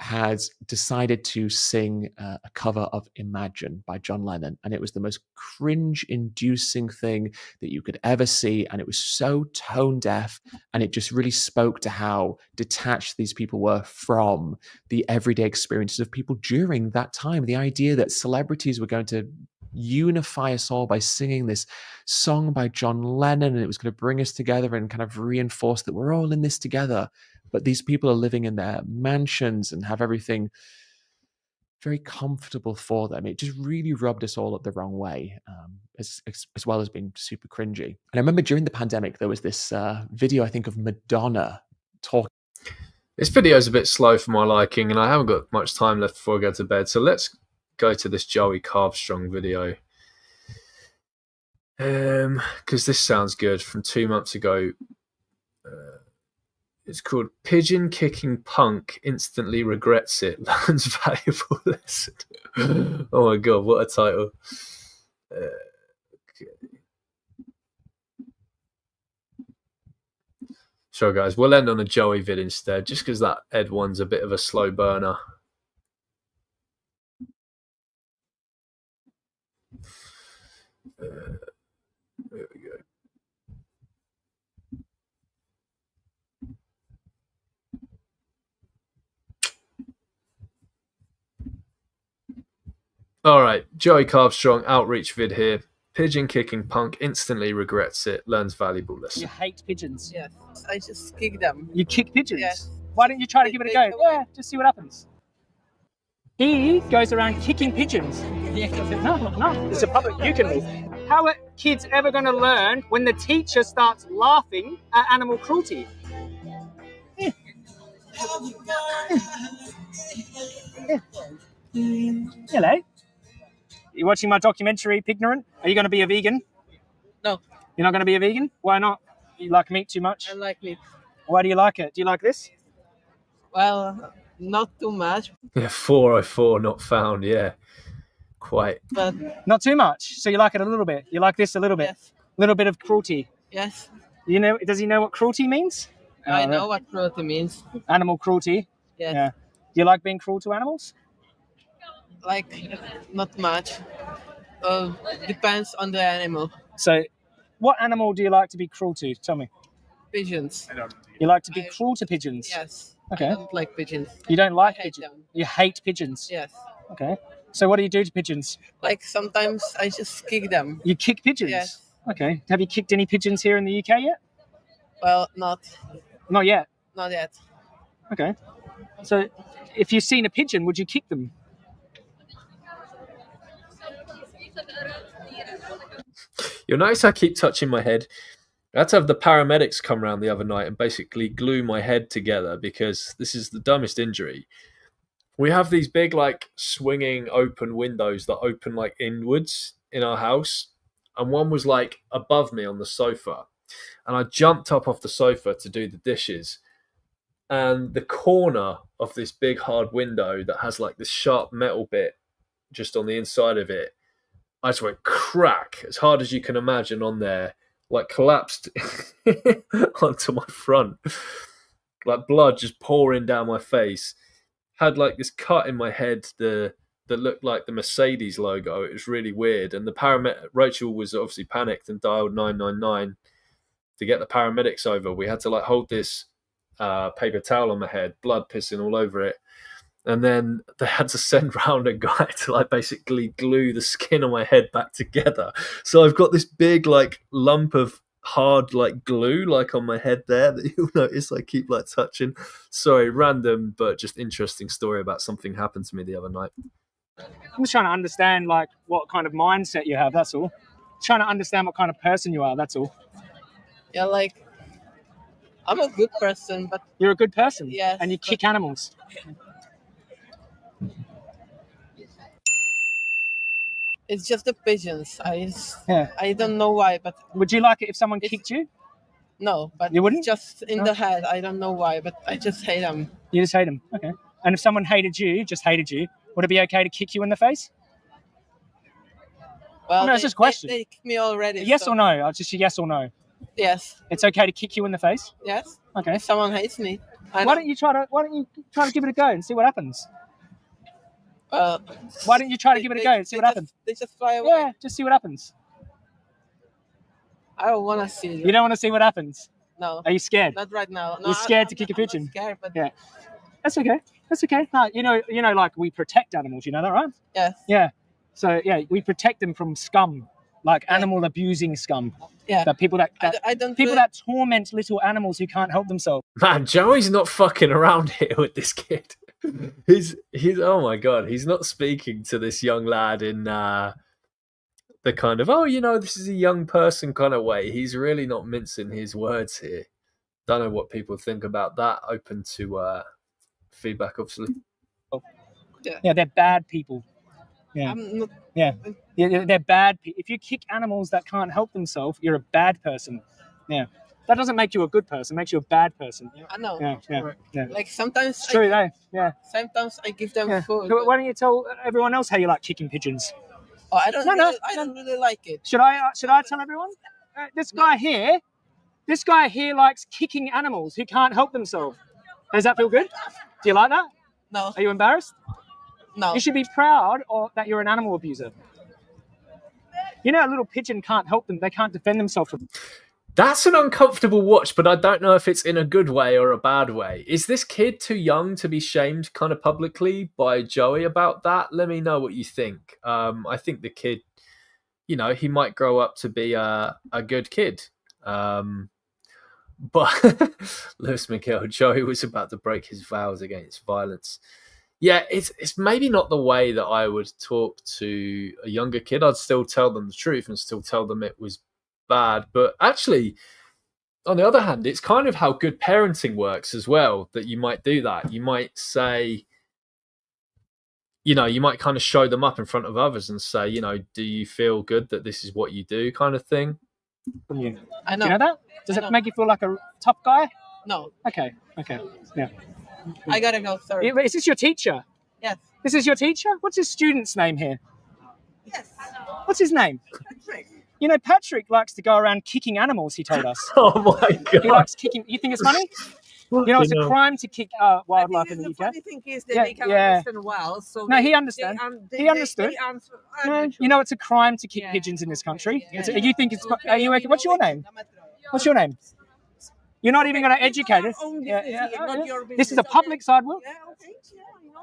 had decided to sing a cover of Imagine by John Lennon. And it was the most cringe-inducing thing that you could ever see. And it was so tone deaf. And it just really spoke to how detached these people were from the everyday experiences of people during that time. The idea that celebrities were going to unify us all by singing this song by John Lennon, and it was going to bring us together and kind of reinforce that we're all in this together. But these people are living in their mansions and have everything very comfortable for them. It just really rubbed us all up the wrong way, as well as being super cringy. And I remember during the pandemic, there was this video, I think, of Madonna talking. This video is a bit slow for my liking, and I haven't got much time left before I go to bed. So let's go to this Joey Carbstrong video. Because this sounds good, from 2 months ago. It's called Pigeon Kicking Punk Instantly Regrets It, Learns Valuable Lesson. Oh my god, what a title. Okay. Sure guys, we'll end on a Joey vid instead, just because that Ed one's a bit of a slow burner. There we go. All right, Joey Carbstrong, outreach vid here. Pigeon kicking punk, instantly regrets it, learns valuable lesson. You hate pigeons? Yes, I just kick them. You kick pigeons? Yes. Why don't you try to give it a go? Yeah, just see what happens. He goes around kicking pigeons. No, it's a public, you can move. How are kids ever going to learn when the teacher starts laughing at animal cruelty? Hello. You watching my documentary, Pignorant? Are you going to be a vegan? No. You're not going to be a vegan? Why not? You like meat too much? I like meat. Why do you like it? Do you like this? Well, Not too much, Yeah, 404 not found. Yeah, quite. but Not too much. So you like it a little bit. You like this a little bit. yes, A little bit of cruelty. yes. You know? Does he know what cruelty means? I know what cruelty means. Animal cruelty. Yes. Yeah. Do you like being cruel to animals? Like, not much. Depends on the animal. So, what animal do you like to be cruel to? Tell me. Pigeons. You like to be cruel to pigeons? Yes. Okay. I don't like pigeons. You don't like I hate pigeons? them. You hate pigeons? Yes. Okay. So what do you do to pigeons? Like sometimes I just kick them. You kick pigeons? Yes. Okay. Have you kicked any pigeons here in the UK yet? Well, not Not yet. Okay. So if you've seen a pigeon, would you kick them? You'll notice I keep touching my head. I had to have the paramedics come around the other night and basically glue my head together because this is the dumbest injury. We have these big, like, swinging open windows that open, like, inwards in our house. And one was, like, above me on the sofa. And I jumped up off the sofa to do the dishes. And the corner of this big, hard window that has, like, this sharp metal bit just on the inside of it, I just went crack, as hard as you can imagine on there, like collapsed onto my front. Like blood just pouring down my face. Had like this cut in my head that looked like the Mercedes logo. It was really weird. And the Rachel was obviously panicked and dialed 999 to get the paramedics over. We had to like hold this paper towel on my head, blood pissing all over it. And then they had to send round a guy to like basically glue the skin on my head back together. So I've got this big like lump of hard like glue like on my head there that you'll notice I keep like touching. Sorry, random but just interesting story about something happened to me the other night. I'm just trying to understand like what kind of mindset you have, that's all. Trying to understand what kind of person you are, that's all. Yeah, like I'm a good person, but you're a good person. Yes, and you kick animals. It's just the pigeons. I don't know why, but would you like it if someone kicked you? No, but you wouldn't. Just in the head. I don't know why, but I just hate them. You just hate them. Okay. And if someone hated you, would it be okay to kick you in the face? Well, no, it's just a question. They kicked me already. Yes or no? Just a yes or no. Yes. It's okay to kick you in the face. Yes. Okay. If someone hates me. Why don't you try to give it a go and see what happens? Why don't you try to give it a go and see what happens? They just fly away. Yeah, just see what happens. I don't want to see it. You don't want to see what happens? No. Are you scared? Not right now. No, You're scared to kick a pigeon? I'm not scared, but yeah. That's okay. That's okay. No, you know, like we protect animals. You know that, right? Yes. Yeah. So yeah, we protect them from scum, like animal abusing scum. Yeah. That people that people that torment little animals who can't help themselves. Man, Joey's not fucking around here with this kid. He's oh my god, he's not speaking to this young lad in the kind of this is a young person kind of way. He's really not mincing his words here. Don't know what people think about that. Open to feedback, obviously. Yeah, they're bad people. Yeah. Yeah, they're bad people. If you kick animals that can't help themselves, you're a bad person. Yeah. That doesn't make you a good person. It makes you a bad person. I know. Yeah. Like sometimes. It's true, though. Yeah. Sometimes I give them food. Why don't you tell everyone else how you like kicking pigeons? Oh, I don't really like it. Should I tell everyone? This guy here likes kicking animals who can't help themselves. Does that feel good? Do you like that? No. Are you embarrassed? No. You should be proud that you're an animal abuser. You know, a little pigeon can't help them. They can't defend themselves. That's an uncomfortable watch, but I don't know if it's in a good way or a bad way. Is this kid too young to be shamed kind of publicly by Joey about that? Let me know what you think. I think the kid, he might grow up to be a good kid. But Lewis McGill, Joey was about to break his vows against violence. Yeah, it's maybe not the way that I would talk to a younger kid. I'd still tell them the truth and still tell them it was bad. But actually, on the other hand, it's kind of how good parenting works as well, that you might do that. You might say, you might kind of show them up in front of others and say, do you feel good that this is what you do kind of thing? From you. I know. Do you know that? Does it make you feel like a tough guy? No. Okay. Yeah. I gotta go, sorry. Is this your teacher? Yes. This is your teacher? What's his student's name here? Yes. What's his name? Patrick. You know, Patrick likes to go around kicking animals, he told us. Oh my God. He likes kicking. You think it's funny? You know, it's a crime to kick wildlife in the UK. The funny thing is that they can understand well. So no, he understands. He understood. No, you know, it's a crime to kick pigeons in this country. You think it's... Are you okay? What's your name? What's your name? You're not even going to educate us. This is a public sidewalk.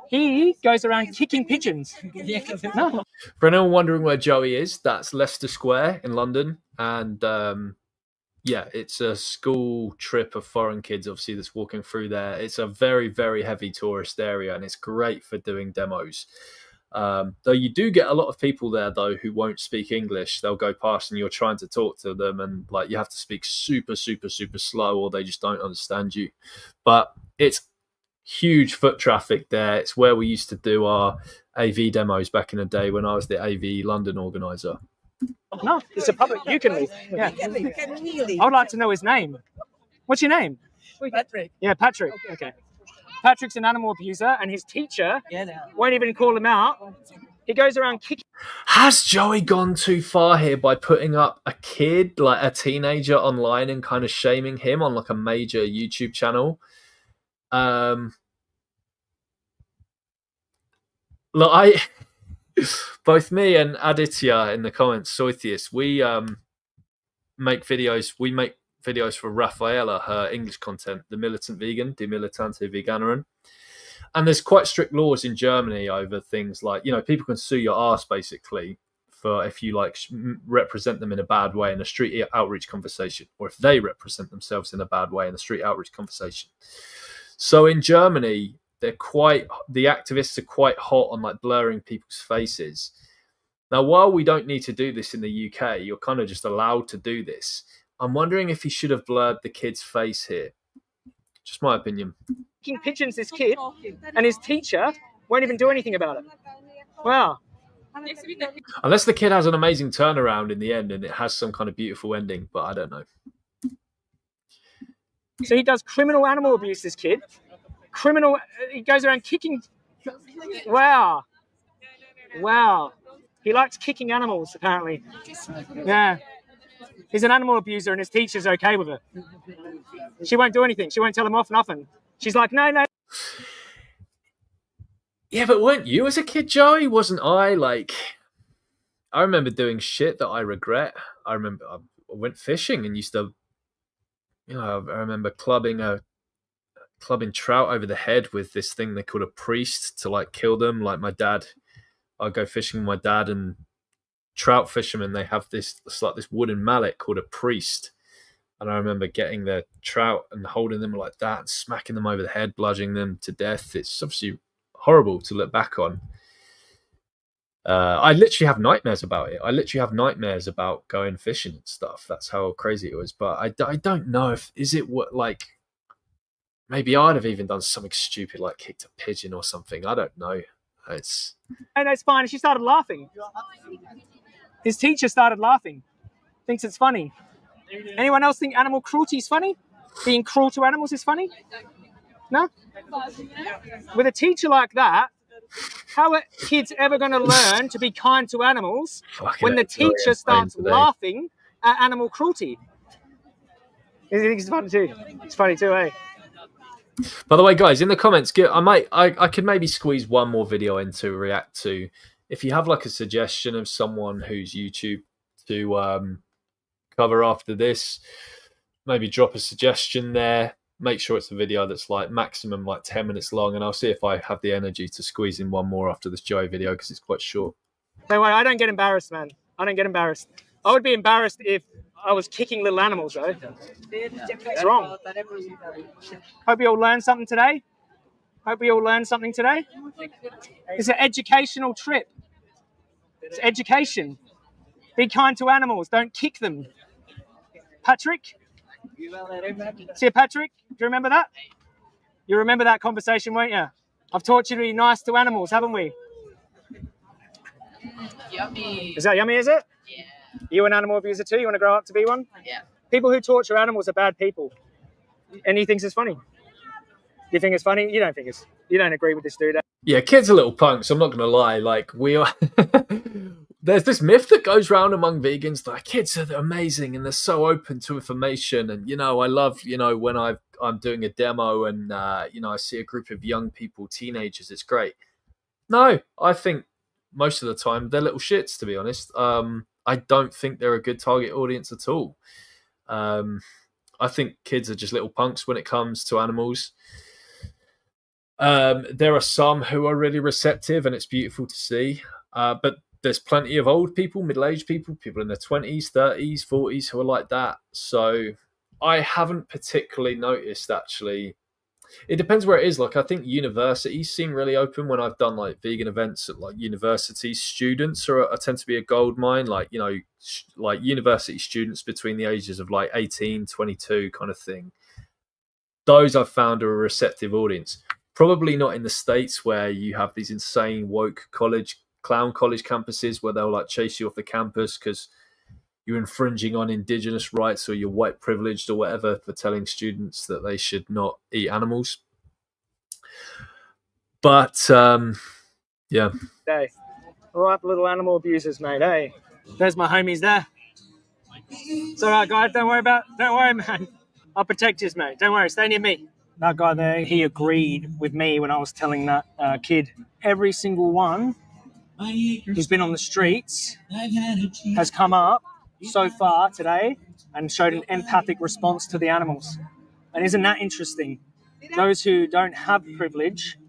He goes around kicking pigeons. No. For anyone wondering where Joey is, that's Leicester Square in London. And yeah, it's a school trip of foreign kids, obviously, that's walking through there. It's a very, very heavy tourist area, and it's great for doing demos. Though you do get a lot of people there, though, who won't speak English. They'll go past and you're trying to talk to them, and like you have to speak super, super, super slow, or they just don't understand you. But it's huge foot traffic there. It's where we used to do our AV demos back in the day when I was the AV London organizer. No, it's a public. You can leave. Yeah. I would like to know his name. What's your name? Patrick. Yeah, Patrick. Okay. Patrick's an animal abuser, and his teacher won't even call him out. He goes around kicking. Has Joey gone too far here by putting up a kid, like a teenager, online and kind of shaming him on like a major YouTube channel? Look, both me and Aditya in the comments, Soithius, we make videos. We make videos for Rafaela, her English content, the militant vegan, Die Militante Veganerin. And there's quite strict laws in Germany over things like, you know, people can sue your ass basically for if you like represent them in a bad way in a street outreach conversation, or if they represent themselves in a bad way in a street outreach conversation. So in Germany, the activists are quite hot on like blurring people's faces. Now, while we don't need to do this in the UK, you're kind of just allowed to do this. I'm wondering if he should have blurred the kid's face here. Just my opinion. Kicking pigeons, this kid, and his teacher won't even do anything about it. Wow. Unless the kid has an amazing turnaround in the end and it has some kind of beautiful ending, but I don't know. So he does criminal animal abuse, this kid. He goes around kicking. Wow. Wow. He likes kicking animals, apparently. Yeah. He's an animal abuser and his teacher's okay with it. She won't do anything. She won't tell him off, nothing. She's like, no. Yeah, but weren't you as a kid, Joey? Wasn't I? Like, I remember doing shit that I regret. I remember I went fishing and used to, you know, I remember clubbing trout over the head with this thing they called a priest to like kill them. Like my dad, I'd go fishing with my dad, and trout fishermen, they have this wooden mallet called a priest. And I remember getting the trout and holding them like that and smacking them over the head, bludgeoning them to death. It's obviously horrible to look back on. I literally have nightmares about it. I literally have nightmares about going fishing and stuff. That's how crazy it was. But I don't know maybe I'd have even done something stupid like kicked a pigeon or something. I don't know. It's fine. She started laughing. His teacher started laughing. Thinks it's funny. Anyone else think animal cruelty is funny? Being cruel to animals is funny? No? With a teacher like that, how are kids ever going to learn to be kind to animals when the teacher starts laughing at animal cruelty? I think it's funny too. It's funny too, eh? By the way, guys, in the comments, I could maybe squeeze one more video in to react to. If you have like a suggestion of someone whose YouTube to cover after this, maybe drop a suggestion there. Make sure it's a video that's like maximum like 10 minutes long, and I'll see if I have the energy to squeeze in one more after this Joey video because it's quite short. Don't worry, I don't get embarrassed, man. I don't get embarrassed. I would be embarrassed if I was kicking little animals, though. It's wrong. Hope you all learned something today. It's an educational trip. It's education. Be kind to animals. Don't kick them. Patrick? See you, Patrick? Do you remember that? You remember that conversation, won't you? I've taught you to be nice to animals, haven't we? Yummy. Is that yummy, is it? Yeah. You an animal abuser too? You want to grow up to be one? Yeah. People who torture animals are bad people. And he thinks it's funny. You think it's funny? You don't think it's. You don't agree with this dude? Yeah, kids are little punks. I'm not going to lie. Like we are. There's this myth that goes around among vegans that kids are amazing and they're so open to information. And I love when I'm doing a demo and I see a group of young people, teenagers. It's great. No, I think most of the time they're little shits. To be honest, I don't think they're a good target audience at all. I think kids are just little punks when it comes to animals. There are some who are really receptive, and it's beautiful to see. But there's plenty of old people, middle-aged people, people in their 20s, 30s, 40s who are like that. So I haven't particularly noticed, actually. It depends where it is. Like, I think universities seem really open when I've done like vegan events at like universities. Students are tend to be a gold mine. Like, like university students between the ages of like 18, 22 kind of thing. Those I've found are a receptive audience. Probably not in the States where you have these insane woke clown college campuses where they'll like chase you off the campus because you're infringing on indigenous rights or you're white privileged or whatever for telling students that they should not eat animals. But yeah. Hey, all right, little animal abusers, mate. Hey, there's my homies there. It's all right, guys. Don't worry, man. I'll protect you, mate. Don't worry. Stay near me. That guy there, he agreed with me when I was telling that kid. Every single one who's been on the streets has come up so far today and showed an empathic response to the animals. And isn't that interesting? Those who don't have privilege,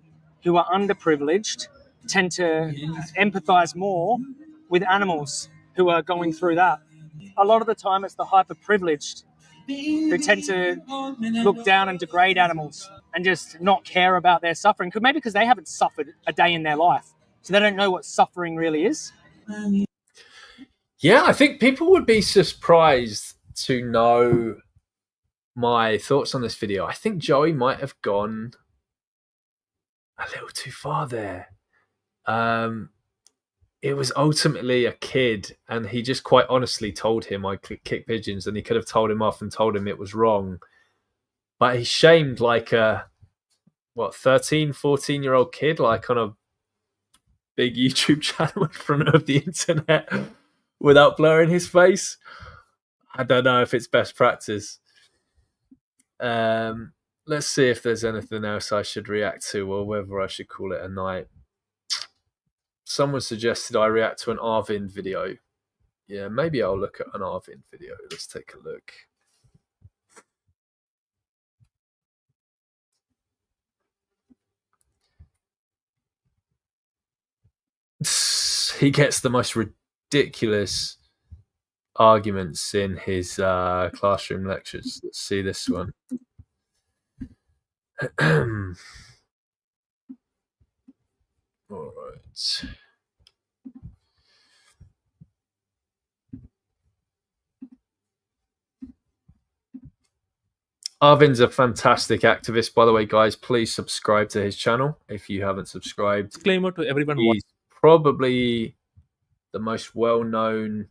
who are underprivileged, tend to empathize more with animals who are going through that. A lot of the time it's the hyper-privileged who tend to look down and degrade animals and just not care about their suffering. Maybe because they haven't suffered a day in their life. So they don't know what suffering really is. Yeah, I think people would be surprised to know my thoughts on this video. I think Joey might have gone a little too far there. It was ultimately a kid, and he just quite honestly told him I kick pigeons, and he could have told him off and told him it was wrong. But he shamed like a 13, 14-year-old kid, like on a big YouTube channel in front of the internet without blurring his face. I don't know if it's best practice. Let's see if there's anything else I should react to or whether I should call it a night. Someone suggested I react to an Arvind video. Yeah, maybe I'll look at an Arvind video. Let's take a look. He gets the most ridiculous arguments in his classroom lectures. Let's see this one. All right. Arvind's a fantastic activist, by the way, guys. Please subscribe to his channel if you haven't subscribed. Disclaimer to everyone. He's probably the most well-known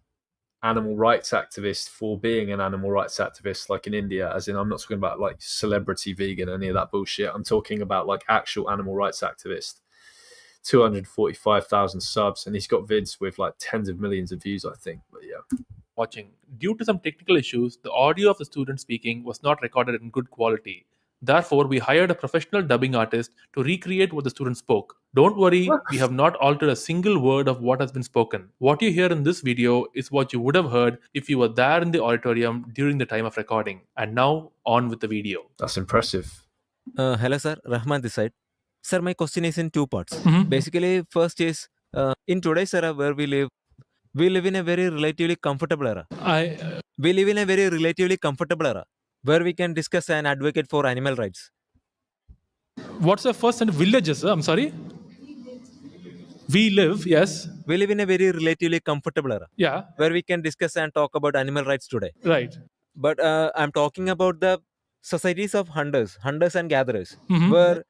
animal rights activist for being an animal rights activist, like in India, as in I'm not talking about like celebrity vegan, any of that bullshit. I'm talking about like actual animal rights activist. 245,000 subs, and he's got vids with like tens of millions of views, I think. But yeah. Watching. Due to some technical issues, the audio of the student speaking was not recorded in good quality. Therefore, we hired a professional dubbing artist to recreate what the student spoke. Don't worry, we have not altered a single word of what has been spoken. What you hear in this video is what you would have heard if you were there in the auditorium during the time of recording. And now, on with the video. That's impressive. Hello, sir. Rahman this side. Sir, my question is in two parts. Basically, first is, in today's era where we live in a very relatively comfortable era. We live in a very relatively comfortable era where we can discuss and advocate for animal rights. What's the first sentence? Villages, I'm sorry? We live in a very relatively comfortable era. Yeah. Where we can discuss and talk about animal rights today. Right. But I'm talking about the societies of hunters and gatherers, where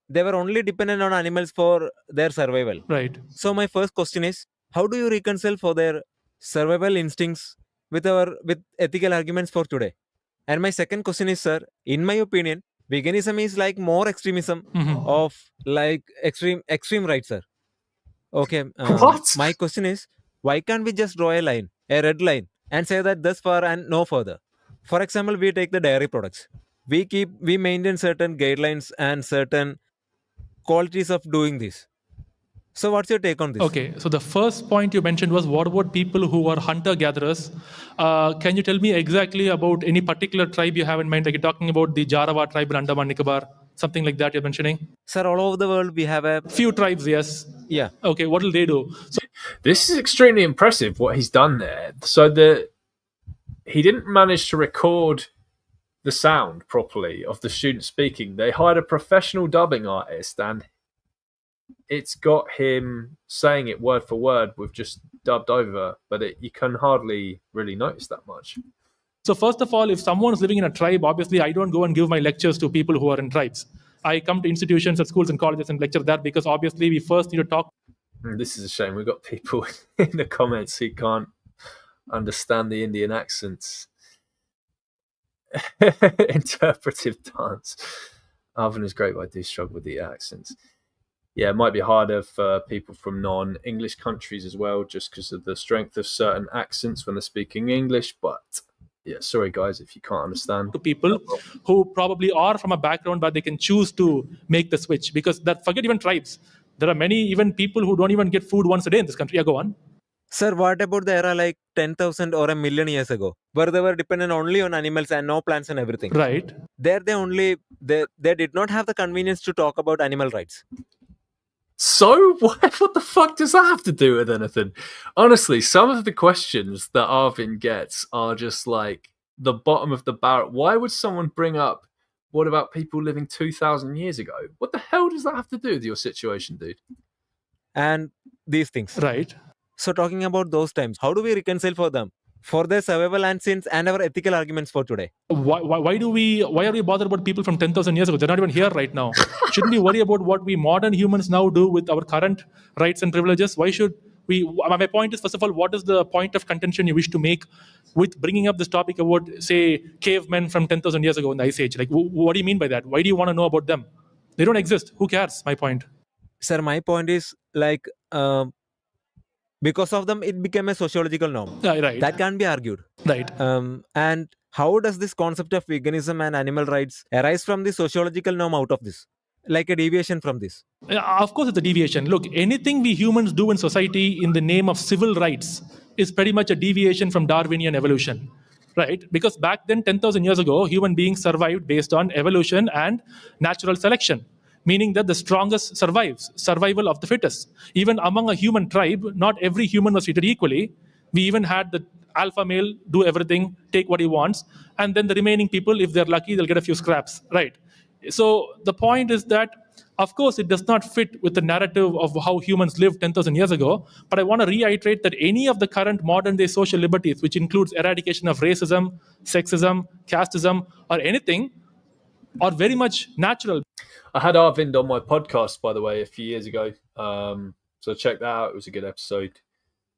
they were only dependent on animals for their survival. Right. So my first question is, how do you reconcile for their survival instincts with ethical arguments for today? And my second question is, sir, in my opinion, Veganism is like more extremism of like extreme right, sir. Okay. What? My question is, why can't we just draw a line, a red line, and say that thus far and no further? For example, we take the dairy products. We maintain certain guidelines and certain qualities of doing this. So what's your take on this? Okay, so the first point you mentioned was, what about people who are hunter-gatherers? Can you tell me exactly about any particular tribe you have in mind? Like you're talking about the Jarawa tribe in Andaman Nicobar, something like that you're mentioning? Sir, all over the world we have a few tribes, yes. Yeah. Okay, what will they do? So this is extremely impressive what he's done there. So he didn't manage to record the sound properly of the student speaking. They hired a professional dubbing artist, and it's got him saying it word for word with just dubbed over, but you can hardly really notice that much. So first of all, if someone's living in a tribe, obviously I don't go and give my lectures to people who are in tribes. I come to institutions at schools and colleges and lecture there because obviously we first need to talk. This is a shame. We've got people in the comments who can't understand the Indian accents. Interpretive dance. Arvin is great, but I do struggle with the accents. Yeah, it might be harder for people from non-English countries as well, just because of the strength of certain accents when they're speaking English. But yeah, sorry guys if you can't understand. To people who probably are from a background but they can choose to make the switch, because forget even tribes. There are many even people who don't even get food once a day in this country. Yeah, go on. Sir, what about the era like 10,000 or a million years ago, where they were dependent only on animals and no plants and everything? Right. There they did not have the convenience to talk about animal rights. So what the fuck does that have to do with anything? Honestly, some of the questions that Arvin gets are just like the bottom of the barrel. Why would someone bring up, what about people living 2,000 years ago? What the hell does that have to do with your situation, dude? And these things. Right. So talking about those times, how do we reconcile for them? For their survival and sins and our ethical arguments for today. Why are we bothered about people from 10,000 years ago? They're not even here right now. Shouldn't we worry about what we modern humans now do with our current rights and privileges? Why should we? My point is, first of all, what is the point of contention you wish to make with bringing up this topic about, say, cavemen from 10,000 years ago in the Ice Age? Like, what do you mean by that? Why do you want to know about them? They don't exist. Who cares? My point. Sir, my point is like, because of them, it became a sociological norm. Right. That can't be argued. Right. And how does this concept of veganism and animal rights arise from the sociological norm out of this? Like a deviation from this? Of course, it's a deviation. Look, anything we humans do in society in the name of civil rights is pretty much a deviation from Darwinian evolution. Right? Because back then, 10,000 years ago, human beings survived based on evolution and natural selection. Meaning that the strongest survives, survival of the fittest. Even among a human tribe, not every human was treated equally. We even had the alpha male do everything, take what he wants, and then the remaining people, if they're lucky, they'll get a few scraps, right? So the point is that, of course, it does not fit with the narrative of how humans lived 10,000 years ago, but I want to reiterate that any of the current modern-day social liberties, which includes eradication of racism, sexism, casteism, or anything, are very much natural. I had Arvind on my podcast, by the way, a few years ago. So check that out. It was a good episode.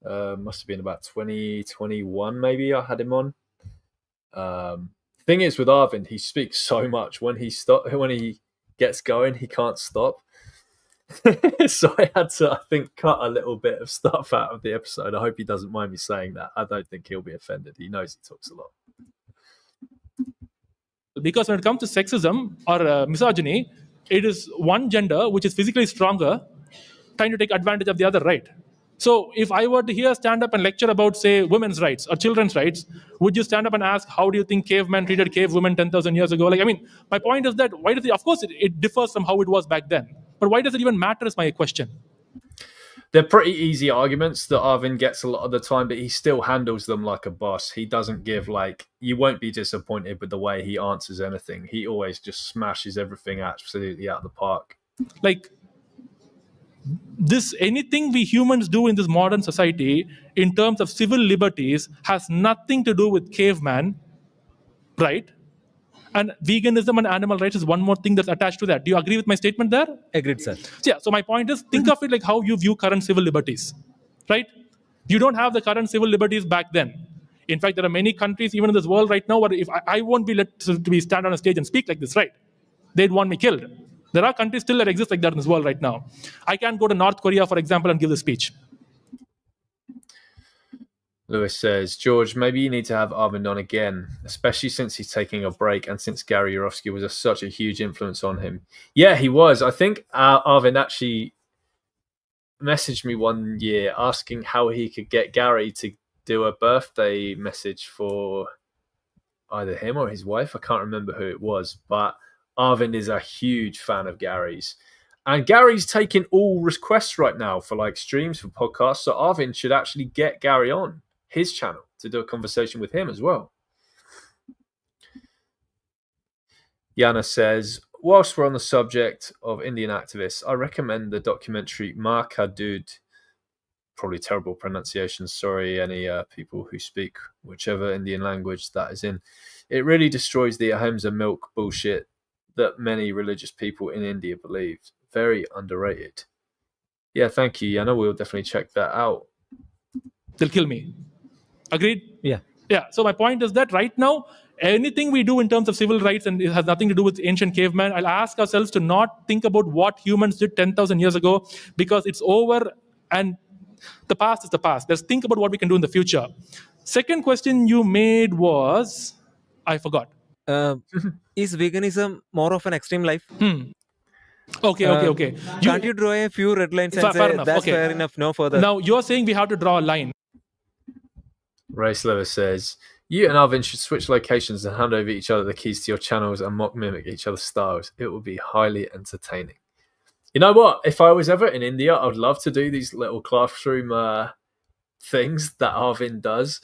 Must have been about 2021, maybe I had him on. Thing is with Arvind, he speaks so much. When he gets going, he can't stop. So I had to, I think, cut a little bit of stuff out of the episode. I hope he doesn't mind me saying that. I don't think he'll be offended. He knows he talks a lot. Because when it comes to sexism or misogyny, it is one gender which is physically stronger trying to take advantage of the other, right? So if I were to here stand up and lecture about, say, women's rights or children's rights, would you stand up and ask, how do you think cavemen treated cave women 10,000 years ago? Like, I mean, my point is that, why does it, of course, it differs from how it was back then. But why does it even matter is my question. They're pretty easy arguments that Arvind gets a lot of the time, but he still handles them like a boss. He doesn't give, like, you won't be disappointed with the way he answers anything. He always just smashes everything absolutely out of the park. Like, anything we humans do in this modern society in terms of civil liberties has nothing to do with caveman, right? And veganism and animal rights is one more thing that's attached to that. Do you agree with my statement there? Agreed, sir. So, yeah, so my point is, think of it like how you view current civil liberties, right? You don't have the current civil liberties back then. In fact, there are many countries, even in this world right now, where if I won't be let to be stand on a stage and speak like this, right? they'd want me killed. There are countries still that exist like that in this world right now. I can't go to North Korea, for example, and give a speech. Lewis says, George, maybe you need to have Arvind on again, especially since he's taking a break and since Gary Yourofsky was such a huge influence on him. Yeah, he was. I think Arvind actually messaged me one year asking how he could get Gary to do a birthday message for either him or his wife. I can't remember who it was, but Arvind is a huge fan of Gary's. And Gary's taking all requests right now for like streams, for podcasts. So Arvind should actually get Gary on his channel to do a conversation with him as well. Yana says, whilst we're on the subject of Indian activists, I recommend the documentary Maa Ka Doodh. Probably terrible pronunciation. Sorry, any people who speak whichever Indian language that is in. It really destroys the ahimsa milk bullshit that many religious people in India believed. Very underrated. Yeah, thank you, Yana. We'll definitely check that out. They'll kill me. Agreed? Yeah. Yeah. So my point is that right now, anything we do in terms of civil rights, and it has nothing to do with ancient caveman, I'll ask ourselves to not think about what humans did 10,000 years ago, because it's over and the past is the past. Let's think about what we can do in the future. Second question you made was, I forgot. Is veganism more of an extreme life? Okay. Can't you draw a few red lines and say, that's fair enough, no further? Now, you're saying we have to draw a line. Race Lewis says, you and Arvind should switch locations and hand over each other the keys to your channels and mock mimic each other's styles. It would be highly entertaining. You know what? If I was ever in India, I'd love to do these little classroom things that Arvind does,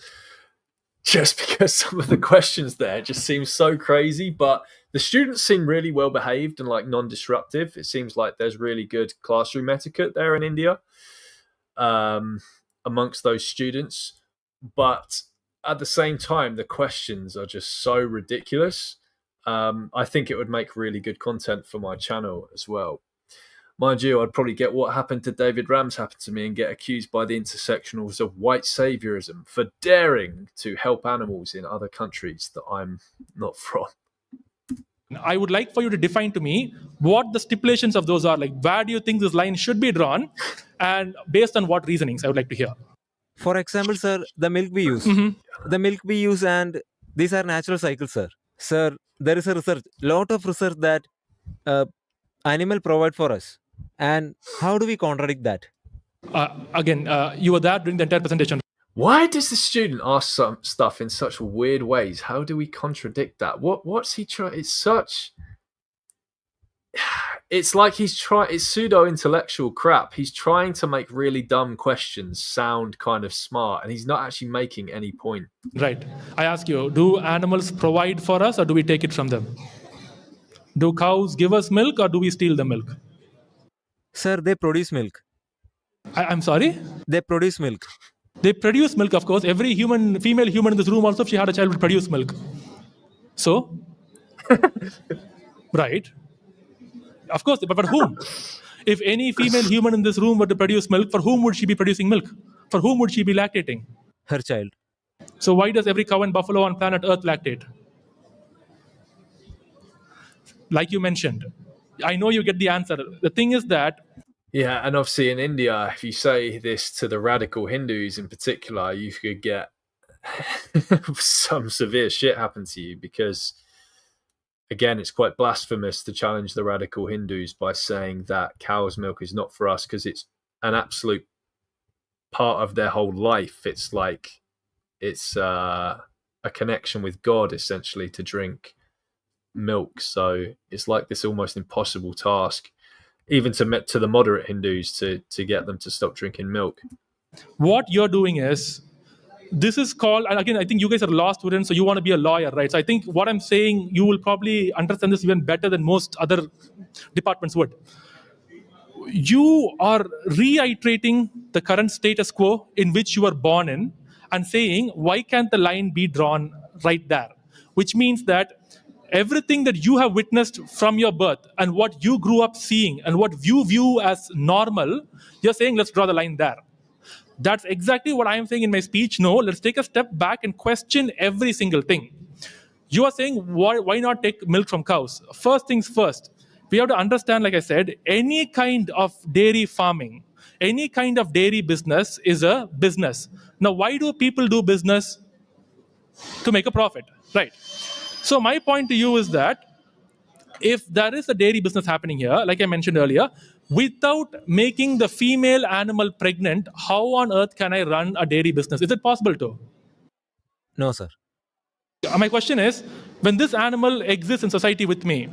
just because some of the questions there just seem so crazy. But the students seem really well behaved and like non-disruptive. It seems like there's really good classroom etiquette there in India amongst those students. But at the same time, the questions are just so ridiculous. I think it would make really good content for my channel as well. Mind you, I'd probably get what happened to David Rams happen to me and get accused by the intersectionals of white saviorism for daring to help animals in other countries that I'm not from. I would like for you to define to me what the stipulations of those are. Like, where do you think this line should be drawn? And based on what reasonings, I would like to hear. For example, sir, the milk we use. The milk we use, and these are natural cycles, sir. Sir, there is a research, lot of research that animal provide for us. And how do we contradict that? Again, you were there during the entire presentation. Why does the student ask some stuff in such weird ways? How do we contradict that? What's he trying? It's such... It's like he's trying... It's pseudo-intellectual crap. He's trying to make really dumb questions sound kind of smart, and he's not actually making any point. Right. I ask you, do animals provide for us, or do we take it from them? Do cows give us milk, or do we steal the milk? Sir, they produce milk. I'm sorry? They produce milk. They produce milk, of course. Every female human in this room also, if she had a child, would produce milk. So? Right. Of course, but for whom? If any female human in this room were to produce milk, for whom would she be producing milk? For whom would she be lactating? Her child. So why does every cow and buffalo on planet Earth lactate? Like you mentioned. I know you get the answer. The thing is that... Yeah, and obviously in India, if you say this to the radical Hindus in particular, you could get some severe shit happen to you, because, again, it's quite blasphemous to challenge the radical Hindus by saying that cow's milk is not for us, because it's an absolute part of their whole life. It's like it's a connection with God, essentially, to drink milk. So it's like this almost impossible task, even to the moderate Hindus, to get them to stop drinking milk. What you're doing is, this is called, and again, I think you guys are law students, so you want to be a lawyer, right? So I think what I'm saying, you will probably understand this even better than most other departments would. You are reiterating the current status quo in which you were born in and saying, why can't the line be drawn right there? Which means that everything that you have witnessed from your birth and what you grew up seeing and what you view as normal, you're saying, let's draw the line there. That's exactly what I am saying in my speech. No, let's take a step back and question every single thing. You are saying, why not take milk from cows? First things first, we have to understand, like I said, any kind of dairy farming, any kind of dairy business is a business. Now, why do people do business? To make a profit, right? So my point to you is that if there is a dairy business happening here, like I mentioned earlier, without making the female animal pregnant, how on earth can I run a dairy business? Is it possible to? No, sir. My question is, when this animal exists in society with me,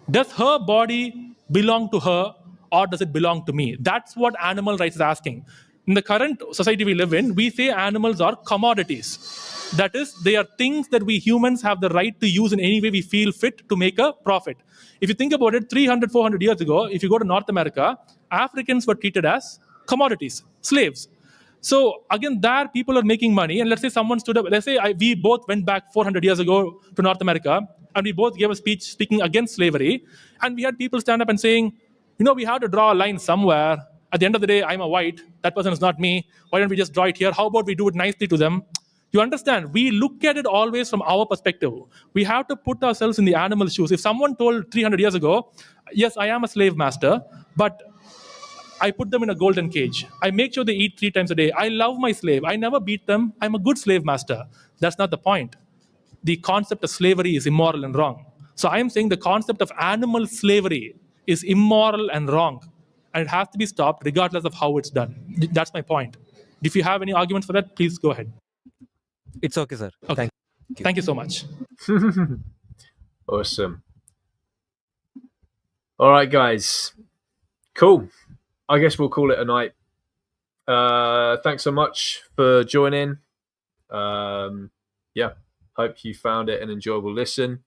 does her body belong to her or does it belong to me? That's what animal rights is asking. In the current society we live in, we say animals are commodities. That is, they are things that we humans have the right to use in any way we feel fit to make a profit. If you think about it, 300, 400 years ago, if you go to North America, Africans were treated as commodities, slaves. So again, there people are making money, and let's say someone stood up. Let's say we both went back 400 years ago to North America, and we both gave a speech speaking against slavery, and we had people stand up and saying, we have to draw a line somewhere. At the end of the day, I'm a white. That person is not me. Why don't we just draw it here? How about we do it nicely to them? You understand? We look at it always from our perspective. We have to put ourselves in the animal shoes. If someone told 300 years ago, yes, I am a slave master, but I put them in a golden cage. I make sure they eat 3 times a day. I love my slave. I never beat them. I'm a good slave master. That's not the point. The concept of slavery is immoral and wrong. So I am saying the concept of animal slavery is immoral and wrong. And it has to be stopped regardless of how it's done. That's my point. If you have any arguments for that, please go ahead. It's okay, sir. Okay. Thank you so much. Awesome. All right, guys. Cool. I guess we'll call it a night. Thanks so much for joining. Yeah, hope you found it an enjoyable listen.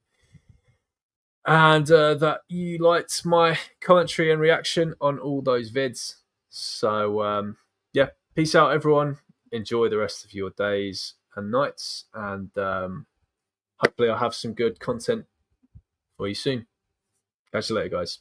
And that you liked my commentary and reaction on all those vids. So, yeah, peace out, everyone. Enjoy the rest of your days and nights. And hopefully I'll have some good content for you soon. Catch you later, guys.